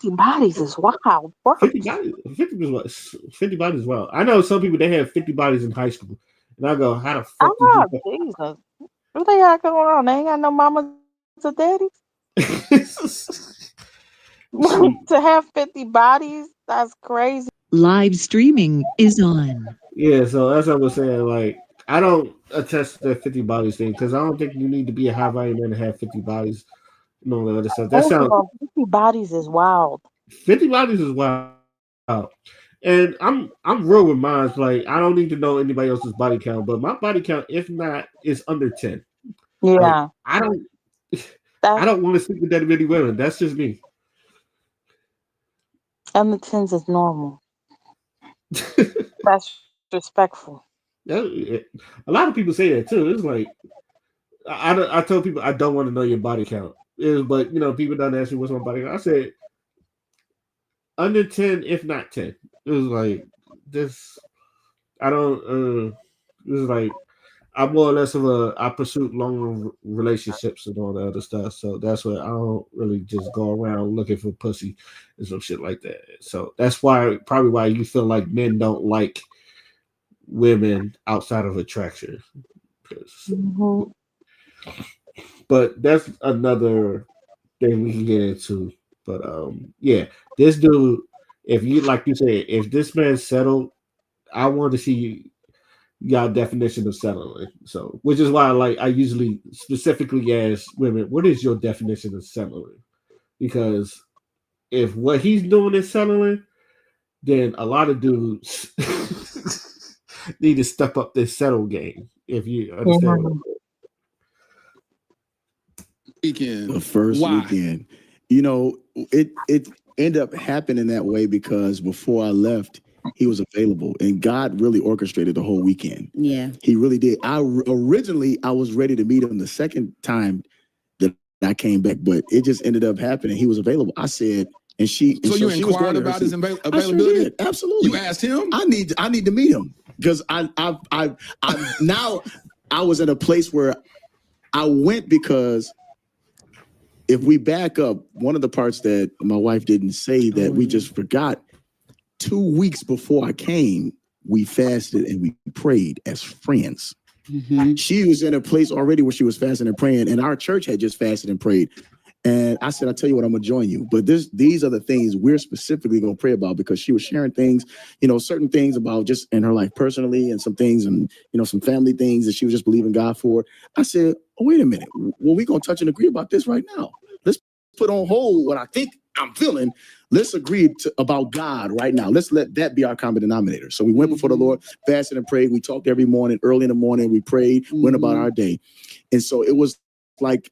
Speaker 1: 50 bodies is wild.
Speaker 2: 50 bodies, 50 bodies is wild. I know some people, they have 50 bodies in high school, and I go, how the fuck did
Speaker 1: Oh,
Speaker 2: you?
Speaker 1: Jesus. What they got going on? They ain't got no mamas or daddies? To have 50 bodies, that's crazy.
Speaker 6: Live streaming is on.
Speaker 2: Yeah, so that's what I was saying. Like, I don't attest to the 50 bodies thing, because I don't think you need to be a high value man to have 50 bodies and all that other stuff. That
Speaker 1: First of
Speaker 2: sounds
Speaker 1: all, 50 bodies is wild.
Speaker 2: 50 bodies is wild. And I'm real with mine. Like, I don't need to know anybody else's body count, but my body count, if not, is under 10. Like,
Speaker 1: Yeah.
Speaker 2: I don't want to sleep with that many women. That's just me.
Speaker 1: Under 10s is normal. That's respectful.
Speaker 2: A lot of people say that too. It's like, I tell people I don't want to know your body count. But people don't ask me what's my body count. I said under 10, if not 10. It was like this. I don't. This is like, I'm more or less I pursue long relationships and all the other stuff. So that's why I don't really just go around looking for pussy and some shit like that. So that's probably why you feel like men don't like women outside of attraction.
Speaker 1: Mm-hmm.
Speaker 2: But that's another thing we can get into. But yeah, this dude, if you, like you said, if this man settled, I want to see y'all definition of settling. So, which is why I usually specifically ask women, what is your definition of settling? Because if what he's doing is settling, then a lot of dudes need to step up their settle game. If you understand what I'm saying.
Speaker 3: Weekend.
Speaker 5: The first weekend. It ended up happening that way because before I left, he was available, and God really orchestrated the whole weekend.
Speaker 4: Yeah,
Speaker 5: he really did. I was ready to meet him the second time that I came back, but it just ended up happening. He was available. I said, and she.
Speaker 3: So you inquired about his availability?
Speaker 5: Sure, absolutely.
Speaker 3: You asked him?
Speaker 5: I need to meet him because I now I was in a place where I went because if we back up, one of the parts that my wife didn't say that we just forgot, 2 weeks before I came, we fasted and we prayed as friends.
Speaker 4: Mm-hmm.
Speaker 5: She was in a place already where she was fasting and praying, and our church had just fasted and prayed. And I said, I tell you what, I'm gonna join you. But these are the things we're specifically gonna pray about, because she was sharing things, certain things about just in her life personally, and some things, and some family things that she was just believing God for. I said, oh, wait a minute. Well, we're gonna touch and agree about this right now. Let's put on hold what I think I'm feeling. Let's agree about God right now. Let's let that be our common denominator. So we went before the Lord, fasted and prayed. We talked every morning, early in the morning. We prayed, went about our day. And so it was like,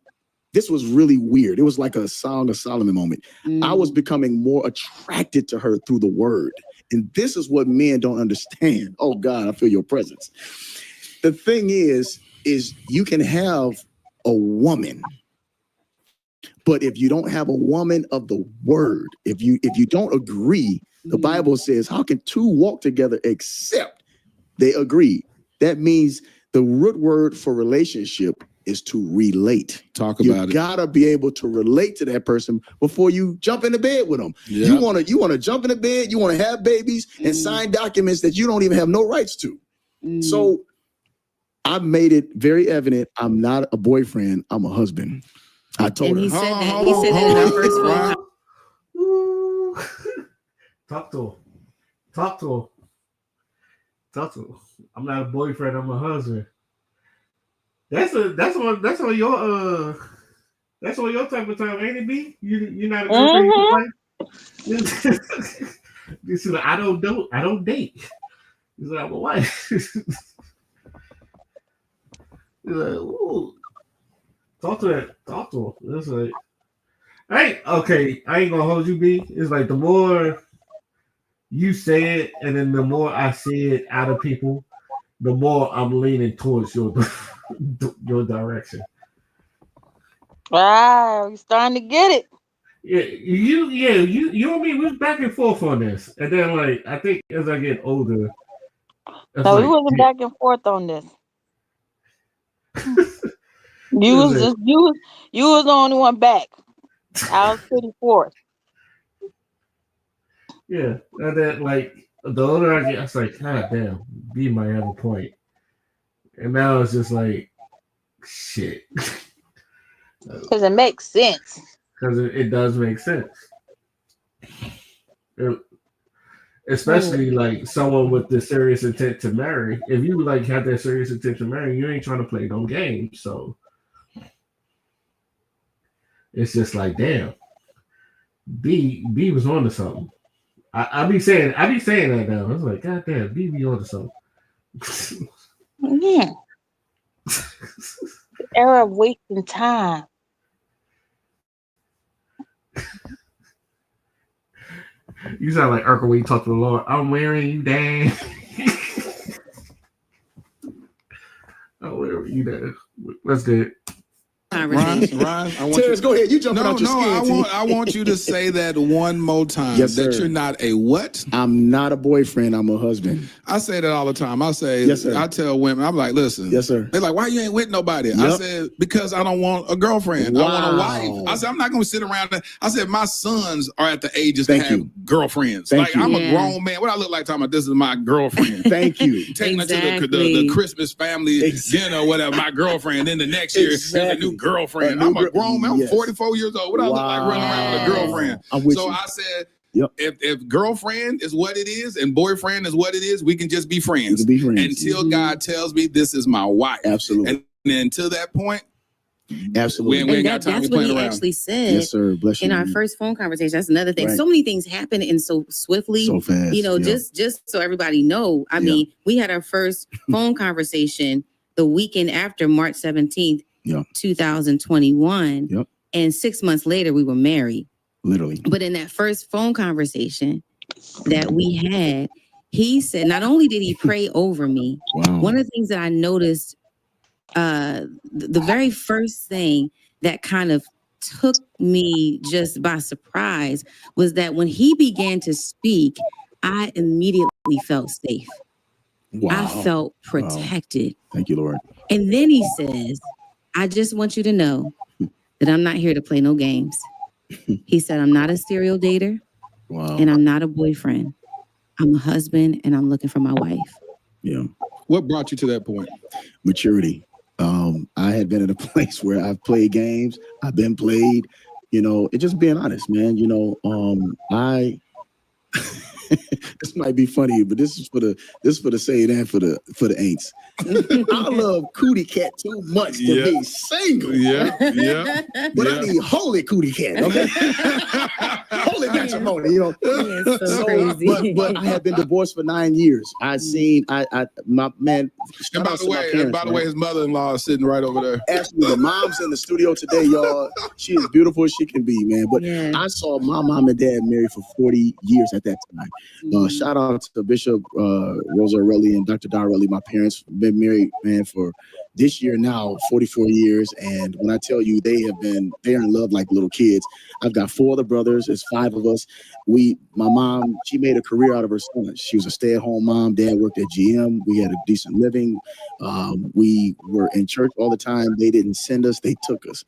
Speaker 5: this was really weird. It was like a Song of Solomon moment. I was becoming more attracted to her through the word. And this is what men don't understand. Oh God, I feel your presence. The thing is you can have a woman, but if you don't have a woman of the word, if you don't agree, the Bible says, how can two walk together except they agree? That means the root word for relationship is to relate.
Speaker 3: Talk about it.
Speaker 5: You gotta be able to relate to that person before you jump into bed with them.
Speaker 3: Yeah.
Speaker 5: You wanna jump into bed, you wanna have babies and sign documents that you don't even have no rights to. So I made it very evident, I'm not a boyfriend, I'm a husband. I told
Speaker 4: And
Speaker 5: her.
Speaker 4: he said that. He said that in our first phone.
Speaker 2: Talk to him. Talk to him. Talk to him. I'm not a boyfriend, I'm a husband. That's on your type of time, ain't it, B? You're not a girlfriend, you said, I don't date. You said, I'm a wife. You're like, ooh. Talk to him. It's like, I ain't gonna hold you, B. It's like the more you say it, and then the more I see it out of people, the more I'm leaning towards your direction.
Speaker 1: Wow, you're starting to get it.
Speaker 2: Yeah, you and me, we was back and forth on this, and then like I think as I get older,
Speaker 1: No, we wasn't back and forth on this. You was the only one back. I was pretty forth.
Speaker 2: Yeah, and then like the older I get, I was like, God damn, B might have a point, and now it's just like, shit,
Speaker 1: because it makes sense.
Speaker 2: Because it does make sense, especially like someone with the serious intent to marry. If you like have that serious intent to marry, you ain't trying to play no games, so it's just like, damn, B was on to something. I be saying that now. I was like, God damn, B be on to something.
Speaker 1: Yeah. The era of wasting time.
Speaker 2: You sound like Urkel when you talk to the Lord. I'm wearing you down. I'm wearing you down. That's good.
Speaker 3: Ron, I want
Speaker 5: Terrence, go ahead. You jumping out your skin.
Speaker 3: I want you to say that one more time.
Speaker 5: Yes,
Speaker 3: that
Speaker 5: sir.
Speaker 3: You're not a what?
Speaker 5: I'm not a boyfriend. I'm a husband.
Speaker 3: I say that all the time. I say,
Speaker 5: yes, sir.
Speaker 3: I tell women, I'm like, listen.
Speaker 5: Yes, sir.
Speaker 3: They're like, why you ain't with nobody?
Speaker 5: Yep.
Speaker 3: I said, because I don't want a girlfriend.
Speaker 5: Wow.
Speaker 3: I want a wife. I said, I'm not going to sit around. I said, my sons are at the ages
Speaker 5: Thank
Speaker 3: to have
Speaker 5: you.
Speaker 3: girlfriends.
Speaker 5: Thank
Speaker 3: like,
Speaker 5: you.
Speaker 3: I'm
Speaker 4: Yeah.
Speaker 3: a grown man. What I look like talking about, this is my girlfriend.
Speaker 5: Thank you.
Speaker 3: Taking her to
Speaker 4: Exactly.
Speaker 3: the Christmas family dinner or whatever, my girlfriend. Then the next year, there's a new girlfriend. I'm a grown man. I'm
Speaker 5: Yes.
Speaker 3: 44 years old. What I look like running around with a girlfriend?
Speaker 5: I'm with
Speaker 3: So
Speaker 5: you.
Speaker 3: I said,
Speaker 5: Yep.
Speaker 3: if girlfriend is what it is and boyfriend is what it is, we can just be
Speaker 5: We
Speaker 3: friends.
Speaker 5: can be friends.
Speaker 3: Until God tells me this is my wife.
Speaker 5: Absolutely.
Speaker 3: And then until that point,
Speaker 5: Absolutely.
Speaker 3: we ain't
Speaker 4: And
Speaker 3: got time
Speaker 4: that's
Speaker 3: to
Speaker 4: what
Speaker 3: play
Speaker 4: he
Speaker 3: around.
Speaker 4: actually said
Speaker 5: Yes, sir. Bless you.
Speaker 4: in our first phone conversation. That's another thing.
Speaker 5: Right.
Speaker 4: So many things happen and so swiftly.
Speaker 5: So fast. Yep.
Speaker 4: Just so everybody know. I mean, we had our first phone conversation the weekend after March 17th, 2021.
Speaker 5: Yep.
Speaker 4: And 6 months later, we were married.
Speaker 5: Literally.
Speaker 4: But in that first phone conversation that we had, he said, not only did he pray over me,
Speaker 5: Wow.
Speaker 4: one of the things that I noticed, the very first thing that kind of took me just by surprise was that when he began to speak, I immediately felt safe.
Speaker 5: Wow.
Speaker 4: I felt protected.
Speaker 5: Wow. Thank you, Lord.
Speaker 4: And then he says, I just want you to know that I'm not here to play no games. He said, I'm not a serial dater.
Speaker 5: Wow.
Speaker 4: And I'm not a boyfriend. I'm a husband and I'm looking for my wife.
Speaker 5: Yeah.
Speaker 3: What brought you to that point?
Speaker 5: Maturity. I had been in a place where I've played games. I've been played. It just being honest, man. I this might be funny, but this is for the saved and for the ain'ts. I love Cootie Cat too much to be single.
Speaker 3: Yeah.
Speaker 5: But I need holy Cootie Cat, okay? Holy matrimony,
Speaker 4: So crazy.
Speaker 5: But I had been divorced for 9 years. I my man.
Speaker 3: And by the way, his mother-in-law is sitting right over there.
Speaker 5: Actually, the mom's in the studio today, y'all. She is beautiful as she can be, man. But I saw my mom and dad married for 40 years at that time. Shout out to Bishop Rosa Aureli and Dr. Darrelli. My parents have been married, man, for this year now, 44 years. And when I tell you they're in love like little kids. I've got 4 other brothers. It's 5 of us. My mom, she made a career out of her son. She was a stay-at-home mom. Dad worked at GM. We had a decent living. We were in church all the time. They didn't send us. They took us.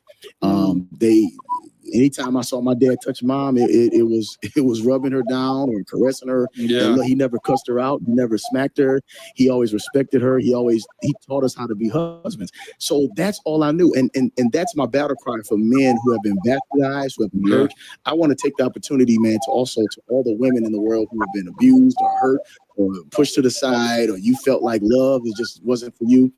Speaker 5: Anytime I saw my dad touch mom, it was rubbing her down or caressing her.
Speaker 3: Yeah.
Speaker 5: He never cussed her out. He never smacked her. He always respected her. He taught us how to be husbands. So that's all I knew. And that's my battle cry for men who have been baptized, who have been hurt. I want to take the opportunity, man, to all the women in the world who have been abused or hurt or pushed to the side, or you felt like love just wasn't for you.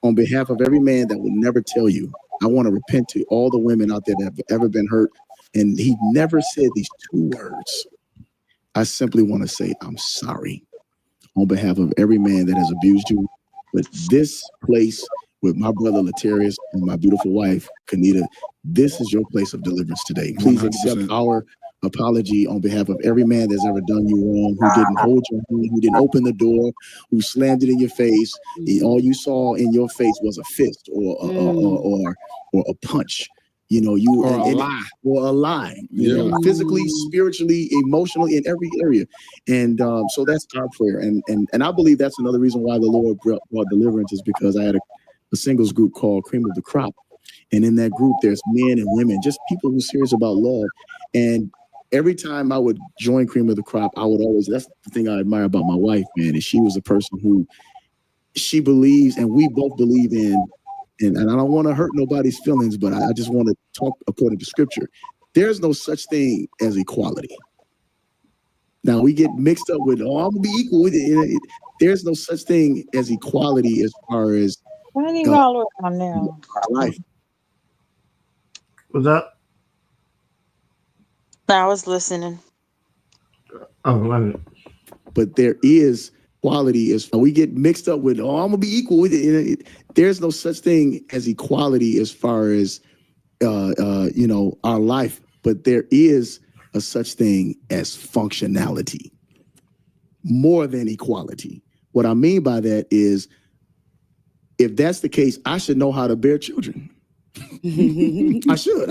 Speaker 5: On behalf of every man that will never tell you, I want to repent to all the women out there that have ever been hurt. And he never said these 2 words. I simply want to say, I'm sorry on behalf of every man that has abused you. But this place with my brother Latarius and my beautiful wife, Kanita, this is your place of deliverance today. Please
Speaker 3: 100%.
Speaker 5: accept our apology on behalf of every man that's ever done you wrong, who didn't hold your hand, who didn't open the door, who slammed it in your face. All you saw in your face was a fist or a punch. Or a lie. Physically, spiritually, emotionally, in every area. And so that's our prayer. And I believe that's another reason why the Lord brought deliverance, is because I had a singles group called Cream of the Crop. And in that group, there's men and women, just people who are serious about love. And every time I would join Cream of the Crop, that's the thing I admire about my wife, man, is she was a person who she believes, and we both believe in, and I don't want to hurt nobody's feelings, but I just want to talk according to scripture. There's no such thing as equality. Now we get mixed up with, I'm gonna be equal with it. There's no such thing as equality as far as life.
Speaker 2: What's up?
Speaker 1: I was listening.
Speaker 2: Oh,
Speaker 5: but there is quality as we get mixed up with, I'm gonna be equal with it. There's no such thing as equality as far as our life, but there is a such thing as functionality more than equality. What I mean by that is, if that's the case, I should know how to bear children. I should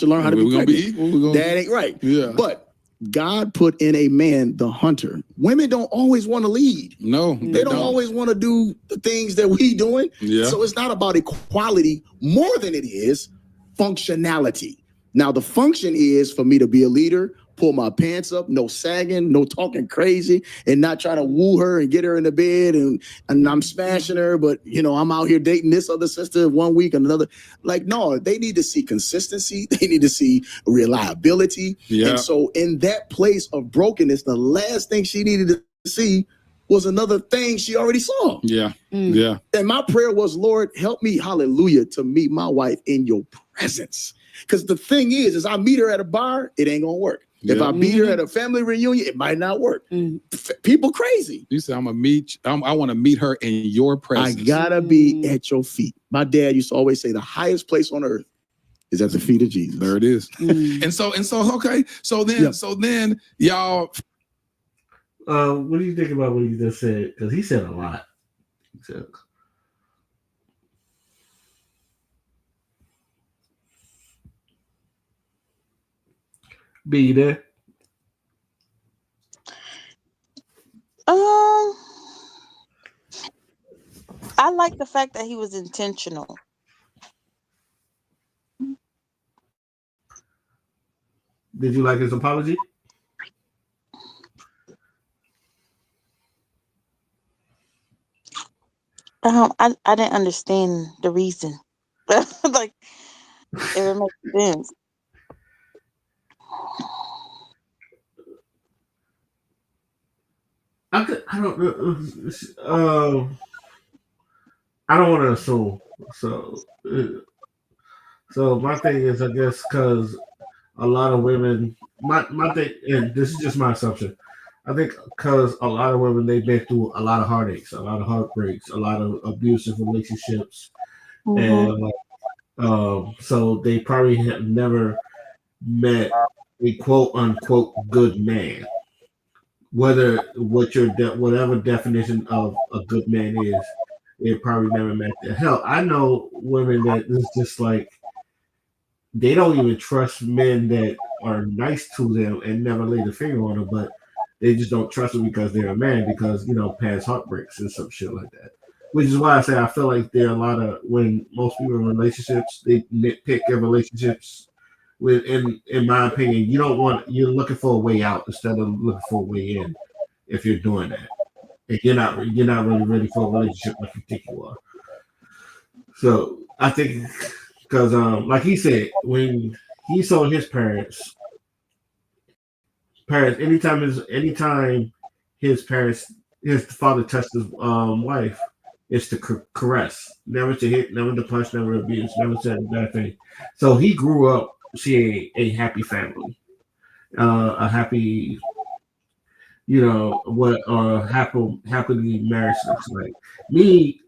Speaker 5: learn how to be pregnant. That ain't right.
Speaker 3: Yeah.
Speaker 5: But God put in a man the hunter. Women don't always want to lead.
Speaker 3: No,
Speaker 5: they don't always want to do the things that we doing.
Speaker 3: Yeah.
Speaker 5: So it's not about equality more than it is functionality. Now the function is for me to be a leader, pull my pants up, no sagging, no talking crazy, and not trying to woo her and get her in the bed and I'm smashing her, but I'm out here dating this other sister 1 week and another. Like, no, they need to see consistency. They need to see reliability.
Speaker 3: Yeah.
Speaker 5: And so in that place of brokenness, the last thing she needed to see was another thing she already saw.
Speaker 3: Yeah. Yeah.
Speaker 5: And my prayer was, Lord, help me, hallelujah, to meet my wife in your presence. Because the thing is I meet her at a bar, it ain't gonna work. If I meet her at a family reunion, it might not work. People crazy.
Speaker 3: You said, I want to meet her in your presence.
Speaker 5: I gotta be at your feet. My dad used to always say the highest place on earth is at the feet of Jesus.
Speaker 3: There it is. And so, okay. So then y'all.
Speaker 2: What do you think about what you just said? Because he said a lot. He said, be there.
Speaker 1: I like the fact that he was intentional.
Speaker 2: Did you like his apology?
Speaker 1: I didn't understand the reason. Like, it would make sense.
Speaker 2: I don't know. I don't want to assume. So my thing is, I guess, because a lot of women, my thing, and this is just my assumption. I think because a lot of women, they've been through a lot of heartaches, a lot of heartbreaks, a lot of abusive relationships,
Speaker 1: Mm-hmm.
Speaker 2: and so they probably have never met a quote unquote good man. Whatever definition of a good man is, they probably never met that. Hell, I know women that is just like they don't even trust men that are nice to them and never lay the finger on them, but they just don't trust them because they're a man because past heartbreaks and some shit like that. Which is why I say I feel like there are a lot of when most people in relationships they nitpick their relationships. In my opinion, you're looking for a way out instead of looking for a way in. If you're doing that, if you're not really ready for a relationship like you think you are. So I think because like he said, when he saw his parents, anytime his father touched his wife, it's to caress, never to hit, never to punch, never abuse, never said a bad thing. So he grew up seeing a happy family, a happy, what happily marriage looks like. Me,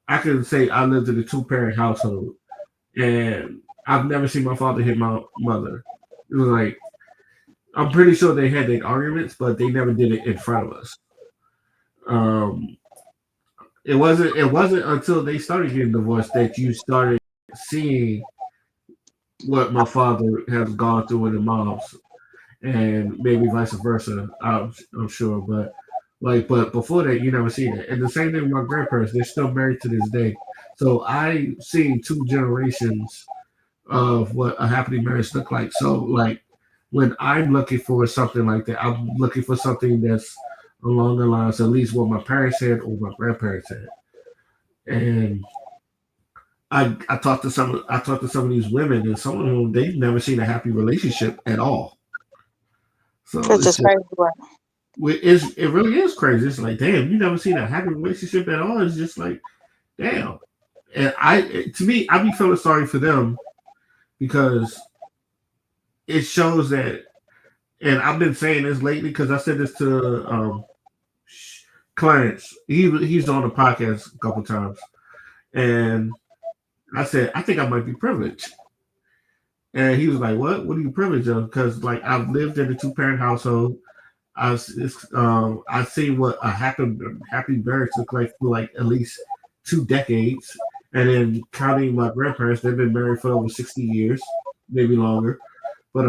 Speaker 2: I can say I lived in a 2-parent household, and I've never seen my father hit my mother. It was like I'm pretty sure they had their arguments, but they never did it in front of us. Um, it wasn't until they started getting divorced that you started seeing what my father has gone through with the moms, and maybe vice versa. I'm sure, but before that, you never see that. And the same thing with my grandparents; they're still married to this day. So I've seen 2 generations of what a happy marriage look like. So like when I'm looking for something like that, I'm looking for something that's along the lines at least what my parents said or my grandparents said. And I talked to some of these women, and some of them they've never seen a happy relationship at all. So
Speaker 1: It's
Speaker 2: it's
Speaker 1: just
Speaker 2: just
Speaker 1: crazy.
Speaker 2: it really is crazy. It's like damn, you never seen a happy relationship at all. It's just like damn. And to me, I be feeling sorry for them because it shows that, and I've been saying this lately because I said this to Clarence. He's on the podcast a couple times, and I said I think I might be privileged, and he was like, "What? What are you privileged of?" Because like I've lived in a 2-parent household. I see what a happy marriage look like for like at least 2 decades, and then counting my grandparents, they've been married for over 60 years, maybe longer. But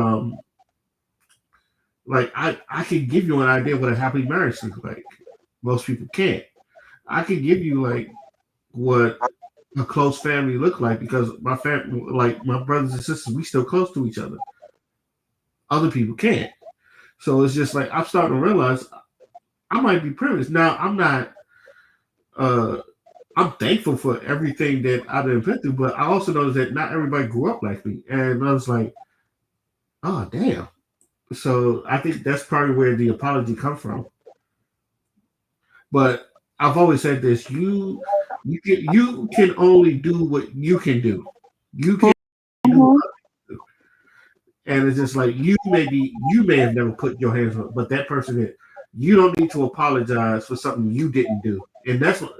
Speaker 2: like I can give you an idea of what a happy marriage looks like. Most people can't. I can give you like what a close family look like because my family, like my brothers and sisters, we still close to each other. Other people can't. So it's just like I'm starting to realize I might be privileged. Now I'm not. I'm thankful for everything that I've been through, but I also know that not everybody grew up like me, and I was like, oh damn. So I think that's probably where the apology comes from. But I've always said this: you can only do what you can do. You can do
Speaker 1: Mhm.
Speaker 2: what you do. And it's just like you may have never put your hands on it, but that person did. You don't need to apologize for something you didn't do. And that's what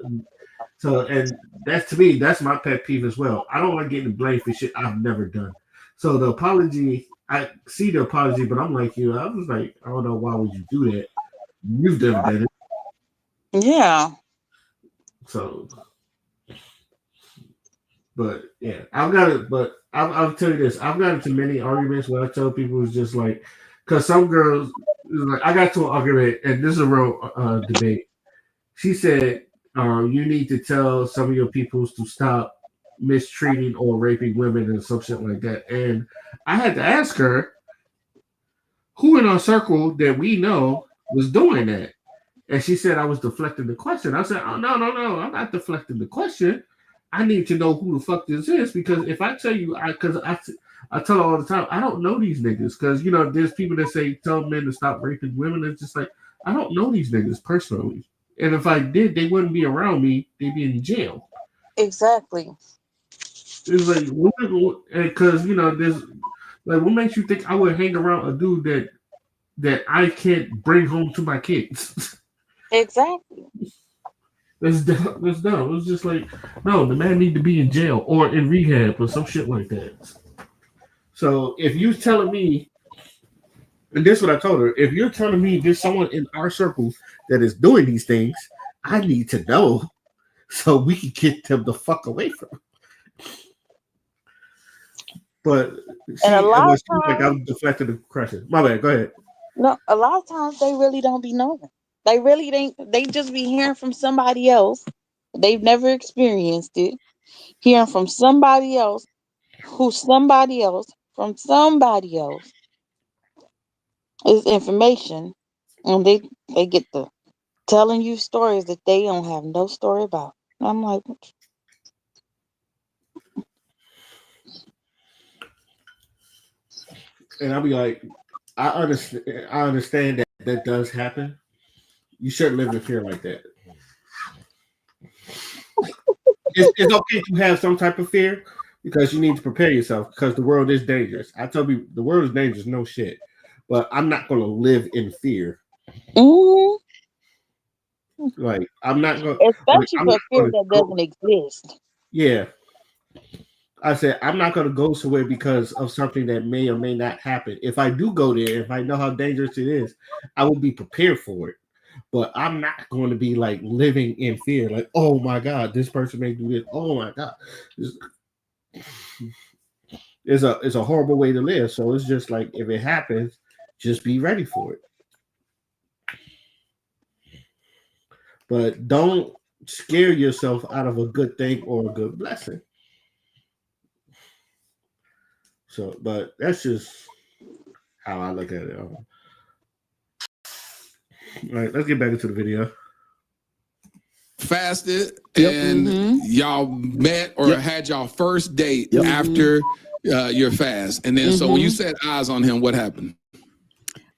Speaker 2: and that's to me, that's my pet peeve as well. I don't like getting blamed for shit I've never done. So the apology, I see the apology, but I'm like you. I was like, I don't know why would you do that. You've never done it.
Speaker 1: Yeah.
Speaker 2: So, but yeah, I've got it. But I'll tell you this: I've gotten into many arguments where I tell people it's just like, because some girls, like, I got to an argument, and this is a real debate. She said, "You need to tell some of your peoples to stop mistreating or raping women and some shit like that." And I had to ask her, who in our circle that we know was doing that? And she said I was deflecting the question. I said, oh, no, I'm not deflecting the question. I need to know who the fuck this is, because if I tell you, I tell her all the time, I don't know these niggas, because there's people that say tell men to stop raping women. It's just like, I don't know these niggas personally, and if I did, they wouldn't be around me. They'd be in jail.
Speaker 1: Exactly.
Speaker 2: It's like, because there's like, what makes you think I would hang around a dude that I can't bring home to my kids?
Speaker 1: Exactly.
Speaker 2: That's dumb. It's just like, no, the man need to be in jail or in rehab or some shit like that. So if you're telling me, and this is what I told her, if you're telling me there's someone in our circle that is doing these things, I need to know so we can get them the fuck away from them. But
Speaker 1: and a lot of times,
Speaker 2: like I'm deflecting the question. My bad. Go ahead.
Speaker 1: No, a lot of times they really don't be knowing. They really ain't. They just be hearing from somebody else. They've never experienced it. Hearing from somebody else, who's somebody else, from somebody else, is information, and they get the telling you stories that they don't have no story about. I'm like,
Speaker 2: and I'll be like, I understand that does happen. You shouldn't live in fear like that. It's okay to have some type of fear, because you need to prepare yourself, because the world is dangerous. I tell you, the world is dangerous, no shit. But I'm not going to live in fear.
Speaker 1: mm-hmm.
Speaker 2: Like, I'm not going,
Speaker 1: Especially for fear that doesn't exist.
Speaker 2: Yeah. I said, I'm not going to go somewhere because of something that may or may not happen. If I do go there, if I know how dangerous it is, I will be prepared for it. But I'm not going to be like living in fear. Like, oh my God, this person may do this. Oh my God. It's a horrible way to live. So it's just like, if it happens, just be ready for it. But don't scare yourself out of a good thing or a good blessing. So, but that's just how I look at it. All right, let's get back into the video.
Speaker 3: Fasted, and y'all met or had y'all first date after your fast. And then, so when you set eyes on him, what happened?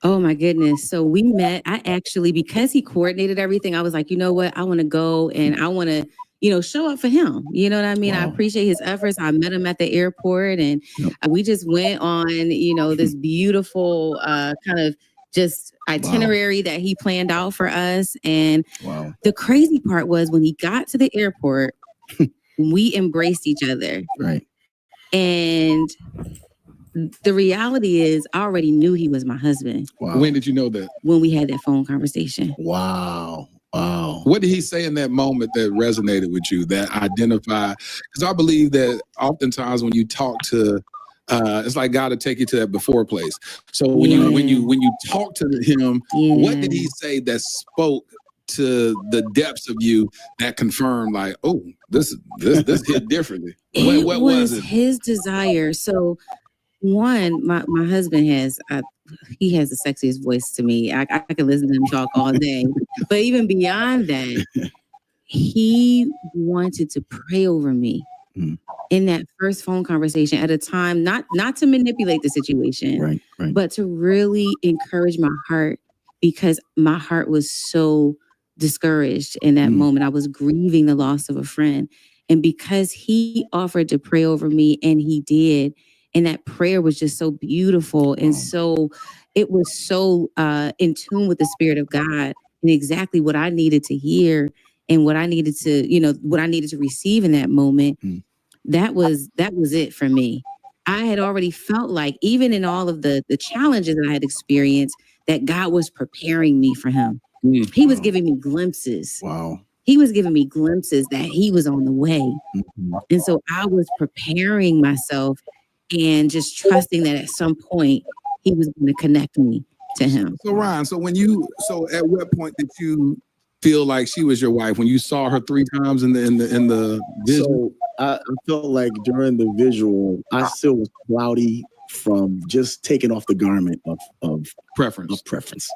Speaker 4: Oh my goodness. So we met. I actually, because he coordinated everything, I was like, you know what? I want to go and I want to, show up for him. You know what I mean? Wow. I appreciate his efforts. I met him at the airport, and we just went on, this beautiful kind of just itinerary that he planned out for us. And the crazy part was when he got to the airport, we embraced each other.
Speaker 5: Right.
Speaker 4: And the reality is, I already knew he was my husband.
Speaker 3: Wow. When did you know that?
Speaker 4: When we had that phone conversation.
Speaker 5: Wow.
Speaker 3: What did he say in that moment that resonated with you, that identified? Because I believe that oftentimes when you talk to, it's like God to take you to that before place. So when you talk to him, what did he say that spoke to the depths of you that confirmed, like, oh, this hit differently? What was it?
Speaker 4: His desire. So one, my husband has he has the sexiest voice to me. I can listen to him talk all day. But even beyond that, he wanted to pray over me in that first phone conversation at a time, not to manipulate the situation,
Speaker 5: right.
Speaker 4: but to really encourage my heart, because my heart was so discouraged in that moment. I was grieving the loss of a friend. And because he offered to pray over me, and he did, and that prayer was just so beautiful. And so it was so in tune with the Spirit of God, and exactly what I needed to hear, and what I needed to, what I needed to receive in that moment. That was it for me. I had already felt like, even in all of the challenges that I had experienced, that God was preparing me for him. He was giving me glimpses.
Speaker 5: Wow.
Speaker 4: He was giving me glimpses that he was on the way. And so I was preparing myself and just trusting that at some point he was going to connect me to him.
Speaker 3: So Ryan, so at what point did you feel like she was your wife? When you saw her 3 times in the vision?
Speaker 5: So I felt like during the visual, I still was cloudy from just taking off the garment of
Speaker 3: preference.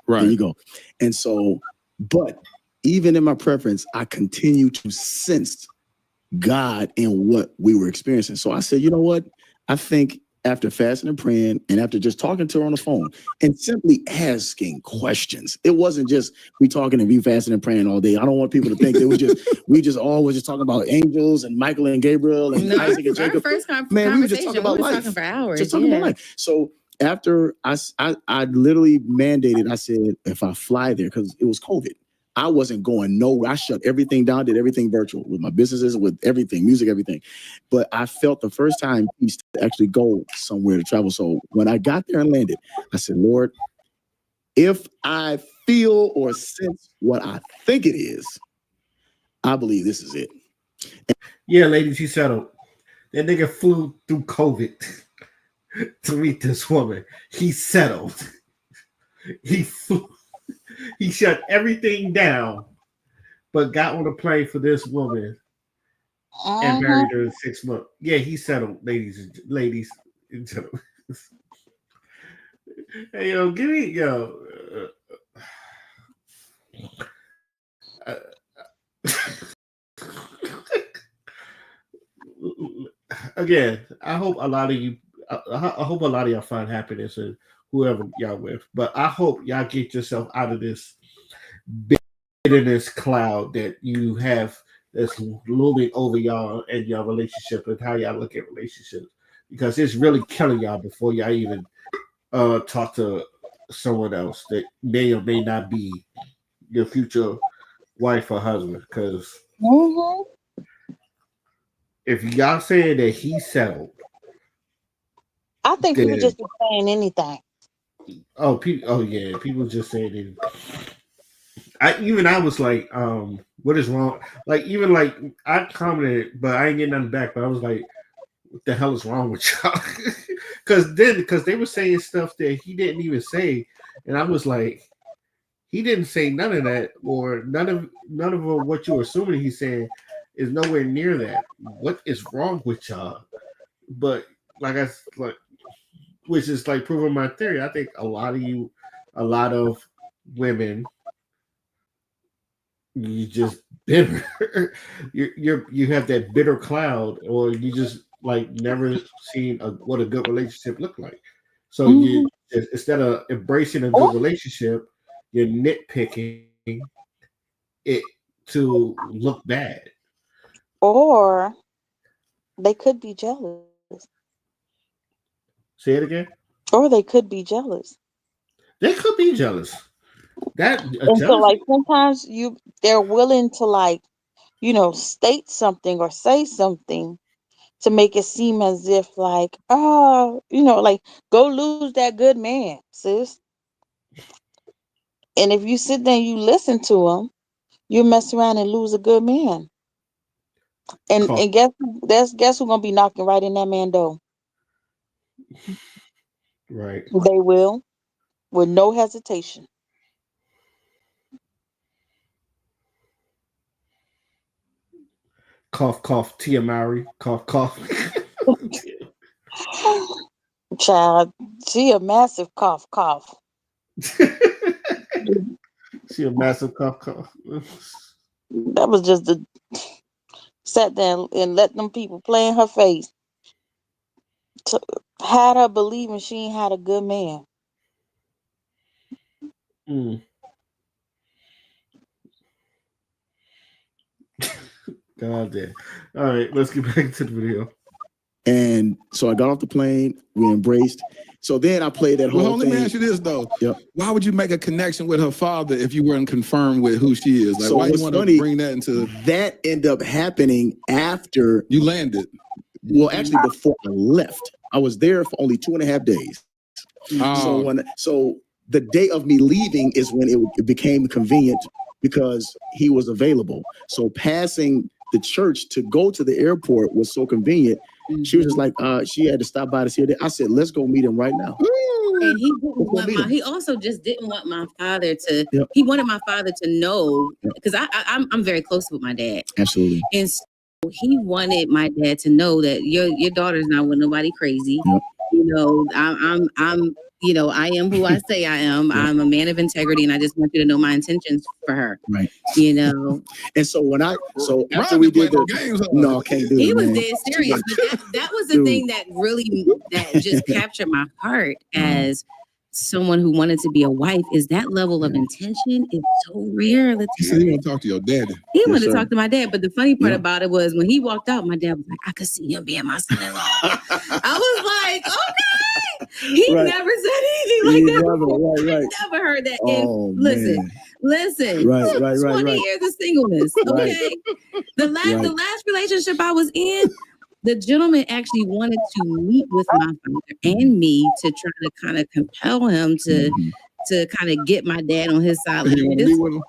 Speaker 5: Right.
Speaker 3: There
Speaker 5: you go. And so But even in my preference, I continue to sense God in what we were experiencing. So I said, you know what? I think after fasting and praying and after just talking to her on the phone and simply asking questions, it wasn't just we talking and we fasting and praying all day. I don't want people to think that we just always just talking about angels and Michael and Gabriel and Isaac and Jacob.
Speaker 4: Our first
Speaker 5: Man, we were just talking about life.
Speaker 4: Talking for hours.
Speaker 5: Just talking about life. So after I literally mandated, I said, if I fly there, because it was COVID, I wasn't going nowhere. I shut everything down, did everything virtual with my businesses, with everything, music, everything. But I felt the first time peace to actually go somewhere to travel. So when I got there and landed, I said, Lord, if I feel or sense what I think it is, I believe this is it.
Speaker 2: Yeah, ladies, he settled. That nigga flew through COVID to meet this woman. He settled. He flew. He shut everything down, but got on a plane for this woman and married her in 6 months. Yeah, he settled, ladies and gentlemen. Hey, yo, give me, yo. Again, I hope a lot of you, I hope a lot of y'all find happiness in whoever y'all with, but I hope y'all get yourself out of this bitterness cloud that you have that's looming over y'all and your relationship and how y'all look at relationships, because it's really killing y'all before y'all even talk to someone else that may or may not be your future wife or husband. Because if y'all saying that he settled,
Speaker 1: I think people just be saying anything.
Speaker 2: Oh, yeah, people just saying it. I was like, what is wrong? Like, even like I commented, but I ain't getting nothing back. But I was like, what the hell is wrong with y'all? Because they were saying stuff that he didn't even say, and I was like, he didn't say none of that, or none of what you're assuming he's saying is nowhere near that. What is wrong with y'all? But which is like proving my theory. I think a lot of women, you just bitter. you have that bitter cloud, or you just like never seen what a good relationship look like. So you instead of embracing a good relationship, you're nitpicking it to look bad.
Speaker 1: Or they could be jealous.
Speaker 2: Say it again.
Speaker 1: Or they could be jealous.
Speaker 2: They could be jealous.
Speaker 1: So like sometimes they're willing to like, state something or say something to make it seem as if like, like go lose that good man, sis. And if you sit there and you listen to him, you mess around and lose a good man. And guess who's gonna be knocking right in that man door?
Speaker 2: Right.
Speaker 1: They will, with no hesitation.
Speaker 2: Cough, cough, Tia Mowry. Cough, cough.
Speaker 1: Child, she a massive cough, cough.
Speaker 2: She a massive cough, cough.
Speaker 1: That was just sat there and let them people play in her face. Had her believing she ain't had a good man.
Speaker 2: God damn. All right, let's get back to the video.
Speaker 5: And so I got off the plane, we embraced. So then I played that whole thing.
Speaker 3: Let me ask you this though.
Speaker 5: Yep.
Speaker 3: Why would you make a connection with her father if you weren't confirmed with who she is? Like,
Speaker 5: So
Speaker 3: why you
Speaker 5: what's
Speaker 3: want
Speaker 5: funny,
Speaker 3: to bring that into
Speaker 5: that ended up happening after
Speaker 3: you landed?
Speaker 5: Well, actually before I left. I was there for only 2.5 days. So the day of me leaving is when it became convenient because he was available. So passing the church to go to the airport was so convenient. She was just like, she had to stop by to see her. I said, let's go meet him right now.
Speaker 4: And he also just didn't want my father to. Yep. He wanted my father to know, because I'm very close with my dad.
Speaker 5: Absolutely.
Speaker 4: And so he wanted my dad to know that your daughter's not with nobody crazy.
Speaker 5: Yep.
Speaker 4: He I'm I am who I say I am.
Speaker 5: Right.
Speaker 4: I'm a man of integrity, and I just want you to know my intentions for her.
Speaker 5: Right.
Speaker 4: And
Speaker 5: so after
Speaker 3: Ron
Speaker 5: we
Speaker 3: didn't
Speaker 5: did
Speaker 3: play
Speaker 5: the
Speaker 3: no games, huh?
Speaker 5: no, I can't do it.
Speaker 4: he was
Speaker 5: man.
Speaker 4: dead serious. But that was the
Speaker 5: Dude.
Speaker 4: thing that just captured my heart as someone who wanted to be a wife. Is that level of intention is so rare.
Speaker 3: You said you want to talk to your daddy.
Speaker 4: He
Speaker 5: Yes,
Speaker 4: wanted to
Speaker 5: sir.
Speaker 4: talk to my dad, but the funny part
Speaker 5: Yeah.
Speaker 4: about it was when he walked out, my dad was like, "I could see him being my son-in-law." I was like, "Okay." He
Speaker 5: Right.
Speaker 4: never said anything like that
Speaker 5: Never,
Speaker 4: before.
Speaker 5: right.
Speaker 4: I never heard that.
Speaker 5: Oh,
Speaker 4: And listen,
Speaker 5: man.
Speaker 4: listen.
Speaker 5: Right, right,
Speaker 4: 20 years of singleness.
Speaker 5: Right.
Speaker 4: Okay. The
Speaker 5: Right.
Speaker 4: last relationship I was in, the gentleman actually wanted to meet with my father and me to try to kind of compel him to kind of get my dad on his side.
Speaker 3: You want to meet with him?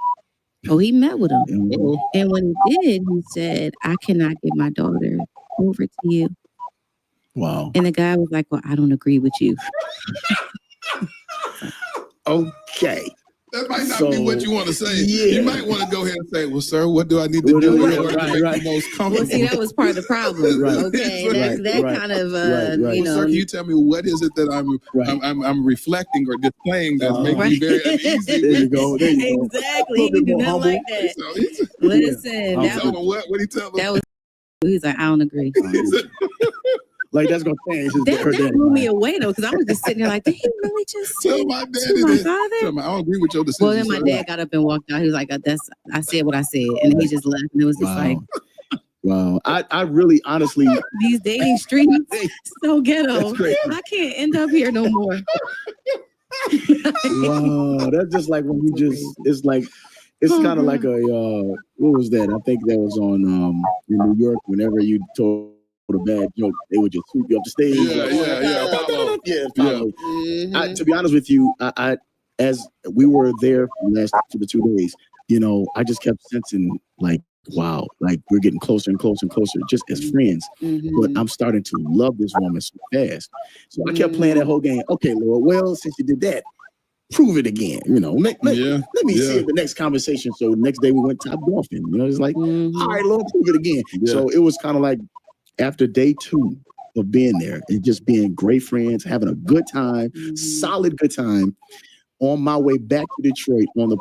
Speaker 4: Oh, he met with him.
Speaker 5: Mhm.
Speaker 4: And when he did, he said, "I cannot give my daughter over to you."
Speaker 5: Wow.
Speaker 4: And the guy was like, "Well, I don't agree with you."
Speaker 5: Okay.
Speaker 3: That might not
Speaker 5: So,
Speaker 3: be what you want to say.
Speaker 5: yeah.
Speaker 3: You might want to go ahead and say, "Well, sir, what do I need to
Speaker 5: What
Speaker 3: do
Speaker 5: do
Speaker 3: in
Speaker 5: I-
Speaker 3: order to
Speaker 5: right,
Speaker 3: make
Speaker 5: right.
Speaker 3: you most
Speaker 4: Well,
Speaker 3: comfortable?"
Speaker 4: see, that was part of the problem.
Speaker 5: Right.
Speaker 4: Okay,
Speaker 3: Right,
Speaker 4: that
Speaker 5: right,
Speaker 4: kind of
Speaker 5: right.
Speaker 3: Well, sir, can you tell me what is it that
Speaker 5: Right.
Speaker 3: I'm reflecting or displaying that's making
Speaker 4: Right.
Speaker 3: me very uneasy?
Speaker 5: There you go. There you go.
Speaker 4: Exactly.
Speaker 5: A
Speaker 4: He
Speaker 5: little bit
Speaker 4: did
Speaker 5: more
Speaker 4: not
Speaker 5: humble.
Speaker 4: like that.
Speaker 3: So he's
Speaker 4: Listen,
Speaker 5: I'm
Speaker 4: that
Speaker 3: telling
Speaker 4: was
Speaker 3: him what he tell him.
Speaker 4: that was. He's like, "I don't agree."
Speaker 3: He said,
Speaker 5: Like that's gonna change his her
Speaker 4: That
Speaker 5: daddy.
Speaker 4: blew me away though, because I was just sitting there like, "Did he really just
Speaker 3: Tell
Speaker 4: say
Speaker 3: my
Speaker 4: to
Speaker 3: daddy
Speaker 4: my
Speaker 3: that.
Speaker 4: father?"
Speaker 3: Tell him, I don't agree with your decision.
Speaker 4: Well, then my
Speaker 3: sir.
Speaker 4: dad got up and walked out. He was like, I said what I said," and then he just left. And it was just like,
Speaker 5: Wow. I really honestly
Speaker 4: these dating streets so ghetto.
Speaker 5: That's crazy.
Speaker 4: I can't end up here no more.
Speaker 5: wow. That's just like when you just it's like it's kind of like a what was that? I think that was on in New York whenever you told a bad joke, they would just sweep you up the stage.
Speaker 3: Yeah. Apollo.
Speaker 5: Yeah, Apollo.
Speaker 4: Mhm.
Speaker 5: To be honest with you, I as we were there for the last 2 days, I just kept sensing like, wow, like we're getting closer and closer and closer just as friends.
Speaker 4: Mhm.
Speaker 5: But I'm starting to love this woman so fast. So I kept playing that whole game. Okay, Lord, well, since you did that, prove it again. Let me see if the next conversation. So the next day we went top golfing. It's like,
Speaker 4: Mhm.
Speaker 5: all right, Lord, prove it again.
Speaker 3: Yeah.
Speaker 5: So it was kind of like after day 2 of being there and just being great friends, having a good time, solid good time. On my way back to Detroit on the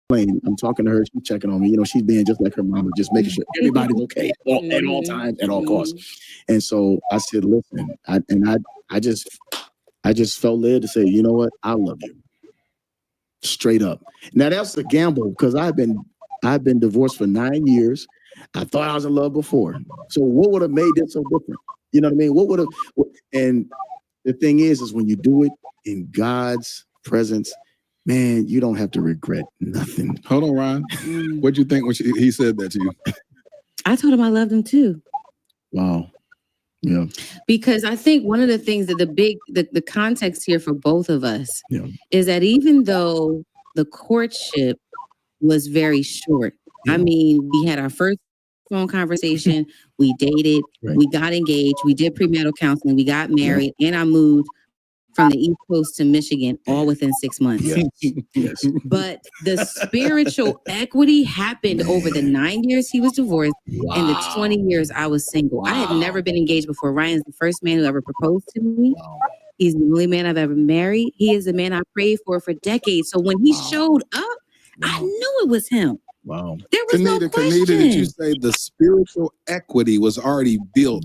Speaker 5: plane, I'm talking to her. She's checking on me. She's being just like her mama, just making sure everybody's okay at all times, at all costs. And so I said, listen, I just felt led to say, you know what? I love you. Straight up. Now that's a gamble because I've been divorced for 9 years. I thought I was in love before. So what would have made this so different? You know what I mean? What would have? And the thing is when you do it in God's presence, man, you don't have to regret nothing.
Speaker 3: Hold on, Ron. What'd you think when he said that to you?
Speaker 4: I told him I loved him too.
Speaker 5: Wow. Yeah.
Speaker 4: Because I think one of the things that the context here for both of us
Speaker 5: Yeah.
Speaker 4: is that even though the courtship was very short, I mean, we had our first phone conversation, we dated,
Speaker 5: Right.
Speaker 4: we got engaged, we did premarital counseling, we got married, and I moved from the East Coast to Michigan all within 6 months.
Speaker 5: Yes.
Speaker 4: But the spiritual equity happened over the 9 years he was divorced and the 20 years I was single. I had never been engaged before. Ryan's the first man who ever proposed to me.
Speaker 5: Wow.
Speaker 4: He's the only man I've ever married. He is the man I prayed for decades. So when he showed up, I knew it was him.
Speaker 5: Wow.
Speaker 4: There was no question.
Speaker 3: Kanita, did you say the spiritual equity was already built?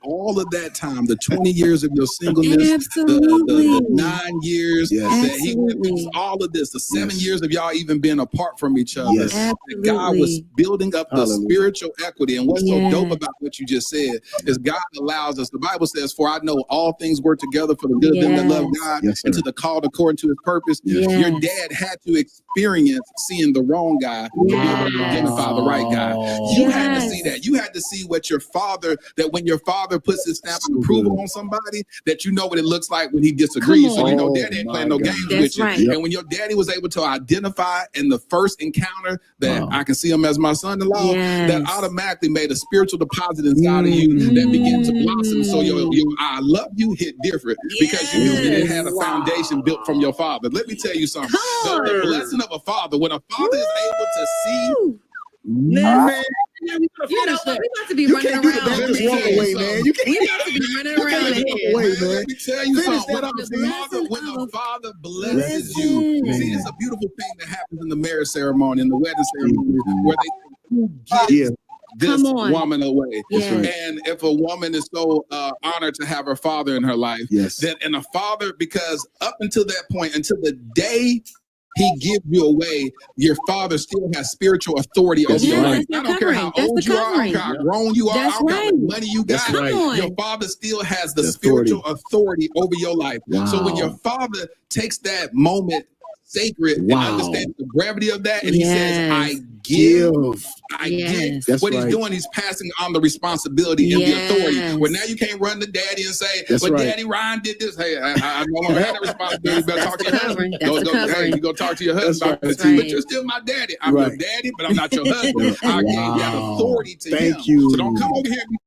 Speaker 3: All of that time, the 20 years of your singleness,
Speaker 4: Absolutely.
Speaker 3: the 9 years
Speaker 5: Yes.
Speaker 3: that he went through, all of this, the 7 years of y'all even being apart from each other.
Speaker 5: Yes.
Speaker 3: That God was building up the
Speaker 5: Hallelujah.
Speaker 3: spiritual equity. And what's so
Speaker 4: Yes.
Speaker 3: dope about what you just said is God allows us, the Bible says, for I know all things work together for the good of them that love God
Speaker 5: Yes,
Speaker 3: and
Speaker 5: sir.
Speaker 3: to the called according to his purpose.
Speaker 5: Yes.
Speaker 3: Your dad had to experience seeing the wrong guy to be able to identify the right guy. You had to see that. You had to see what your father, that when your father puts his stamp of approval on somebody, that you know what it looks like when he disagrees.
Speaker 4: Come
Speaker 3: So you know
Speaker 5: on.
Speaker 3: daddy ain't
Speaker 5: Oh,
Speaker 3: playing no
Speaker 5: my
Speaker 3: games
Speaker 5: God.
Speaker 3: with
Speaker 4: That's
Speaker 3: you.
Speaker 4: right.
Speaker 3: And when your daddy was able to identify in the first encounter that
Speaker 5: Wow.
Speaker 3: I can see him as my son-in-law,
Speaker 4: Yes.
Speaker 3: that automatically made a spiritual deposit inside of you that began to blossom. So your I love you hit different because you knew that it had a foundation built from your father. Let me tell you something.
Speaker 4: Come
Speaker 3: The
Speaker 4: on.
Speaker 3: blessing of a father, when a father is able to see,
Speaker 4: Listen.
Speaker 3: Yeah, we gotta
Speaker 4: You know
Speaker 3: finish
Speaker 4: what?
Speaker 3: that.
Speaker 4: We about to be
Speaker 5: You
Speaker 4: running
Speaker 5: can't do the
Speaker 4: around.
Speaker 5: Baptist
Speaker 3: man.
Speaker 5: walk away, man. You can't.
Speaker 4: We about to be running
Speaker 5: You
Speaker 4: around
Speaker 5: can't
Speaker 4: in
Speaker 5: walk
Speaker 4: here.
Speaker 5: away,
Speaker 3: Man,
Speaker 5: man.
Speaker 3: let me tell you
Speaker 5: Finish
Speaker 3: something.
Speaker 5: that up,
Speaker 3: When a father blesses
Speaker 4: Listen.
Speaker 3: you, see, it's a beautiful thing that happens in the marriage ceremony, in the wedding ceremony, where they who gives this
Speaker 4: Come on.
Speaker 3: woman away.
Speaker 4: Yes.
Speaker 5: right.
Speaker 3: And if a woman is so honored to have her father in her life,
Speaker 5: Yes.
Speaker 3: then and a father, because up until that point, until the day he gives you away, your father still has spiritual authority over your
Speaker 5: right.
Speaker 3: life. I don't care how
Speaker 4: That's
Speaker 3: old
Speaker 4: the
Speaker 3: you are, I don't care
Speaker 4: covering.
Speaker 3: how grown you are, I
Speaker 4: That's
Speaker 3: don't care how
Speaker 4: right.
Speaker 3: much money you
Speaker 5: That's
Speaker 3: got.
Speaker 5: right.
Speaker 4: Come on.
Speaker 3: Your father still has the
Speaker 5: The
Speaker 3: spiritual authority over your life. So when
Speaker 5: Wow.
Speaker 3: your father takes that moment sacred
Speaker 5: Wow.
Speaker 3: and understands the gravity of that, and he says,
Speaker 4: Yes.
Speaker 3: I give.
Speaker 5: Give.
Speaker 3: I
Speaker 4: Yes.
Speaker 3: get
Speaker 5: That's
Speaker 3: what he's
Speaker 5: right.
Speaker 3: doing. He's passing on the responsibility and the authority.
Speaker 4: Yes.
Speaker 3: Well, now you can't run to daddy and say,
Speaker 5: That's
Speaker 3: "Well,
Speaker 5: right.
Speaker 3: Daddy Ryan did this." Hey, I no longer have that responsibility. You better
Speaker 4: That's
Speaker 3: talk to
Speaker 4: the
Speaker 3: your
Speaker 4: covering.
Speaker 3: husband.
Speaker 4: That's the
Speaker 3: Hey,
Speaker 4: covering.
Speaker 3: you go talk to your husband
Speaker 5: That's right.
Speaker 3: about this,
Speaker 4: That's right.
Speaker 3: but you're still my daddy. I'm your
Speaker 5: Right.
Speaker 3: daddy, but I'm not your husband.
Speaker 5: Yeah.
Speaker 3: I gave
Speaker 5: Wow.
Speaker 3: that authority to him.
Speaker 5: Thank you.
Speaker 3: So don't come over here and be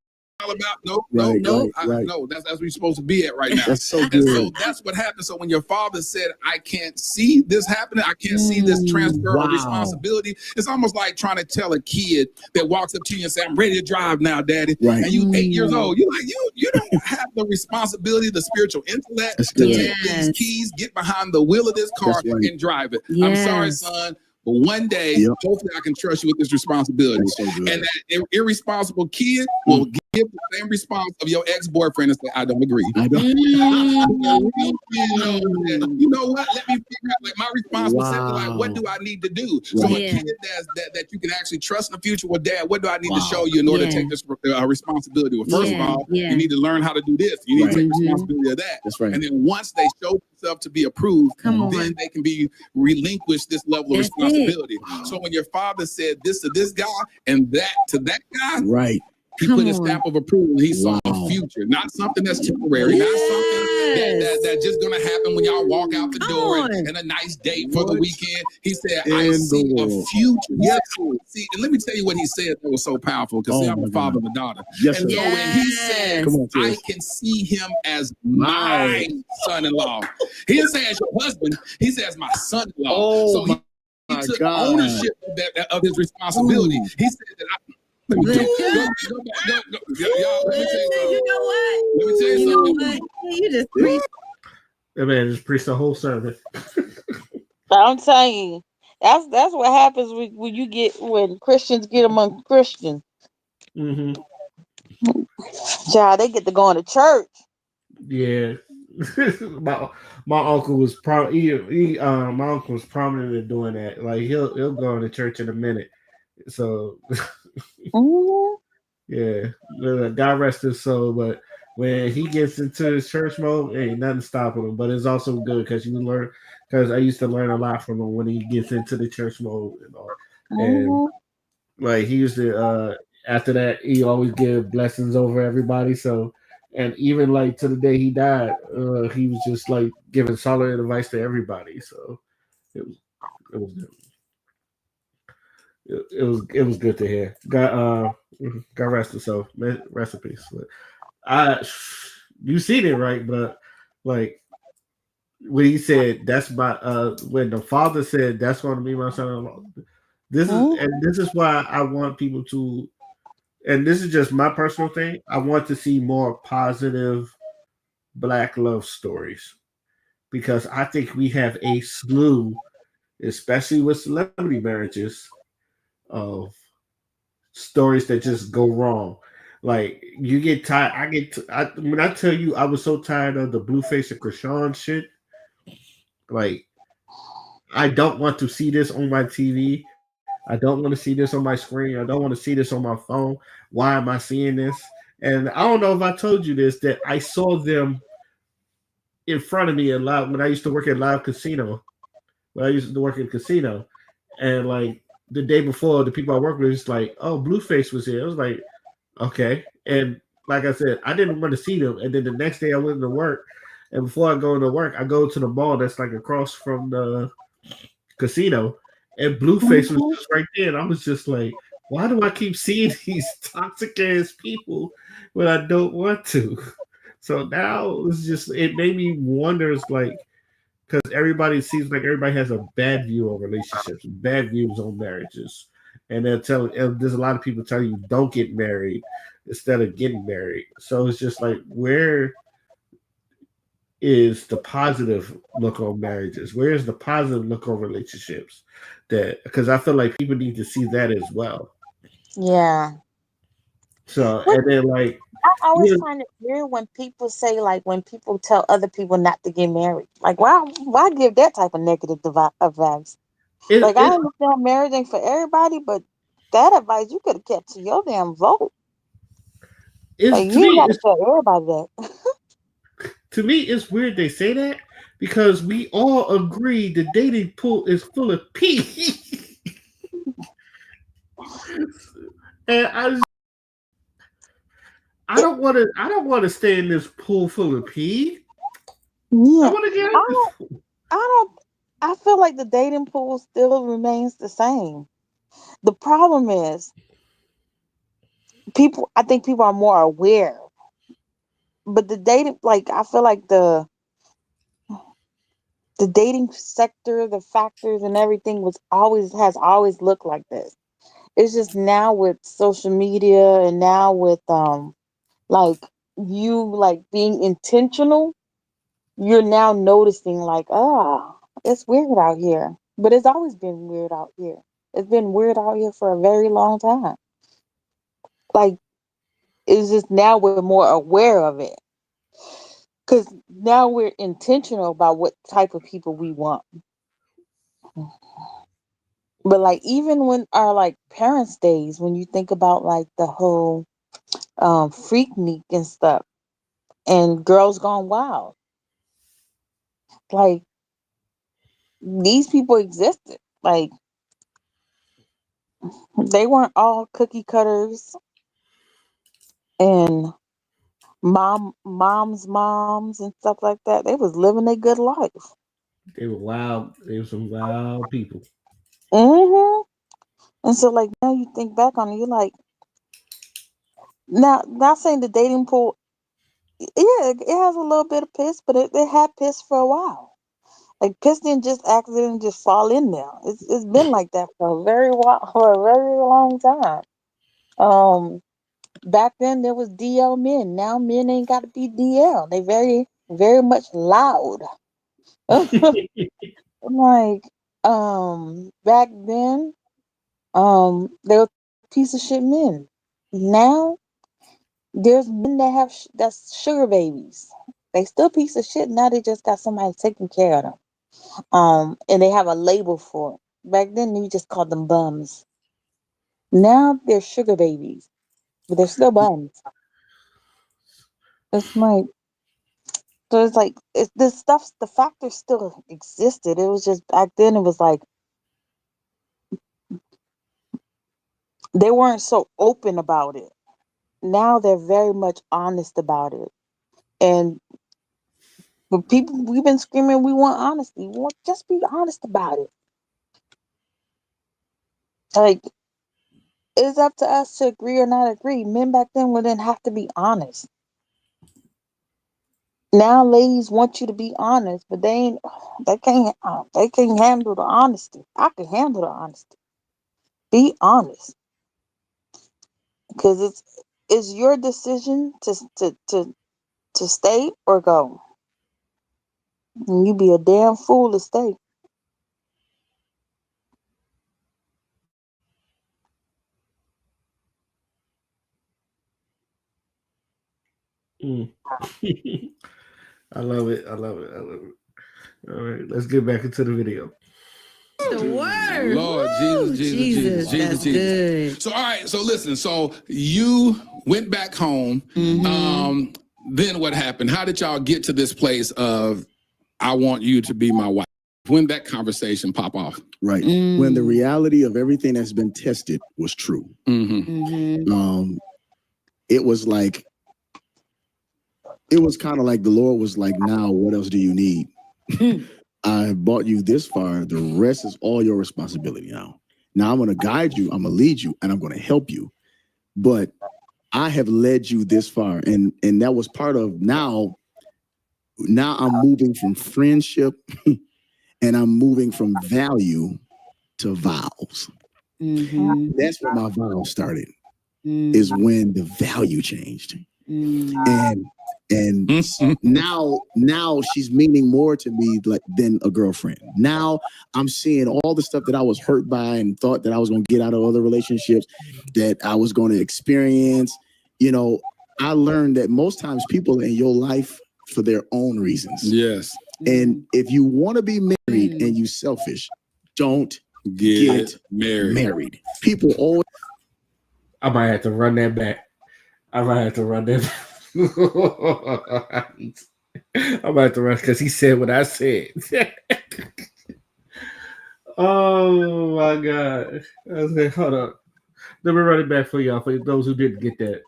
Speaker 3: all about
Speaker 5: Right, right.
Speaker 3: no. That's where you're supposed to be at right now.
Speaker 5: That's so
Speaker 3: And
Speaker 5: good.
Speaker 3: so that's what happened. So when your father said, I can't see this happening, I can't see this transfer
Speaker 5: Wow.
Speaker 3: of responsibility, it's almost like trying to tell a kid that walks up to you and say, I'm ready to drive now, daddy.
Speaker 5: Right.
Speaker 3: And you 8 years old. You're like, you don't have the responsibility, the spiritual intellect
Speaker 5: That's
Speaker 3: to
Speaker 5: good.
Speaker 3: take
Speaker 4: Yes.
Speaker 3: these keys, get behind the wheel of this car
Speaker 5: That's right.
Speaker 3: and drive it. I'm sorry,
Speaker 4: Yes.
Speaker 3: son. But one day,
Speaker 5: Yep.
Speaker 3: hopefully I can trust you with this responsibility.
Speaker 5: That's so good.
Speaker 3: And that irresponsible kid will give the same response of your ex-boyfriend and say, I don't agree.
Speaker 5: I don't.
Speaker 3: You know what? Let me figure out. Like my response was simply like,
Speaker 5: Wow.
Speaker 3: what do I need to do? So
Speaker 5: Right.
Speaker 3: a kid that you can actually trust in the future. Well, Dad, what do I need to
Speaker 5: Wow.
Speaker 3: show you in order
Speaker 4: Yeah.
Speaker 3: to take this responsibility? Well, first of
Speaker 4: Yeah,
Speaker 3: all,
Speaker 4: yeah.
Speaker 3: you need to learn how to do this. You need
Speaker 5: Right.
Speaker 3: to take
Speaker 4: Mhm.
Speaker 3: responsibility of that.
Speaker 5: That's right.
Speaker 3: And then once they show themselves to be approved,
Speaker 4: Come on.
Speaker 3: then they can be relinquished this level of
Speaker 4: That's it.
Speaker 3: responsibility. So when your father said this to this guy and that to that guy,
Speaker 5: Right.
Speaker 3: he
Speaker 4: Come
Speaker 3: put his
Speaker 4: on.
Speaker 3: stamp of approval. He saw a
Speaker 5: Wow.
Speaker 3: future, not something that's temporary, not something that's just gonna happen when y'all walk out the
Speaker 4: Come
Speaker 3: door
Speaker 4: on.
Speaker 3: and a nice date for the
Speaker 5: What
Speaker 3: weekend. He said,
Speaker 5: in
Speaker 3: I
Speaker 5: the
Speaker 3: see a
Speaker 5: world?
Speaker 3: future. He
Speaker 5: Yes.
Speaker 3: said, see, and let me tell you what he said that was so powerful, because
Speaker 5: Oh
Speaker 3: I'm
Speaker 5: my
Speaker 3: the father
Speaker 5: God.
Speaker 3: of a daughter.
Speaker 5: Yes,
Speaker 3: And
Speaker 5: sir.
Speaker 3: so when he says,
Speaker 5: Come on,
Speaker 3: I
Speaker 5: Tiz.
Speaker 3: can see him as my son-in-law. He didn't say as your husband, he says my son-in-law.
Speaker 5: Oh,
Speaker 3: So he
Speaker 5: my
Speaker 3: took
Speaker 5: God.
Speaker 3: ownership of his responsibility.
Speaker 5: Ooh.
Speaker 3: He said that let me tell you,
Speaker 4: Listen.
Speaker 3: y'all, let me tell you something.
Speaker 4: You know what?
Speaker 3: Let me tell you
Speaker 4: You know
Speaker 3: something.
Speaker 4: what? You just preach.
Speaker 2: That man just preached the whole service.
Speaker 1: I'm telling you, that's what happens when Christians get among Christians.
Speaker 2: Mm-hmm.
Speaker 1: Child, they get to going to church.
Speaker 2: Yeah. my uncle was my uncle was prominent in doing that. Like he'll go into church in a minute. So
Speaker 1: Mhm.
Speaker 2: yeah, God rest his soul. But when he gets into his church mode, ain't nothing stopping him. But it's also good because you learn. Because I used to learn a lot from him when he gets into the church mode and all. And
Speaker 1: Mhm.
Speaker 2: like he used to after that he always give blessings over everybody. So and even like to the day he died, he was just like giving solid advice to everybody. So it was good. It was good to hear. God rest his soul. Rest in peace. But you seen it right, but like when he said that's my when the father said that's going to be my son-in-law. This is why I want people to, and this is just my personal thing. I want to see more positive Black love stories because I think we have a slew, especially with celebrity marriages, of stories that just go wrong. Like you get tired. When I tell you, I was so tired of the Blueface and Krishan shit. Like, I don't want to see this on my TV. I don't want to see this on my screen. I don't want to see this on my phone. Why am I seeing this? And I don't know if I told you this, that I saw them in front of me a lot when I used to work at Live Casino. When I used to work in casino. And like the day before, the people I worked with was like, oh, Blueface was here. I was like, okay. And like I said, I didn't want to see them. And then the next day I went to work. And before I go into work, I go to the mall that's like across from the casino. And Blueface was just right there. And I was just like, why do I keep seeing these toxic ass people when I don't want to? So now it made me wonder, it's like, because everybody seems like everybody has a bad view on relationships, bad views on marriages. and and there's a lot of people telling you don't get married instead of getting married. So it's just like, where is the positive look on marriages? Where is the positive look on relationships? That, because I feel like people need to see that as well.
Speaker 1: Yeah.
Speaker 2: So,
Speaker 1: What,
Speaker 2: and then like,
Speaker 1: I always
Speaker 2: you know,
Speaker 1: find it weird when people say, like, when people tell other people not to get married. Like, why give that type of negative advice?
Speaker 2: it,
Speaker 1: Like, I
Speaker 2: it,
Speaker 1: understand marriage ain't for everybody, but that advice you could have kept to your damn vote.
Speaker 2: it's
Speaker 1: Like,
Speaker 2: to
Speaker 1: you ain't
Speaker 2: me,
Speaker 1: got to tell everybody that.
Speaker 2: it's weird they say that, because we all agree the dating pool is full of pee. And I don't want to stay in this pool full of pee. I
Speaker 1: Yeah.
Speaker 2: want to get
Speaker 1: I
Speaker 2: out this
Speaker 1: don't,
Speaker 2: pool.
Speaker 1: I feel like the dating pool still remains the same. The problem is I think people are more aware. But the dating, like, I feel like the dating sector, the factors and everything has always looked like this. It's just now with social media and now with like you like being intentional, you're now noticing like, it's weird out here. But it's always been weird out here. It's been weird out here for a very long time. Like, it's just now we're more aware of it. Because now we're intentional about what type of people we want. But like even when our like parents' days, when you think about like the whole Freaknik and stuff and Girls Gone Wild, like these people existed. Like they weren't all cookie cutters and moms and stuff like that. They was living a good life.
Speaker 2: They were wild. They were some wild people.
Speaker 1: hmm And so like now you think back on it, you're like, now not saying the dating pool, yeah, it has a little bit of piss, but it had piss for a while. Like piss didn't just accidentally just fall in there. It's been like that for a very while, for a very long time. Back then there was DL men. Now men ain't got to be DL. They very much loud. Like back then they were piece of shit men. Now there's men that have that's sugar babies. They still piece of shit. Now they just got somebody taking care of them. And they have a label for it. Back then you just called them bums. Now they're sugar babies, but they're still bums. It's like so it's like this stuff. The factor still existed. It was just back then. It was like they weren't so open about it. Now they're very much honest about it. And but people, we've been screaming, we want honesty. We want just be honest about it. Like it's up to us to agree or not agree. Men back then wouldn't have to be honest. Now ladies want you to be honest, but they can't handle the honesty. I can handle the honesty. Be honest, because it's your decision to stay or go. And you be a damn fool to stay.
Speaker 2: Mm. I love it. I love it. I love it. All right, let's get back into the video.
Speaker 4: The word.
Speaker 3: Lord, Jesus.
Speaker 4: That's good.
Speaker 3: So, all right. So, listen. So, you went back home. Then what happened? How did y'all get to this place of, I want you to be my wife? When that conversation pop off?
Speaker 5: Right. When the reality of everything that's been tested was true. It was like, it was kind of like the Lord was like, now what else do you need? I brought you this far. The rest is all your responsibility now. Now I'm going to guide you. I'm going to lead you and I'm going to help you. But I have led you this far. And that was part of now I'm moving from friendship and I'm moving from value to vows. That's when my vow started. Is when the value changed. And now she's meaning more to me than a girlfriend. Now I'm seeing all the stuff that I was hurt by and thought that I was going to get out of other relationships, that I was going to experience. You know, I learned that most times people are in your life for their own reasons.
Speaker 3: Yes.
Speaker 5: And if you want to be married and you selfish, don't get married. People always.
Speaker 2: I might have to run that back. I might have to run because he said what I said. Oh my God. I was like, hold up. Let me run it back for y'all, for those who didn't get that.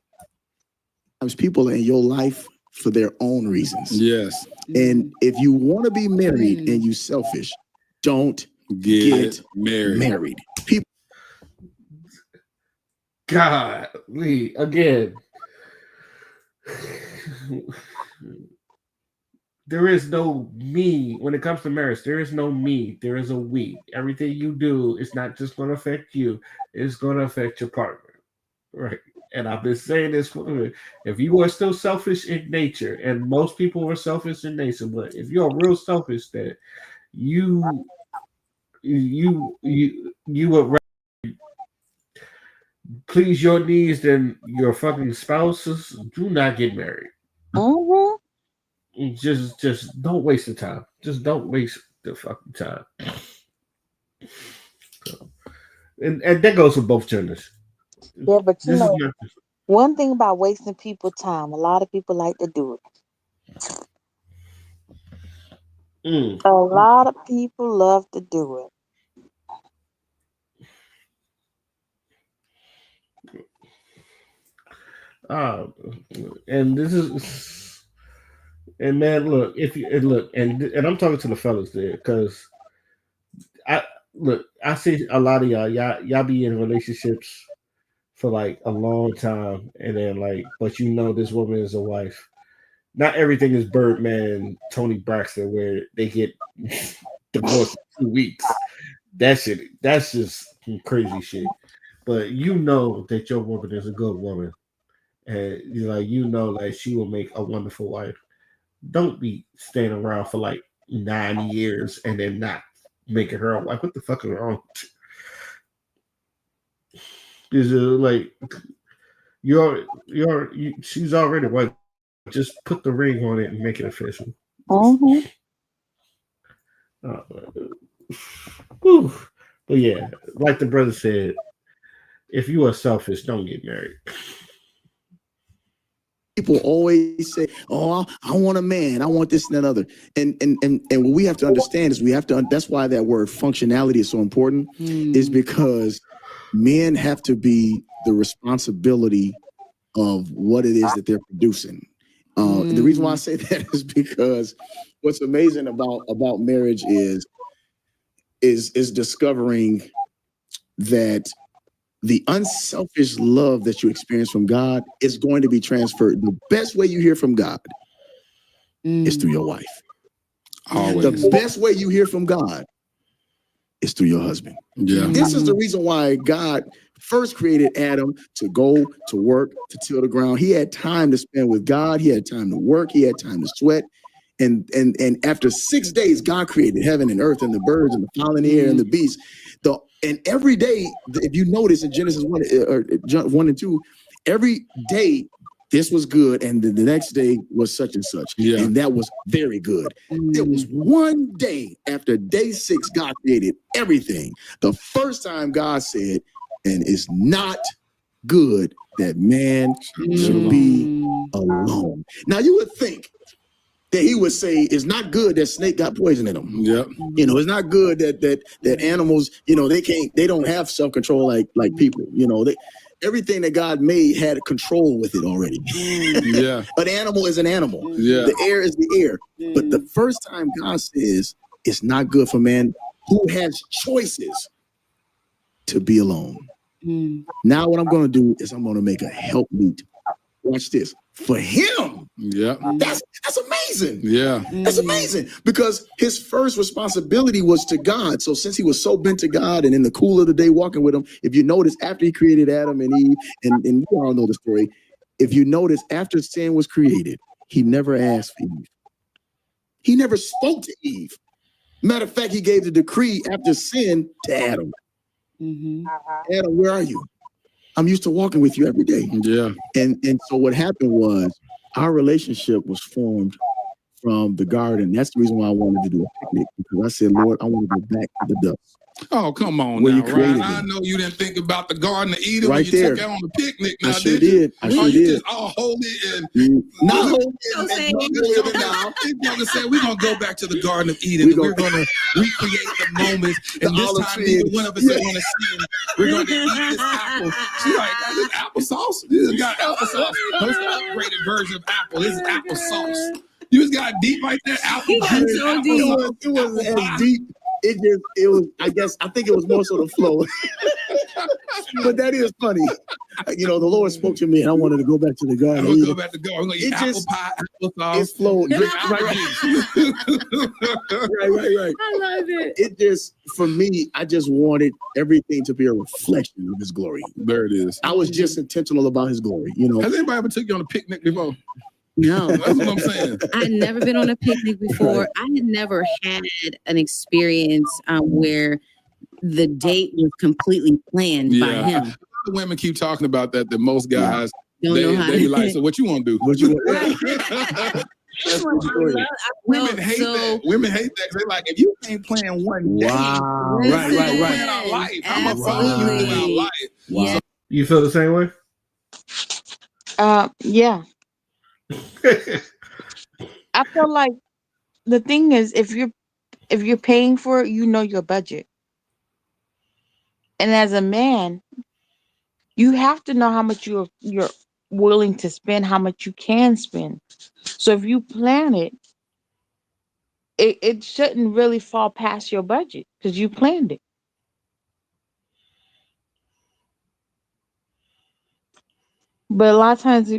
Speaker 5: People are in your life for their own reasons.
Speaker 3: Yes.
Speaker 5: And if you want to be married and you selfish, don't get married. People.
Speaker 2: Golly, again. There is no me when it comes to marriage. There is no me. There is a we. Everything you do is not just going to affect you. It's going to affect your partner, right? And I've been saying this for if you are still selfish in nature, and most people are selfish in nature, but if you're real selfish, that you would rather please your needs than your fucking spouses, do not get married. Just don't waste the time. Just don't waste the fucking time. So, and that goes for both genders.
Speaker 1: Yeah, but you know, one thing about wasting people's time, a lot of people like to do it. A lot of people love to do it. And this is, and man, look, and I'm talking to the fellas there, because I see a lot of y'all be in relationships for like a long time, and then but you know this woman is a wife. Not everything is Birdman, Tony Braxton, where they get divorced in 2 weeks. That's just crazy shit. But you know that your woman is a good woman. And she will make a wonderful wife. Don't be staying around for like 9 years and then not making her a wife. What the fuck is wrong? Is she's already white. Just put the ring on it and make it official. But yeah, like the brother said, if you are selfish, don't get married.
Speaker 5: People always say, "Oh, I want a man. I want this and that other." And what we have to understand is that's why that word functionality is so important, is because men have to be the responsibility of what it is that they're producing. The reason why I say that is because what's amazing about marriage is discovering that the unselfish love that you experience from God is going to be transferred. The best way you hear from God is through your wife. Always. The best way you hear from God is through your husband. Yeah. This is the reason why God first created Adam to go to work, to till the ground. He had time to spend with God. He had time to work. He had time to sweat. And after 6 days, God created heaven and earth and the birds and the fowl in the air and the beasts. And every day, if you notice in Genesis 1 and 2, every day this was good, and the next day was such and such. Yeah. And that was very good. There was one day after day 6, God created everything. The first time God said, and it's not good that man should be alone. Now you would think that he would say it's not good that snake got poison in them. Yeah. It's not good that animals, they don't have self-control like people. Everything that God made had control with it already. Yeah. An animal is an animal. Yeah. The air is the air. But the first time God says it's not good for man who has choices to be alone. Now what I'm going to do is I'm going to make a helpmeet. Watch this. For him. Yeah. That's amazing. amazing.
Speaker 3: Yeah.
Speaker 5: That's amazing because his first responsibility was to God. So since he was so bent to God and in the cool of the day walking with him, if you notice after he created Adam and Eve, and we all know the story, if you notice after sin was created, he never asked for Eve. He never spoke to Eve. Matter of fact, he gave the decree after sin to Adam. Adam, where are you? I'm used to walking with you every day.
Speaker 3: Yeah.
Speaker 5: And so what happened was our relationship was formed from the garden. That's the reason why I wanted to do a picnic, because I said, Lord, I want to go back to the dust.
Speaker 3: Oh, come on
Speaker 5: Where
Speaker 3: now,
Speaker 5: you created
Speaker 3: Ryan. I
Speaker 5: him.
Speaker 3: know you didn't think about the Garden of Eden
Speaker 5: Right
Speaker 3: when you
Speaker 5: there.
Speaker 3: took out on the picnic. Now,
Speaker 5: I sure
Speaker 3: did you?
Speaker 5: did. I
Speaker 3: Oh,
Speaker 5: sure
Speaker 3: you
Speaker 5: did.
Speaker 3: just all holy and
Speaker 5: Not holy
Speaker 4: So
Speaker 5: and
Speaker 4: saying-
Speaker 5: holier than thou.
Speaker 3: Brother said we're gonna go back to the Garden of Eden. We're gonna recreate the moments, and this
Speaker 5: olive
Speaker 3: time
Speaker 5: tree.
Speaker 3: neither one of us are gonna sin. We're gonna eat this apple. She's like, "Got this applesauce? This has got applesauce. No, it's the upgraded version of apple. This is applesauce. You just got deep like that. Apple.
Speaker 4: He got so deep.
Speaker 5: It wasn't as deep. It was, I think it was more so the flow. But that is funny. You know, the Lord spoke to me and I wanted to go back to the
Speaker 3: I'm
Speaker 5: garden.
Speaker 3: gonna go back to go. I'm gonna eat
Speaker 5: It
Speaker 3: apple
Speaker 5: just-
Speaker 3: pie, applesauce.
Speaker 5: It flowed.
Speaker 3: Drink
Speaker 5: Right,
Speaker 3: apple juice.
Speaker 5: right.
Speaker 4: I love it.
Speaker 5: It just, for me, I just wanted everything to be a reflection of his glory.
Speaker 3: There it is.
Speaker 5: I was just intentional about his glory, you know.
Speaker 3: Has anybody ever took you on a picnic before?
Speaker 4: No.
Speaker 3: That's what I'm saying.
Speaker 4: I'd never been on a picnic before.
Speaker 5: Right.
Speaker 4: I had never had an experience where the date was completely planned by
Speaker 3: Yeah.
Speaker 4: him.
Speaker 3: The women keep talking about that. That most guys
Speaker 4: Don't know how
Speaker 3: they be
Speaker 4: to
Speaker 3: like, so what you want to do?
Speaker 5: What you want?
Speaker 4: That's what I love.
Speaker 3: Women hate that. Women hate that. They're like, if you ain't playing one day,
Speaker 5: Wow.
Speaker 3: we
Speaker 5: Right.
Speaker 3: ain't playing our life. I'm gonna follow you through our life.
Speaker 4: Yeah.
Speaker 2: You feel the same way?
Speaker 1: Yeah. I feel like the thing is, if you're paying for it, you know your budget. And as a man, you have to know how much you're willing to spend, how much you can spend. So if you plan it, it shouldn't really fall past your budget because you planned it. But a lot of times,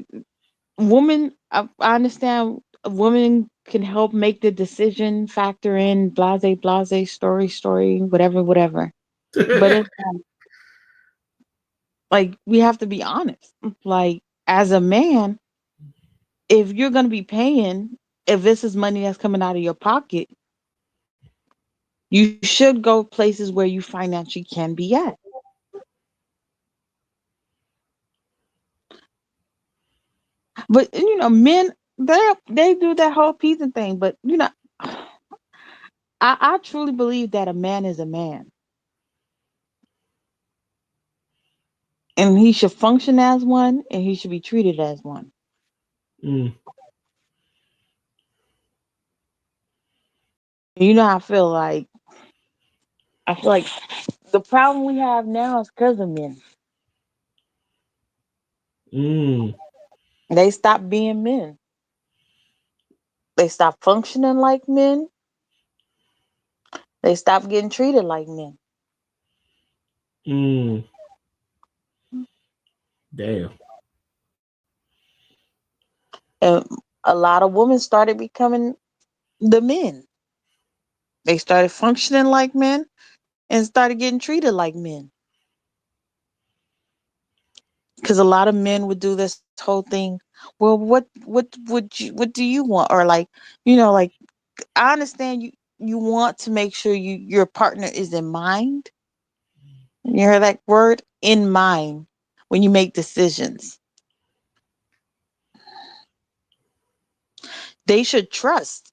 Speaker 1: women, I understand a woman can help make the decision, factor in blase, story, whatever. But it's like we have to be honest. Like as a man, if you're gonna be paying, if this is money that's coming out of your pocket, you should go places where you financially can be at. But men they do that whole pizza thing. But I truly believe that a man is a man. And he should function as one and he should be treated as one.
Speaker 2: Mm.
Speaker 1: I feel like the problem we have now is because of men.
Speaker 2: Mm.
Speaker 1: They stop being men. They stop functioning like men. They stop getting treated like men.
Speaker 2: Mm. Damn.
Speaker 1: And a lot of women started becoming the men. They started functioning like men and started getting treated like men. Because a lot of men would do this whole thing. Well, what do you want? Or like I understand you want to make sure your partner is in mind. You hear that word? In mind when you make decisions. They should trust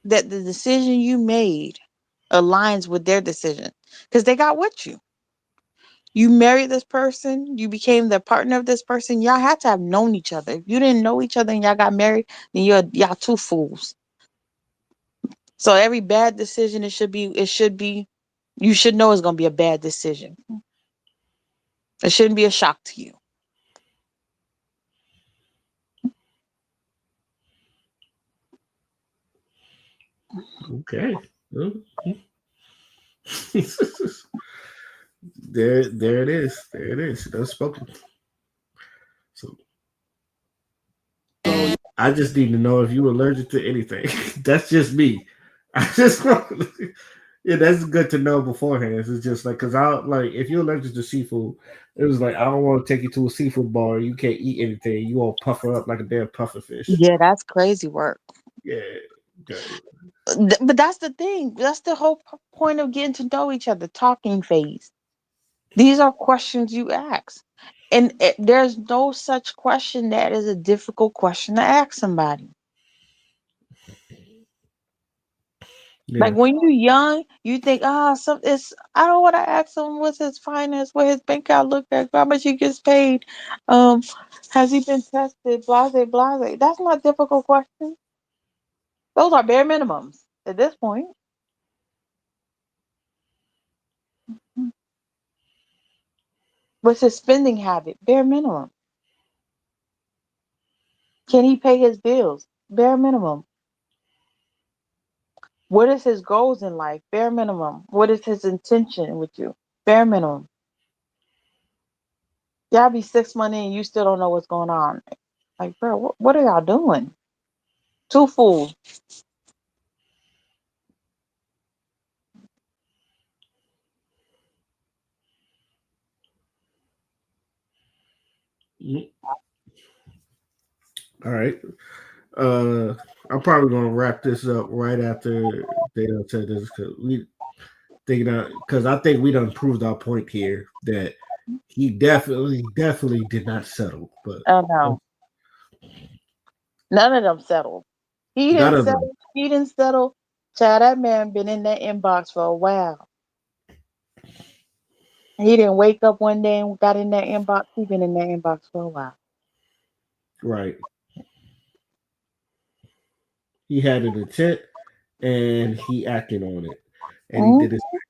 Speaker 1: that the decision you made aligns with their decision because they got with you. You married this person, you became the partner of this person. Y'all had to have known each other. If you didn't know each other and y'all got married, then y'all two fools. So every bad decision, you should know it's gonna be a bad decision. It shouldn't be a shock to you.
Speaker 2: Okay. There it is. There it is. That's spoken. So I just need to know if you're allergic to anything. That's just me. I just yeah, that's good to know beforehand. It's just like because I like if you're allergic to seafood, it was like I don't want to take you to a seafood bar. You can't eat anything. You all puffer up like a damn puffer fish.
Speaker 1: Yeah, that's crazy work.
Speaker 2: Yeah. Okay.
Speaker 1: But that's the thing. That's the whole point of getting to know each other, talking phase. These are questions you ask. And there's no such question that is a difficult question to ask somebody.
Speaker 2: Yeah.
Speaker 1: Like when you're young, you think, I don't want to ask him what's his finance, what his bank account look like, how much he gets paid, has he been tested, blase, blase. That's not difficult questions. Those are bare minimums at this point. What's his spending habit? Bare minimum. Can he pay his bills? Bare minimum. What is his goals in life? Bare minimum. What is his intention with you? Bare minimum. Y'all be 6 months in and you still don't know what's going on. Like, bro, what are y'all doing? Too full.
Speaker 2: All right. I'm probably gonna wrap this up right after they done said this because I think we done proved our point here that he definitely did not settle. But
Speaker 1: Oh no. None of them settled. He didn't settle. He didn't settle. Child, that man been in that inbox for a while. He didn't wake up one day and got in that inbox. He been in that inbox for a while.
Speaker 2: Right. He had an intent and he acted on it. And he did his thing.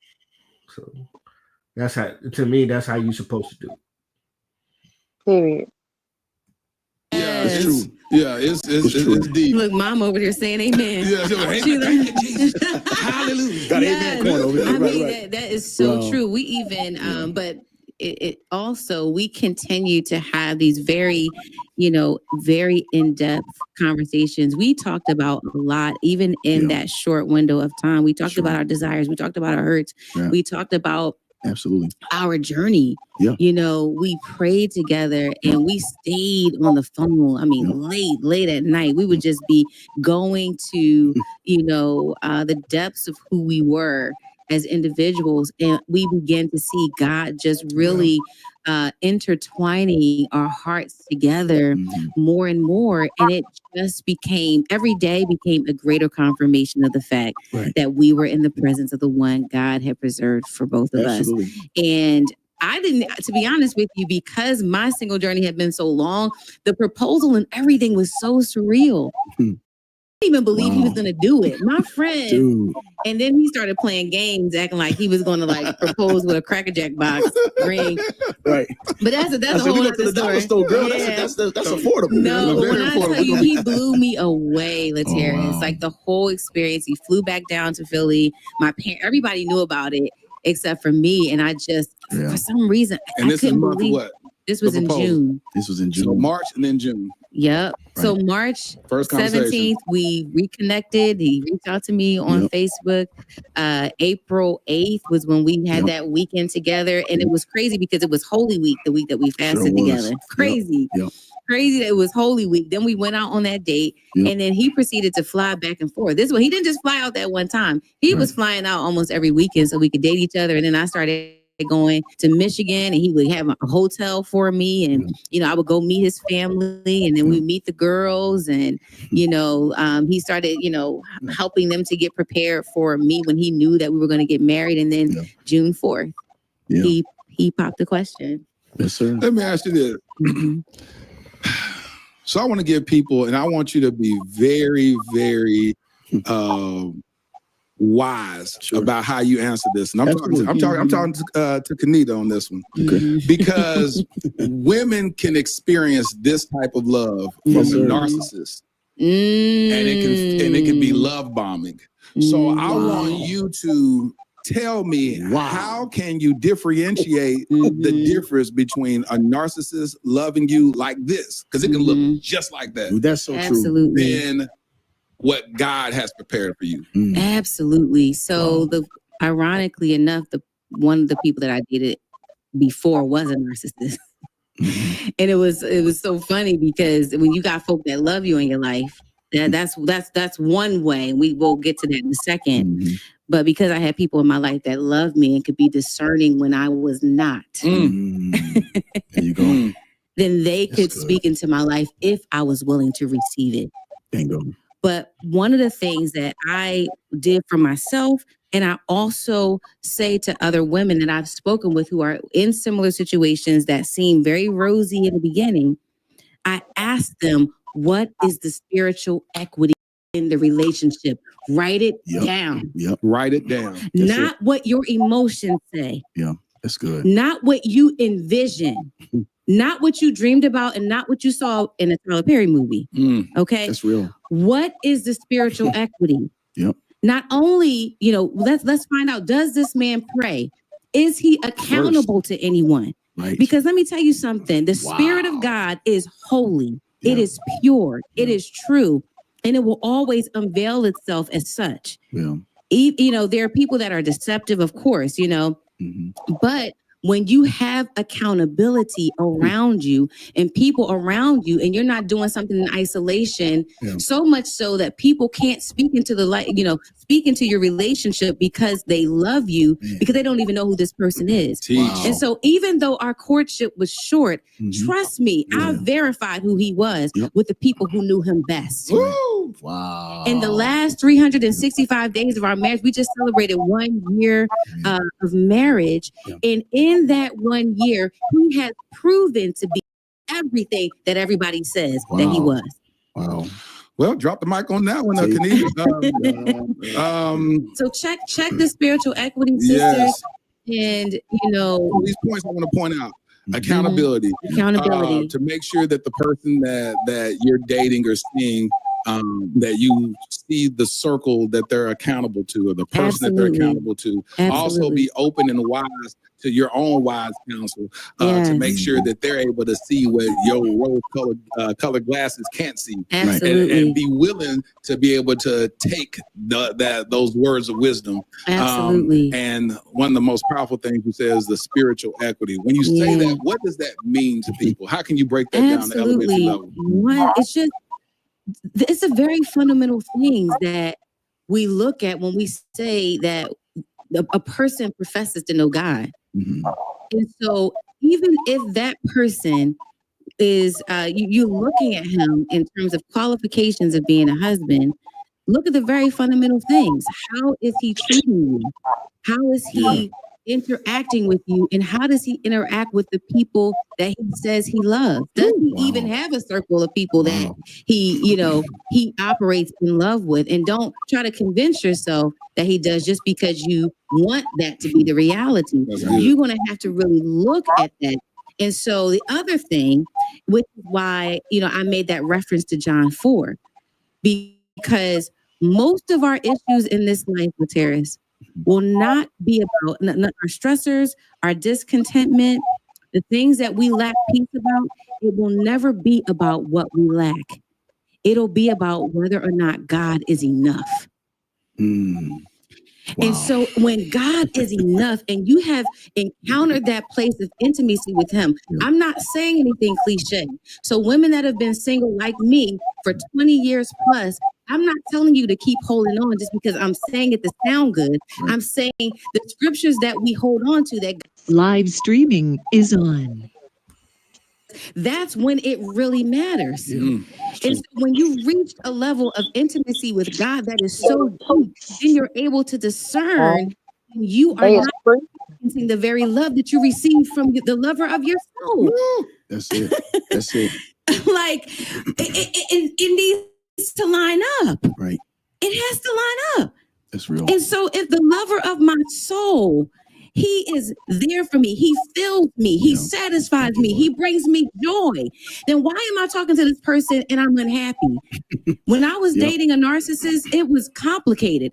Speaker 2: So that's how to me, that's how you're supposed to do.
Speaker 1: Period.
Speaker 3: Yeah, it's true. Yeah, it's deep.
Speaker 4: Look, mom over there saying amen.
Speaker 3: Yeah, thank you, Jesus. Hallelujah.
Speaker 5: Got amen corner over there.
Speaker 4: I mean,
Speaker 5: Right.
Speaker 4: that is so true. We even, but it also, we continue to have these very, very in-depth conversations. We talked about a lot, even in that short window of time. We talked about our desires. We talked about our hurts. Yeah. We talked about our journey. Yeah. We prayed together and we stayed on the phone. I mean, late at night. We would just be going to, the depths of who we were as individuals. And we began to see God just really intertwining our hearts together more and more. And it just every day became a greater confirmation of the fact that we were in the presence of the one God had preserved for both of us. And I didn't, to be honest with you, because my single journey had been so long, the proposal and everything was so surreal. I didn't even believe he was going to do it. My friend. And then he started playing games, acting like he was going to propose with a Cracker Jack box ring. Right. But that's a whole other story. Store, girl. Yeah. That's affordable. No, when I tell you, he blew me away, Laterra. It's like the whole experience. He flew back down to Philly. Everybody knew about it except for me. And I just, for some reason, I couldn't believe what? This was in June.
Speaker 3: So March and then June.
Speaker 4: Yep. Right. So March 17th, we reconnected. He reached out to me on Facebook. April 8th was when we had that weekend together. And it was crazy because it was Holy Week, the week that we fasted together. Crazy. Crazy that it was Holy Week. Then we went out on that date. And then he proceeded to fly back and forth. This way, he didn't just fly out that one time. He was flying out almost every weekend so we could date each other. And then I started going to Michigan and he would have a hotel for me and I would go meet his family and then we meet the girls and he started helping them to get prepared for me when he knew that we were going to get married. And then June 4th he popped the question.
Speaker 5: Yes, sir.
Speaker 3: Let me ask you this. So I want to give people, and I want you to be very, very wise about how you answer this. And I'm talking to Kenita on this one. Okay. Because women can experience this type of love from a narcissist. And it can be love bombing. So I want you to Tell me,
Speaker 5: Wow.
Speaker 3: how can you differentiate the difference between a narcissist loving you like this? Because it can look just like that.
Speaker 5: That's so
Speaker 4: Absolutely.
Speaker 3: Than what God has prepared for you.
Speaker 4: Absolutely. So
Speaker 5: Wow.
Speaker 4: ironically enough, one of the people that I dated before was a narcissist. And it was so funny because when you got folk that love you in your life, that's one way. We will get to that in a second. But because I had people in my life that loved me and could be discerning when I was not,
Speaker 5: There you go.
Speaker 4: then they
Speaker 5: That's
Speaker 4: could
Speaker 5: good.
Speaker 4: speak into my life if I was willing to receive it.
Speaker 5: Bingo.
Speaker 4: But one of the things that I did for myself, and I also say to other women that I've spoken with who are in similar situations that seem very rosy in the beginning, I ask them, what is the spiritual equity in the relationship? Write it down.
Speaker 3: Write it down.
Speaker 4: Not what your emotions say.
Speaker 5: Yeah, that's good.
Speaker 4: Not what you envision. Not what you dreamed about and not what you saw in a Tyler Perry movie. Okay?
Speaker 5: That's real.
Speaker 4: What is the spiritual equity?
Speaker 5: Yep.
Speaker 4: Not only, let's find out, does this man pray? Is he accountable to anyone?
Speaker 5: Right.
Speaker 4: Because let me tell you something, the Spirit of God is holy. It is pure. It is true. And it will always unveil itself as such.
Speaker 5: Yeah.
Speaker 4: There are people that are deceptive, of course, but when you have accountability around you and people around you, and you're not doing something in isolation, so much so that people can't speak into the light, speak into your relationship because they love you, because they don't even know who this person is.
Speaker 5: Wow.
Speaker 4: And so even though our courtship was short, trust me, I verified who he was with the people who knew him best.
Speaker 5: Woo! Wow.
Speaker 4: In the last 365 days of our marriage, we just celebrated 1 year of marriage. And in that 1 year, he has proven to be everything that everybody says that he was.
Speaker 5: Wow.
Speaker 3: Well, drop the mic on that one, Kenny.
Speaker 4: So check the spiritual equity, sisters.
Speaker 3: Yes.
Speaker 4: And,
Speaker 3: these points I want to point out. Accountability.
Speaker 4: Accountability.
Speaker 3: To make sure that the person that you're dating or seeing, that you see the circle that they're accountable to, or the person that they're accountable to. Also be open and wise to your own wise counsel, to make sure that they're able to see what your rose-colored glasses can't see.
Speaker 4: Absolutely.
Speaker 3: And be willing to be able to take those words of wisdom.
Speaker 4: Absolutely.
Speaker 3: And one of the most powerful things you say is the spiritual equity. When you say that, what does that mean to people? How can you break that down to elementary level?
Speaker 4: It's a very fundamental thing that we look at when we say that a person professes to know God. And so even if that person is, you're looking at him in terms of qualifications of being a husband, look at the very fundamental things. How is he treating you? How is he interacting with you, and how does he interact with the people that he says he loves? Does he even have a circle of people that he operates in love with? And don't try to convince yourself that he does just because you want that to be the reality. You're going to have to really look at that. And so the other thing, which is why I made that reference to John 4, because most of our issues in this life, Lateris, will not be about our stressors, our discontentment, the things that we lack peace about. It will never be about what we lack. It'll be about whether or not God is enough. And so when God is enough and you have encountered that place of intimacy with him, I'm not saying anything cliche. So women that have been single like me for 20 years plus, I'm not telling you to keep holding on just because I'm saying it to sound good. I'm saying the scriptures that we hold on to, that
Speaker 6: live streaming is on.
Speaker 4: That's when it really matters. And so when you reach a level of intimacy with God that is so deep, then you're able to discern you are not experiencing the very love that you receive from the lover of your soul.
Speaker 5: That's it. That's it.
Speaker 4: Like it needs to line up.
Speaker 5: Right.
Speaker 4: It has to line up.
Speaker 5: That's real.
Speaker 4: And so if the lover of my soul He is there for me. He fills me. He satisfies me. He brings me joy. Then why am I talking to this person and I'm unhappy? When I was dating a narcissist, it was complicated.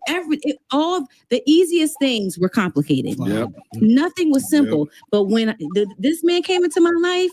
Speaker 4: All the easiest things were complicated. Nothing was simple. But when this man came into my life,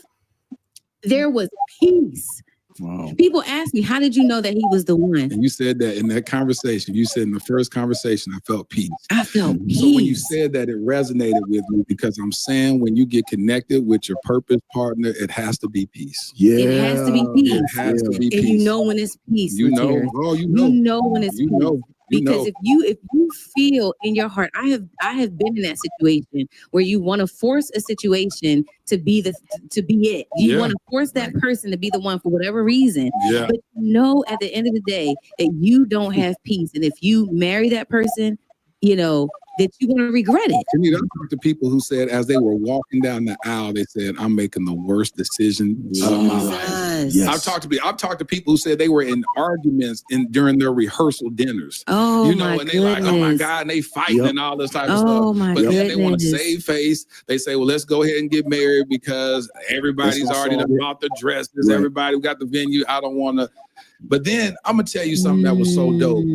Speaker 4: there was peace.
Speaker 5: Wow.
Speaker 4: People ask me, how did you know that he was the one?
Speaker 3: And you said that in that conversation. You said in the first conversation, I felt peace.
Speaker 4: I felt peace.
Speaker 3: So when you said that, it resonated with me because I'm saying when you get connected with your purpose partner, it has to be peace.
Speaker 5: Yeah.
Speaker 4: It has to be peace.
Speaker 3: It has to be peace.
Speaker 4: And you know when it's peace.
Speaker 3: You know.
Speaker 4: Latier.
Speaker 3: Oh, you know.
Speaker 4: You know when it's
Speaker 3: You
Speaker 4: peace.
Speaker 3: know.
Speaker 4: Because if you feel in your heart, I have been in that situation where you want to force a situation to be it. You want to force that person to be the one for whatever reason.
Speaker 3: Yeah.
Speaker 4: But you know at the end of the day that you don't have peace. And if you marry that person, you know, that you're going to regret it.
Speaker 3: I talked to people who said as they were walking down the aisle, they said, I'm making the worst decision of my life.
Speaker 5: Yes.
Speaker 3: I've talked to people who said they were in arguments during their rehearsal dinners.
Speaker 4: Oh,
Speaker 3: you know, and they like, oh my God, and they fighting and all this type of stuff.
Speaker 4: My
Speaker 3: but
Speaker 4: goodness.
Speaker 3: then they want to save face. They say, well, let's go ahead and get married because everybody's already bought the dresses. Right. Everybody got the venue. I don't want to. But then I'm going to tell you something that was so dope.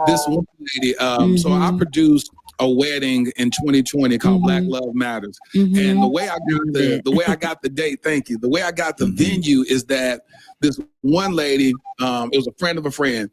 Speaker 3: This one lady, so I produced a wedding in 2020 called Black Love Matters. And the way I got the date, thank you. The way I got the venue is that this one lady, it was a friend of a friend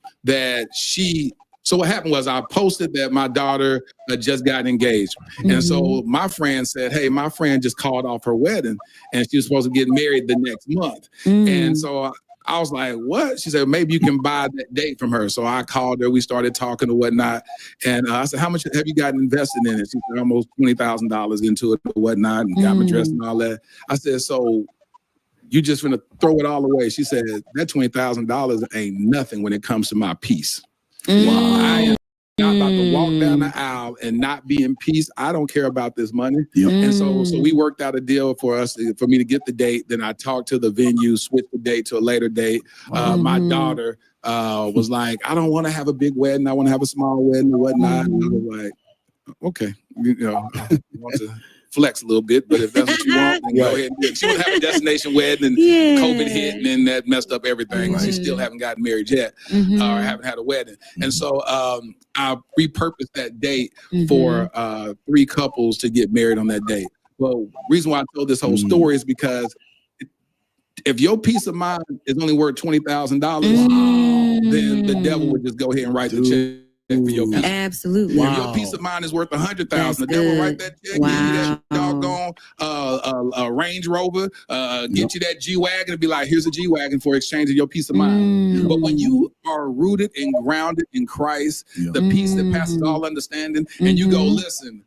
Speaker 3: so what happened was I posted that my daughter had just got engaged. And so my friend said, hey, my friend just called off her wedding and she was supposed to get married the next month. And so I was like, what? She said, maybe you can buy that date from her. So I called her. We started talking and whatnot. And I said, how much have you gotten invested in it? She said, almost $20,000 into it and whatnot and got my dress and all that. I said, so you just gonna throw it all away? She said, that $20,000 ain't nothing when it comes to my peace. Wow. I am not about to walk down the aisle and not be in peace. I don't care about this money. And so we worked out a deal for me to get the date. Then I talked to the venue, switched the date to a later date. My daughter was like, I don't want to have a big wedding. I want to have a small wedding and whatnot. And I was like, okay, you know, I want to flex a little bit, but if that's what you want, then go ahead and do it. She would have a destination wedding and COVID hit and then that messed up everything. She still haven't gotten married yet or haven't had a wedding. And so I repurposed that date for 3 couples to get married on that date. Well, reason why I told this whole story is because if your peace of mind is only worth $20,000, then the devil would just go ahead and write the check. For your peace.
Speaker 4: Absolutely.
Speaker 3: If your peace of mind is worth $100,000, the devil write that check, give you that doggone Range Rover, get you that G-Wagon and be like, here's a G-Wagon for exchanging your peace of mind. But when you are rooted and grounded in Christ, the peace that passes all understanding, and you go, listen,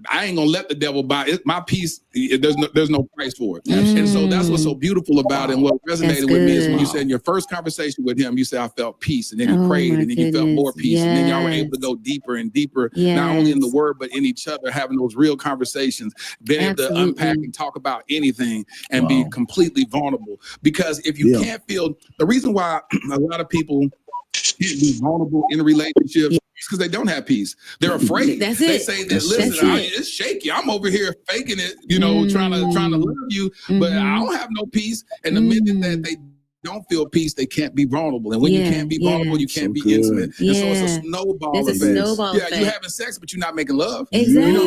Speaker 3: I ain't gonna let the devil buy it. My peace, there's no price for it. And so that's what's so beautiful about it. And what resonated with me is when you said in your first conversation with him, you said, I felt peace. And then you prayed and then you felt more peace. And then y'all were able to go deeper and deeper, not only in the word, but in each other, having those real conversations, being able to unpack and talk about anything and be completely vulnerable. Because if you can't feel, the reason why a lot of people can't be vulnerable in relationships because they don't have peace. They're afraid.
Speaker 4: That's
Speaker 3: they
Speaker 4: it.
Speaker 3: say that, listen, it's shaky. I'm over here faking it, you know, trying to love you, but I don't have no peace. And the minute that they don't feel peace, they can't be vulnerable. And when you can't be vulnerable, you can't be intimate. And so it's a snowball effect. You're having sex, but you're not making love.
Speaker 4: Exactly.
Speaker 3: You know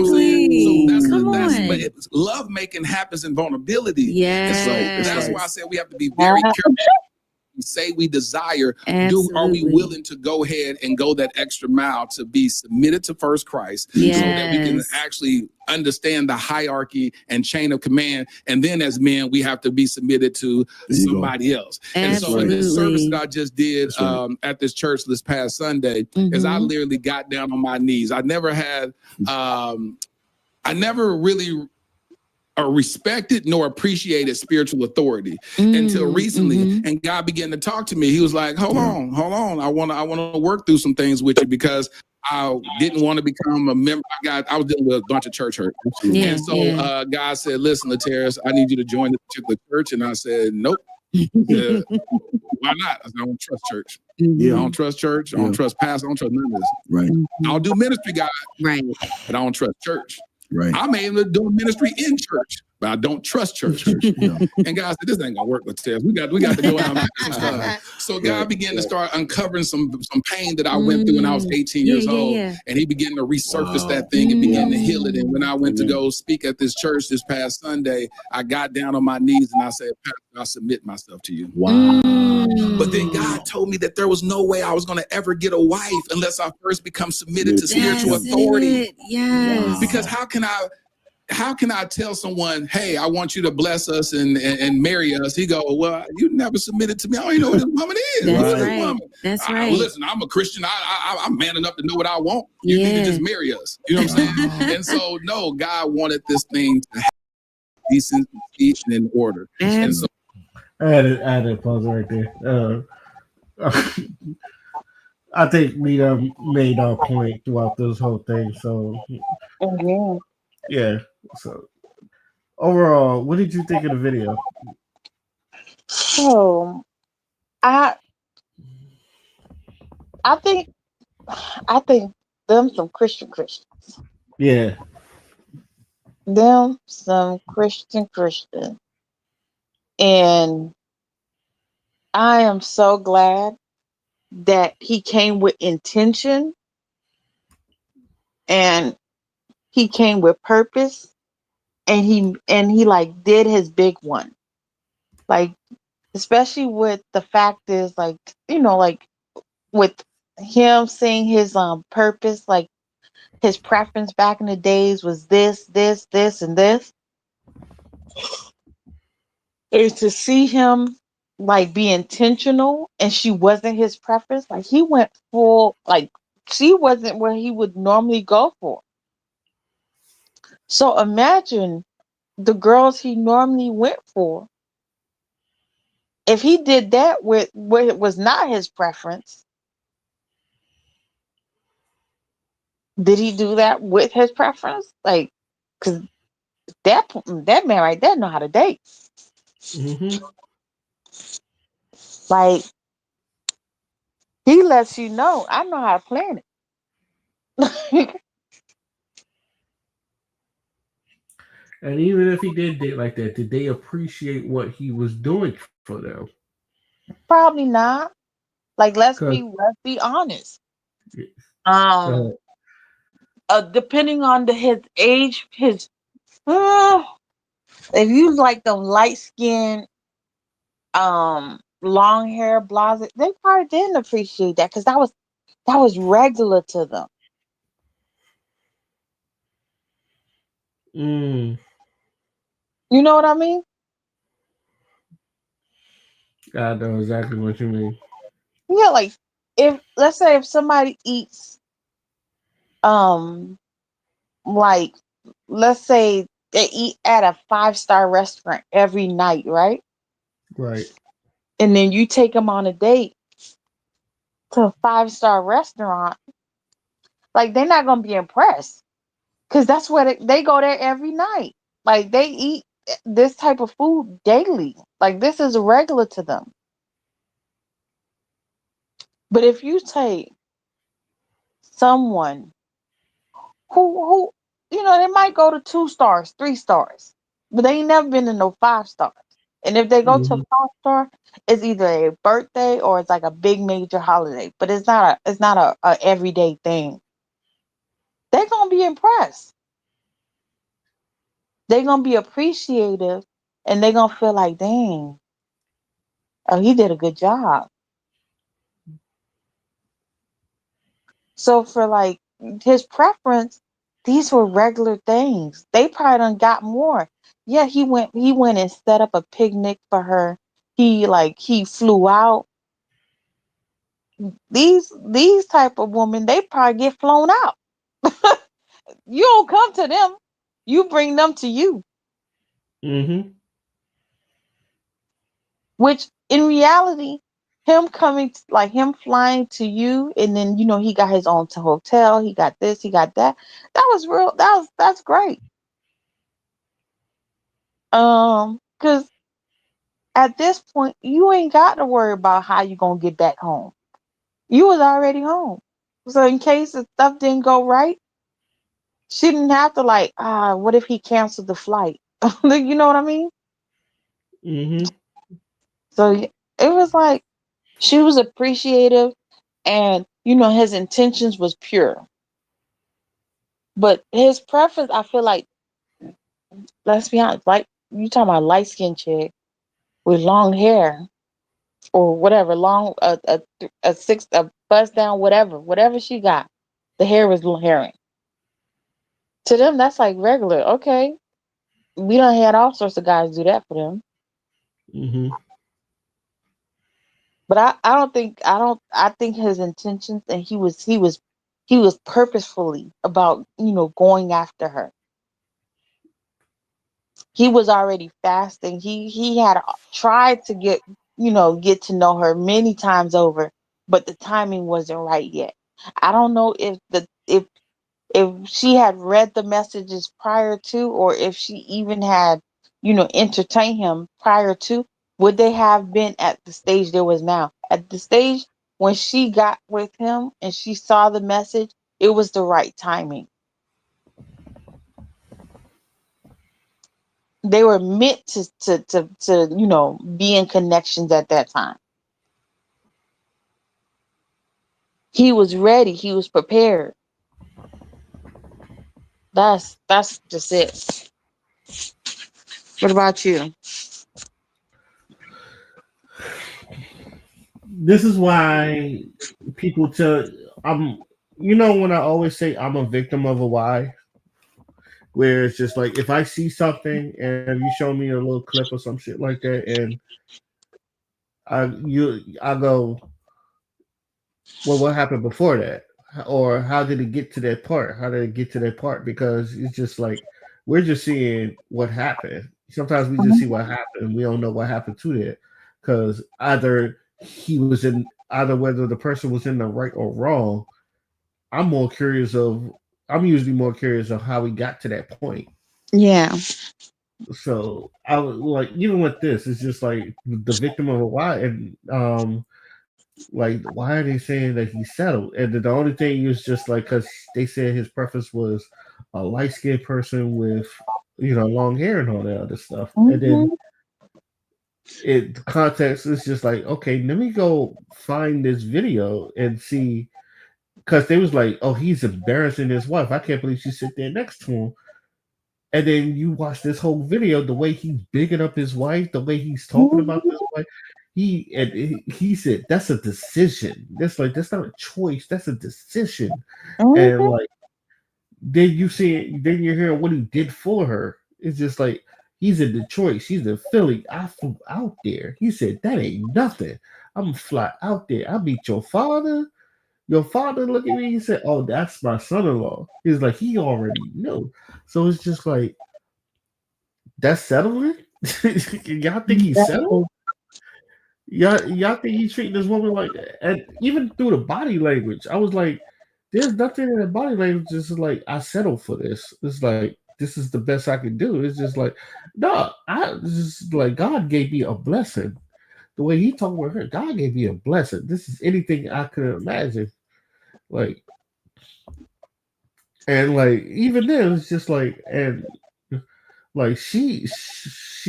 Speaker 3: what I'm saying? So that's love making happens in vulnerability.
Speaker 4: Yes.
Speaker 3: And so that's why I said we have to be very careful. We say we desire, are we willing to go ahead and go that extra mile to be submitted to first Christ so that we can actually understand the hierarchy and chain of command? And then as men, we have to be submitted to somebody else. And so in this service that I just did at this church this past Sunday, is I literally got down on my knees. I never really respected nor appreciated spiritual authority until recently. And God began to talk to me. He was like, hold on. I want to work through some things with you because I didn't want to become a member. I was dealing with a bunch of church hurt. And so God said, listen, Lateris, I need you to join this particular church. And I said, nope. Why not? I don't trust church. I don't trust church. I don't trust pastor. I don't trust none of this.
Speaker 5: Right.
Speaker 3: I'll do ministry, God.
Speaker 4: Right.
Speaker 3: But I don't trust church.
Speaker 5: Right.
Speaker 3: I'm aiming to do ministry in church, but I don't trust church.
Speaker 5: Yeah.
Speaker 3: And God said, this ain't gonna work with Steph. We got to go out and do some stuff. So God began to start uncovering some pain that I went through when I was 18 years old. And he began to resurface that thing and began to heal it. And when I went to go speak at this church this past Sunday, I got down on my knees and I said, Pastor, I submit myself to you.
Speaker 5: Wow.
Speaker 3: But then God told me that there was no way I was going to ever get a wife unless I first become submitted to spiritual authority.
Speaker 4: Yes.
Speaker 3: Because how can I tell someone, hey, I want you to bless us and marry us? He go, well, you never submitted to me. I don't even know what this woman is.
Speaker 4: That's
Speaker 3: Who's
Speaker 4: right.
Speaker 3: woman?
Speaker 4: That's right.
Speaker 3: Listen, I'm a Christian. I'm man enough to know what I want. You need to just marry us. You know what I'm saying? And so, no, God wanted this thing to have decent and in order. And so,
Speaker 2: I had to pause right there. I think we made our point throughout this whole thing. So, yeah. So, overall, what did you think of the video?
Speaker 1: So, I think them some Christians.
Speaker 2: Yeah.
Speaker 1: Them some Christian. And I am so glad that he came with intention and he came with purpose and he like did his big one. Like, especially with the fact is like, like with him saying his purpose, like his preference back in the days was this, and this. Is to see him like be intentional and she wasn't his preference. Like he went full, like she wasn't where he would normally go for. So imagine the girls he normally went for. If he did that with what it was not his preference, did he do that with his preference? Like, because that man right there know how to date.
Speaker 2: Mm-hmm.
Speaker 1: Like, he lets you know, I know how to plan it.
Speaker 2: And even if he did date like that, did they appreciate what he was doing for them?
Speaker 1: Probably not. Like, let's be honest. Depending on his age, if you like them light skin, long hair, blonde, they probably didn't appreciate that because that was regular to them.
Speaker 2: Mm.
Speaker 1: You know what I mean?
Speaker 2: I know exactly what you mean.
Speaker 1: Yeah, like let's say if somebody eats, like let's say they eat at a 5-star restaurant every night, right?
Speaker 2: Right.
Speaker 1: And then you take them on a date to a 5-star restaurant, like they're not gonna be impressed because that's where they go there every night. Like they eat this type of food daily. Like this is regular to them. But if you take someone who they might go to 2 stars, 3 stars, but they ain't never been to no 5 stars. And if they go to a 5-star, it's either a birthday or it's like a big major holiday. But it's not a everyday thing. They're gonna be impressed. They're gonna be appreciative, and they're gonna feel like, dang, oh, he did a good job. So for like his preference, these were regular things. They probably done got more. Yeah, he went and set up a picnic for her. He flew out. These type of women, they probably get flown out. You don't come to them. You bring them to you.
Speaker 2: Mm-hmm.
Speaker 1: Which in reality, him flying to you, and then he got his own hotel. He got this. He got that. That was real. That's great. Because at this point, you ain't got to worry about how you gonna get back home. You was already home. So in case the stuff didn't go right, She didn't have to like, what if he canceled the flight? You know what I mean?
Speaker 2: Mm-hmm.
Speaker 1: So it was like she was appreciative, and his intentions was pure. But his preference, I feel like, let's be honest, like you talking about light skinned chick with long hair or whatever, long a bust down, whatever she got, the hair was herring. To them, that's like regular. Okay, we done had all sorts of guys do that for them.
Speaker 2: Mm-hmm.
Speaker 1: But I think his intentions, and he was purposefully about going after her. He was already fasting. He had tried to get to know her many times over, but the timing wasn't right yet. I don't know if she had read the messages prior to, or if she even had entertained him prior to. Would they have been at the stage there was now? At the stage when she got with him and she saw the message, it was the right timing. They were meant to be in connections at that time. He was ready. He was prepared. That's just it. What about you?
Speaker 2: This is why people tell when I always say I'm a victim of a why, where it's just like if I see something and you show me a little clip or some shit like that, and I go, well, what happened before that? Or how did it get to that part? How did it get to that part? Because it's just like we're just seeing what happened. Sometimes we just see what happened. We don't know what happened to that. Because either whether the person was in the right or wrong. I'm usually more curious of how we got to that point.
Speaker 1: Yeah.
Speaker 2: So I was like, even with this, it's just like the victim of a why, and like why are they saying that he settled? And the only thing is just like because they said his preference was a light skinned person with long hair and all that other stuff, and then the context is just like, okay, let me go find this video and see, because they was like, oh, he's embarrassing his wife. I can't believe she sit there next to him. And then you watch this whole video, the way he's bigging up his wife, the way he's talking about this wife. He said that's a decision. That's not a choice. That's a decision. And like then you hear what he did for her. It's just like he's in Detroit, she's in Philly. I flew out there. He said that ain't nothing. I'm gonna fly out there. I meet your father. Your father looked at me. He said, "Oh, that's my son-in-law." He's like, he already knew. So it's just like that's settling. Y'all think he's settled? Y'all think he's treating this woman like that? And even through the body language, I was like, "There's nothing in the body language." It's just like I settled for this. It's like this is the best I can do. It's just like, no, I just like God gave me a blessing. The way he talked with her, God gave me a blessing. This is anything I could imagine. Like, and like even then, it's just like, and like she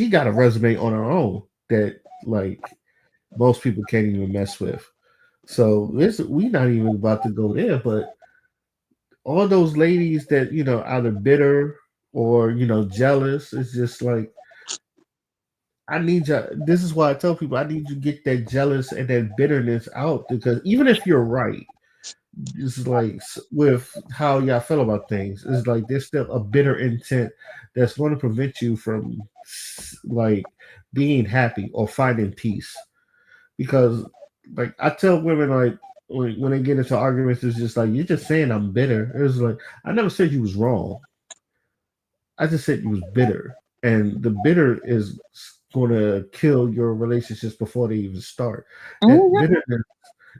Speaker 2: got a resume on her own that like most people can't even mess with. So we not even about to go there, but all those ladies that either bitter or jealous, it's just like I need you. This is why I tell people I need you to get that jealous and that bitterness out, because even if you're right, it's like with how y'all feel about things, it's like there's still a bitter intent that's going to prevent you from like being happy or finding peace. Because like I tell women, like when they get into arguments, it's just like you're just saying I'm bitter. It's like I never said you was wrong. I just said you was bitter, and the bitter is going to kill your relationships before they even start. That bitterness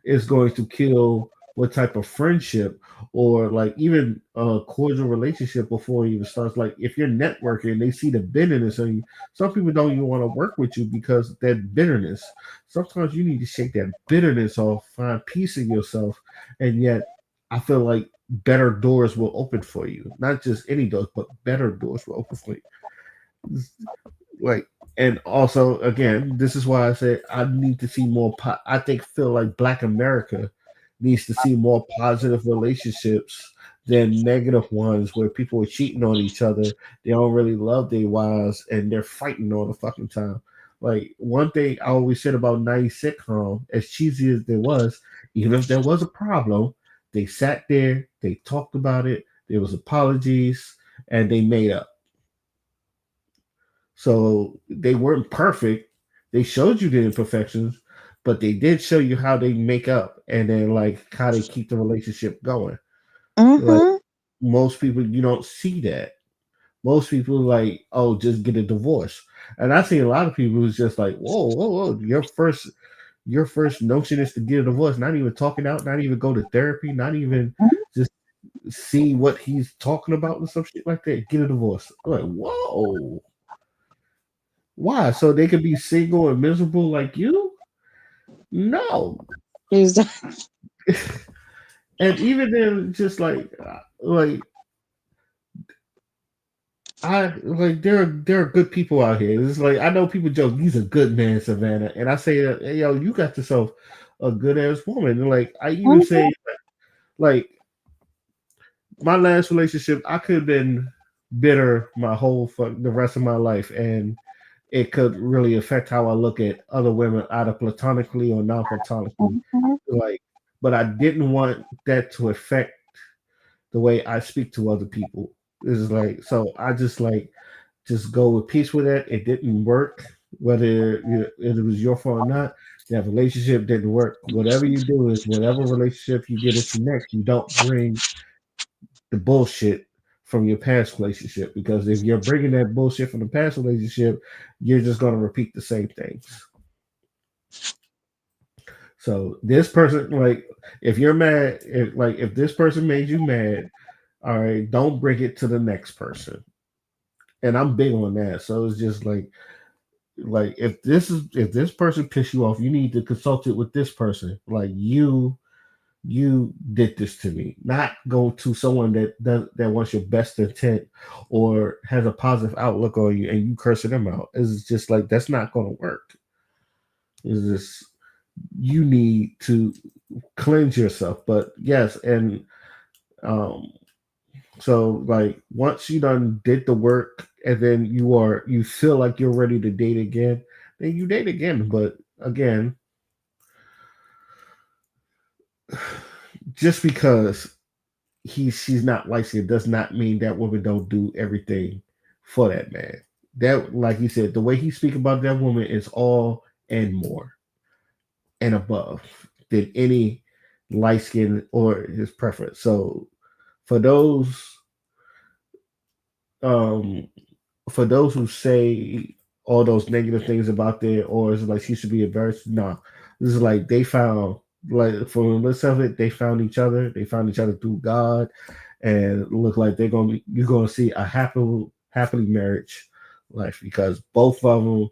Speaker 2: is going to kill what type of friendship or like even a cordial relationship before it even starts. Like if you're networking, they see the bitterness in you. Some people don't even want to work with you because that bitterness. Sometimes you need to shake that bitterness off, find peace in yourself, and yet I feel like better doors will open for you. Not just any doors, but better doors will open for you. Like, and also, again, this is why I said I need to see more. Feel like Black America needs to see more positive relationships than negative ones where people are cheating on each other. They don't really love their wives and they're fighting all the fucking time. Like, one thing I always said about 90s sitcom, as cheesy as there was, even if there was a problem, they sat there, they talked about it, there was apologies, and they made up. So they weren't perfect. They showed you the imperfections, but they did show you how they make up and then like how they keep the relationship going. Like, most people, you don't see that. Most people like, oh, just get a divorce. And I see a lot of people who's just like, whoa, your first notion is to get a divorce, not even talking out, not even go to therapy, not even just see what he's talking about and some shit like that. Get a divorce. I'm like, whoa. Why? So they could be single and miserable like you? No. And even then, just like there are good people out here. It's like I know people joke, he's a good man, Savannah, and I say, hey, yo, you got yourself a good ass woman. And like I even say, like my last relationship, I could have been bitter the rest of my life, and it could really affect how I look at other women, either platonically or non-platonically. Like, but I didn't want that to affect the way I speak to other people. It's like, so I just go with peace with it. It didn't work, whether it was your fault or not. That relationship didn't work. Whatever you do is whatever relationship you get into next, you don't bring the bullshit from your past relationship, because if you're bringing that bullshit from the past relationship, you're just going to repeat the same things. So this person, like, if you're mad, if this person made you mad, all right, don't bring it to the next person. And I'm big on that. So it's just like if this person pissed you off, you need to consult it with this person. Like, you did this to me, not go to someone that wants your best intent or has a positive outlook on you and you cursing them out. It's just like, that's not going to work. It's just, you need to cleanse yourself. But yes, and so like once you done did the work and then you feel like you're ready to date again, then you date again. But again, just because she's not licensed does not mean that woman don't do everything for that man. That, like you said, the way he speak about that woman is all and more and above than any light skin or his preference. So for those who say all those negative things about there, or it's like she should be embarrassed, no. This is like they found, like, from the list of it, they found each other. They found each other through God, and it look like you're gonna see a happily marriage life, because both of them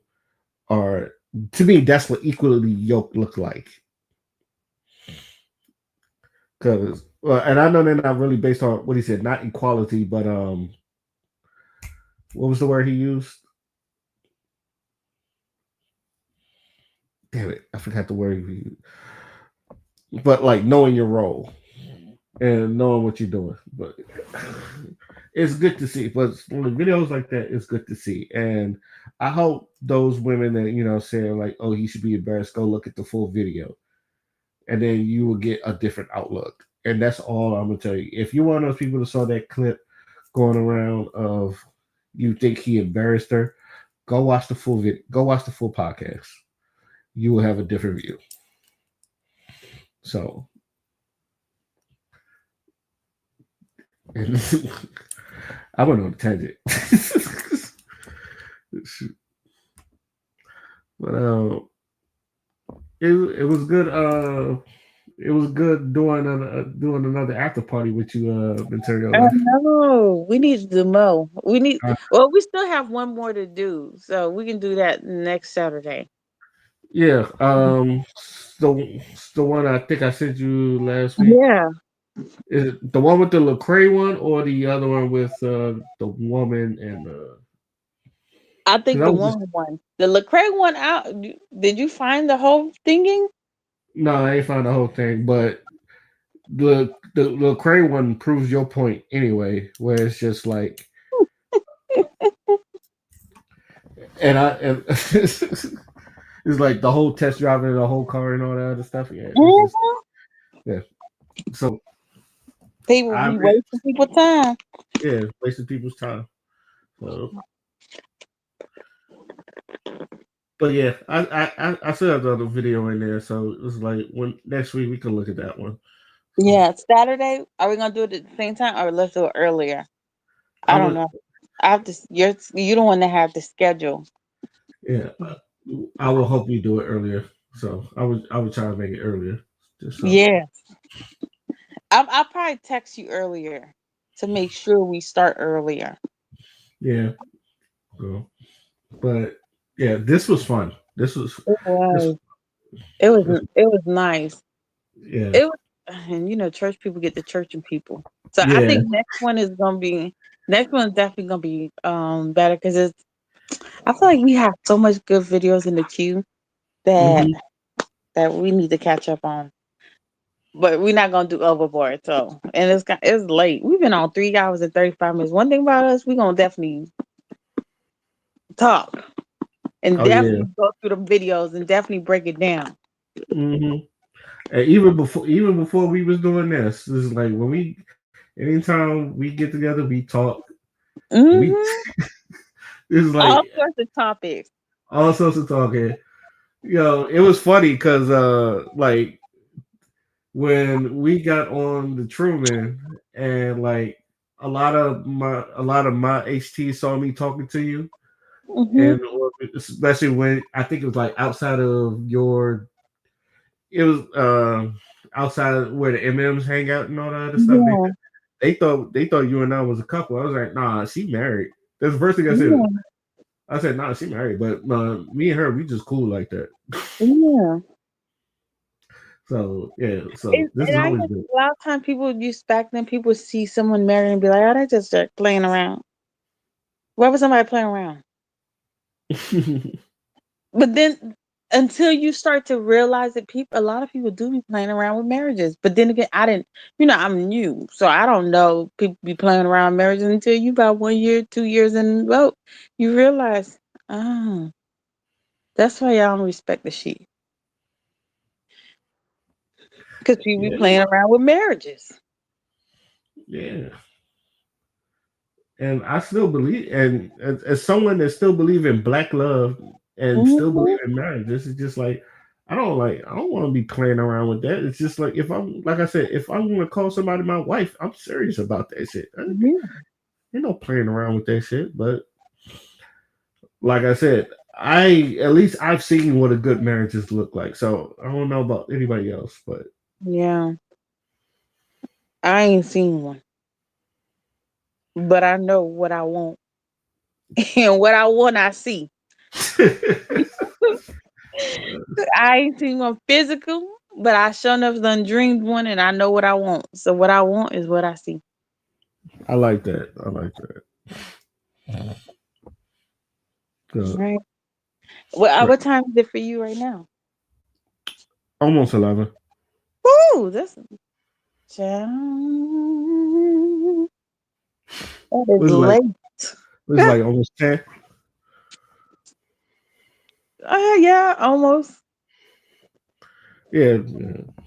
Speaker 2: are, to me, that's what equally yoked look like. Because and I know they're not really based on what he said, not equality, but what was the word he used? Damn it, I forgot the word he used. But like knowing your role and knowing what you're doing. But it's good to see. But videos like that, it's good to see. And I hope those women that, saying like, oh, he should be embarrassed, go look at the full video. And then you will get a different outlook. And that's all I'm going to tell you. If you're one of those people that saw that clip going around of you think he embarrassed her, go watch the full video. Go watch the full podcast. You will have a different view. So, I went on a tangent. But it was good. It was good doing another after party with you, Ontario.
Speaker 1: I know. We need to do more. We still have one more to do, so we can do that next Saturday.
Speaker 2: Yeah. The one I think I sent you last week.
Speaker 1: Yeah.
Speaker 2: Is it the one with the Lecrae one or the other one with the woman and
Speaker 1: I think
Speaker 2: I
Speaker 1: the
Speaker 2: was just
Speaker 1: woman one, the Lecrae one out. Did you find the whole thinking?
Speaker 2: no, I ain't found the whole thing, but the Lecrae one proves your point anyway, where it's just like and it's like the whole test driving the whole car and all that other stuff. Yeah, it's just yeah. So
Speaker 1: People
Speaker 2: I
Speaker 1: be wasting people's time.
Speaker 2: yeah, wasting people's time. So, but yeah, I still have the other video in there, so it's like when next week we can look at that one.
Speaker 1: Yeah, Saturday. Are we gonna do it at the same time, or let's do it earlier? I don't know. I have to. You don't want to have the schedule.
Speaker 2: Yeah, I will hope we do it earlier. So I would try to make it earlier. Just so.
Speaker 1: Yeah, I'll probably text you earlier to make sure we start earlier.
Speaker 2: Yeah, cool. But yeah, this was fun. This was
Speaker 1: it was nice.
Speaker 2: Yeah.
Speaker 1: It was, and church people get the churching people. So I
Speaker 2: Yeah.
Speaker 1: think next one is definitely gonna be better because I feel like we have so much good videos in the queue that that we need to catch up on. But we're not gonna do overboard. So and it's late. We've been on 3 hours and 35 minutes. One thing about us, we're gonna definitely talk and definitely go through the videos and definitely break it down.
Speaker 2: And even before we was doing this is like when anytime we get together, we talk. It's like
Speaker 1: all sorts of topics.
Speaker 2: All sorts of talking. It was funny because like when we got on the Truman and like a lot of my HT saw me talking to you, and especially when I think it was like outside of it was outside of where the MMs hang out and all that other stuff. They thought you and I was a couple. I was like, nah, she married. That's the first thing I said. I said, nah, she married, but me and her, we just cool like that.
Speaker 1: Yeah.
Speaker 2: So yeah, so this
Speaker 1: is always good. A lot of times people use back then. People see someone married and be like, "Oh, they just start playing around." Why was somebody playing around? But then, until you start to realize that a lot of people do be playing around with marriages. But then again, I didn't. I'm new, so I don't know people be playing around marriages until you about 1 year, 2 years in the boat. You realize, that's why y'all don't respect the sheep. Because people be playing around with marriages.
Speaker 2: Yeah. And I still believe, and as someone that still believe in black love and still believe in marriage, this is just like I don't want to be playing around with that. It's just like if I'm going to call somebody my wife, I'm serious about that shit. Ain't no playing around with that shit. But like I said, at least I've seen what a good marriages look like. So I don't know about anybody else, but
Speaker 1: yeah, I ain't seen one. But I know what I want. And what I want, I see. I ain't seen one physical, but I sure enough done dreamed one and I know what I want. So what I want is what I see.
Speaker 2: I like that.
Speaker 1: Right. What time is it for you right now?
Speaker 2: Almost 11.
Speaker 1: Ooh, that's that is late.
Speaker 2: It's like almost 10.
Speaker 1: Yeah, almost.
Speaker 2: Yeah.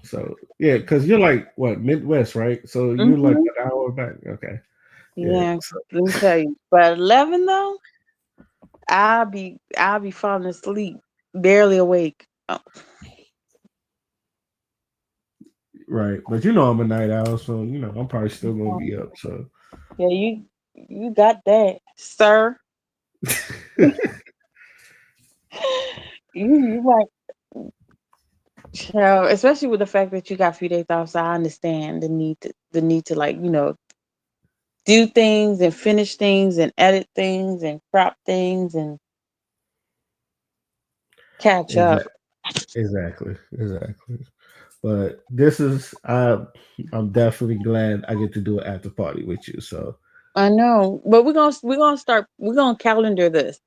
Speaker 2: So yeah, because you're like what Midwest, right? So you're like an hour back. Okay.
Speaker 1: Yeah. Let me tell you. But 11 though, I'll be falling asleep, barely awake. Oh.
Speaker 2: Right, but I'm a night owl, so I'm probably still gonna be up. So
Speaker 1: yeah, you got that, sir. you like, especially with the fact that you got a few days off, so I understand the need to like do things and finish things and edit things and crop things and catch up.
Speaker 2: Exactly. But this is I'm definitely glad I get to do an after party with you. So
Speaker 1: I know, but we're gonna calendar this.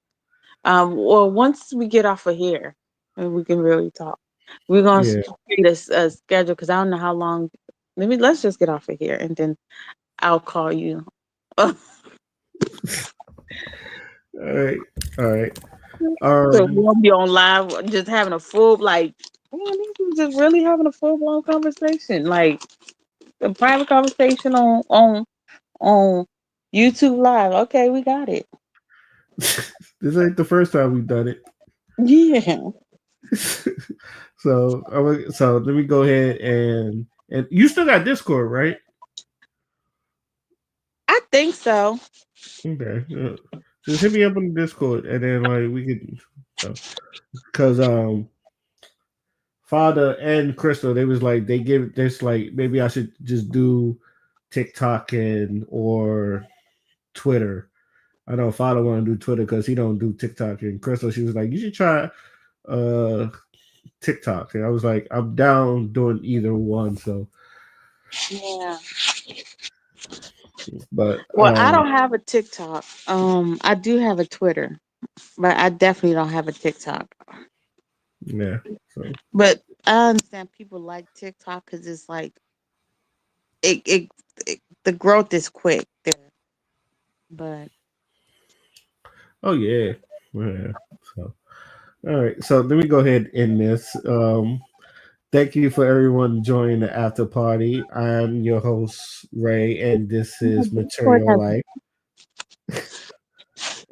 Speaker 1: Well, once we get off of here, and we can really talk. We're gonna
Speaker 2: yeah.
Speaker 1: create a schedule because I don't know how long. Let's just get off of here, and then I'll call you.
Speaker 2: All right.
Speaker 1: So we won't be on live, just having a full man, these just really having a full blown conversation, like a private conversation on YouTube Live. Okay, we got it.
Speaker 2: This ain't the first time we've done it.
Speaker 1: Yeah.
Speaker 2: So let me go ahead and you still got Discord, right?
Speaker 1: I think so.
Speaker 2: Okay. Just hit me up on the Discord, and then like we could, because Father and Crystal, they was like they give this like maybe I should just do TikTok or Twitter. I know Father want to do Twitter because he don't do TikTok, and Crystal, she was like, you should try TikTok, and I was like, I'm down doing either one. So
Speaker 1: Yeah.
Speaker 2: But
Speaker 1: I don't have a TikTok. I do have a Twitter, but I definitely don't have a TikTok.
Speaker 2: Yeah. So.
Speaker 1: But I understand people like TikTok because it's like it the growth is quick there. But
Speaker 2: oh yeah. So all right. So let me go ahead and end this. Thank you for everyone joining the after party. I'm your host, Ray, and this is Material Life.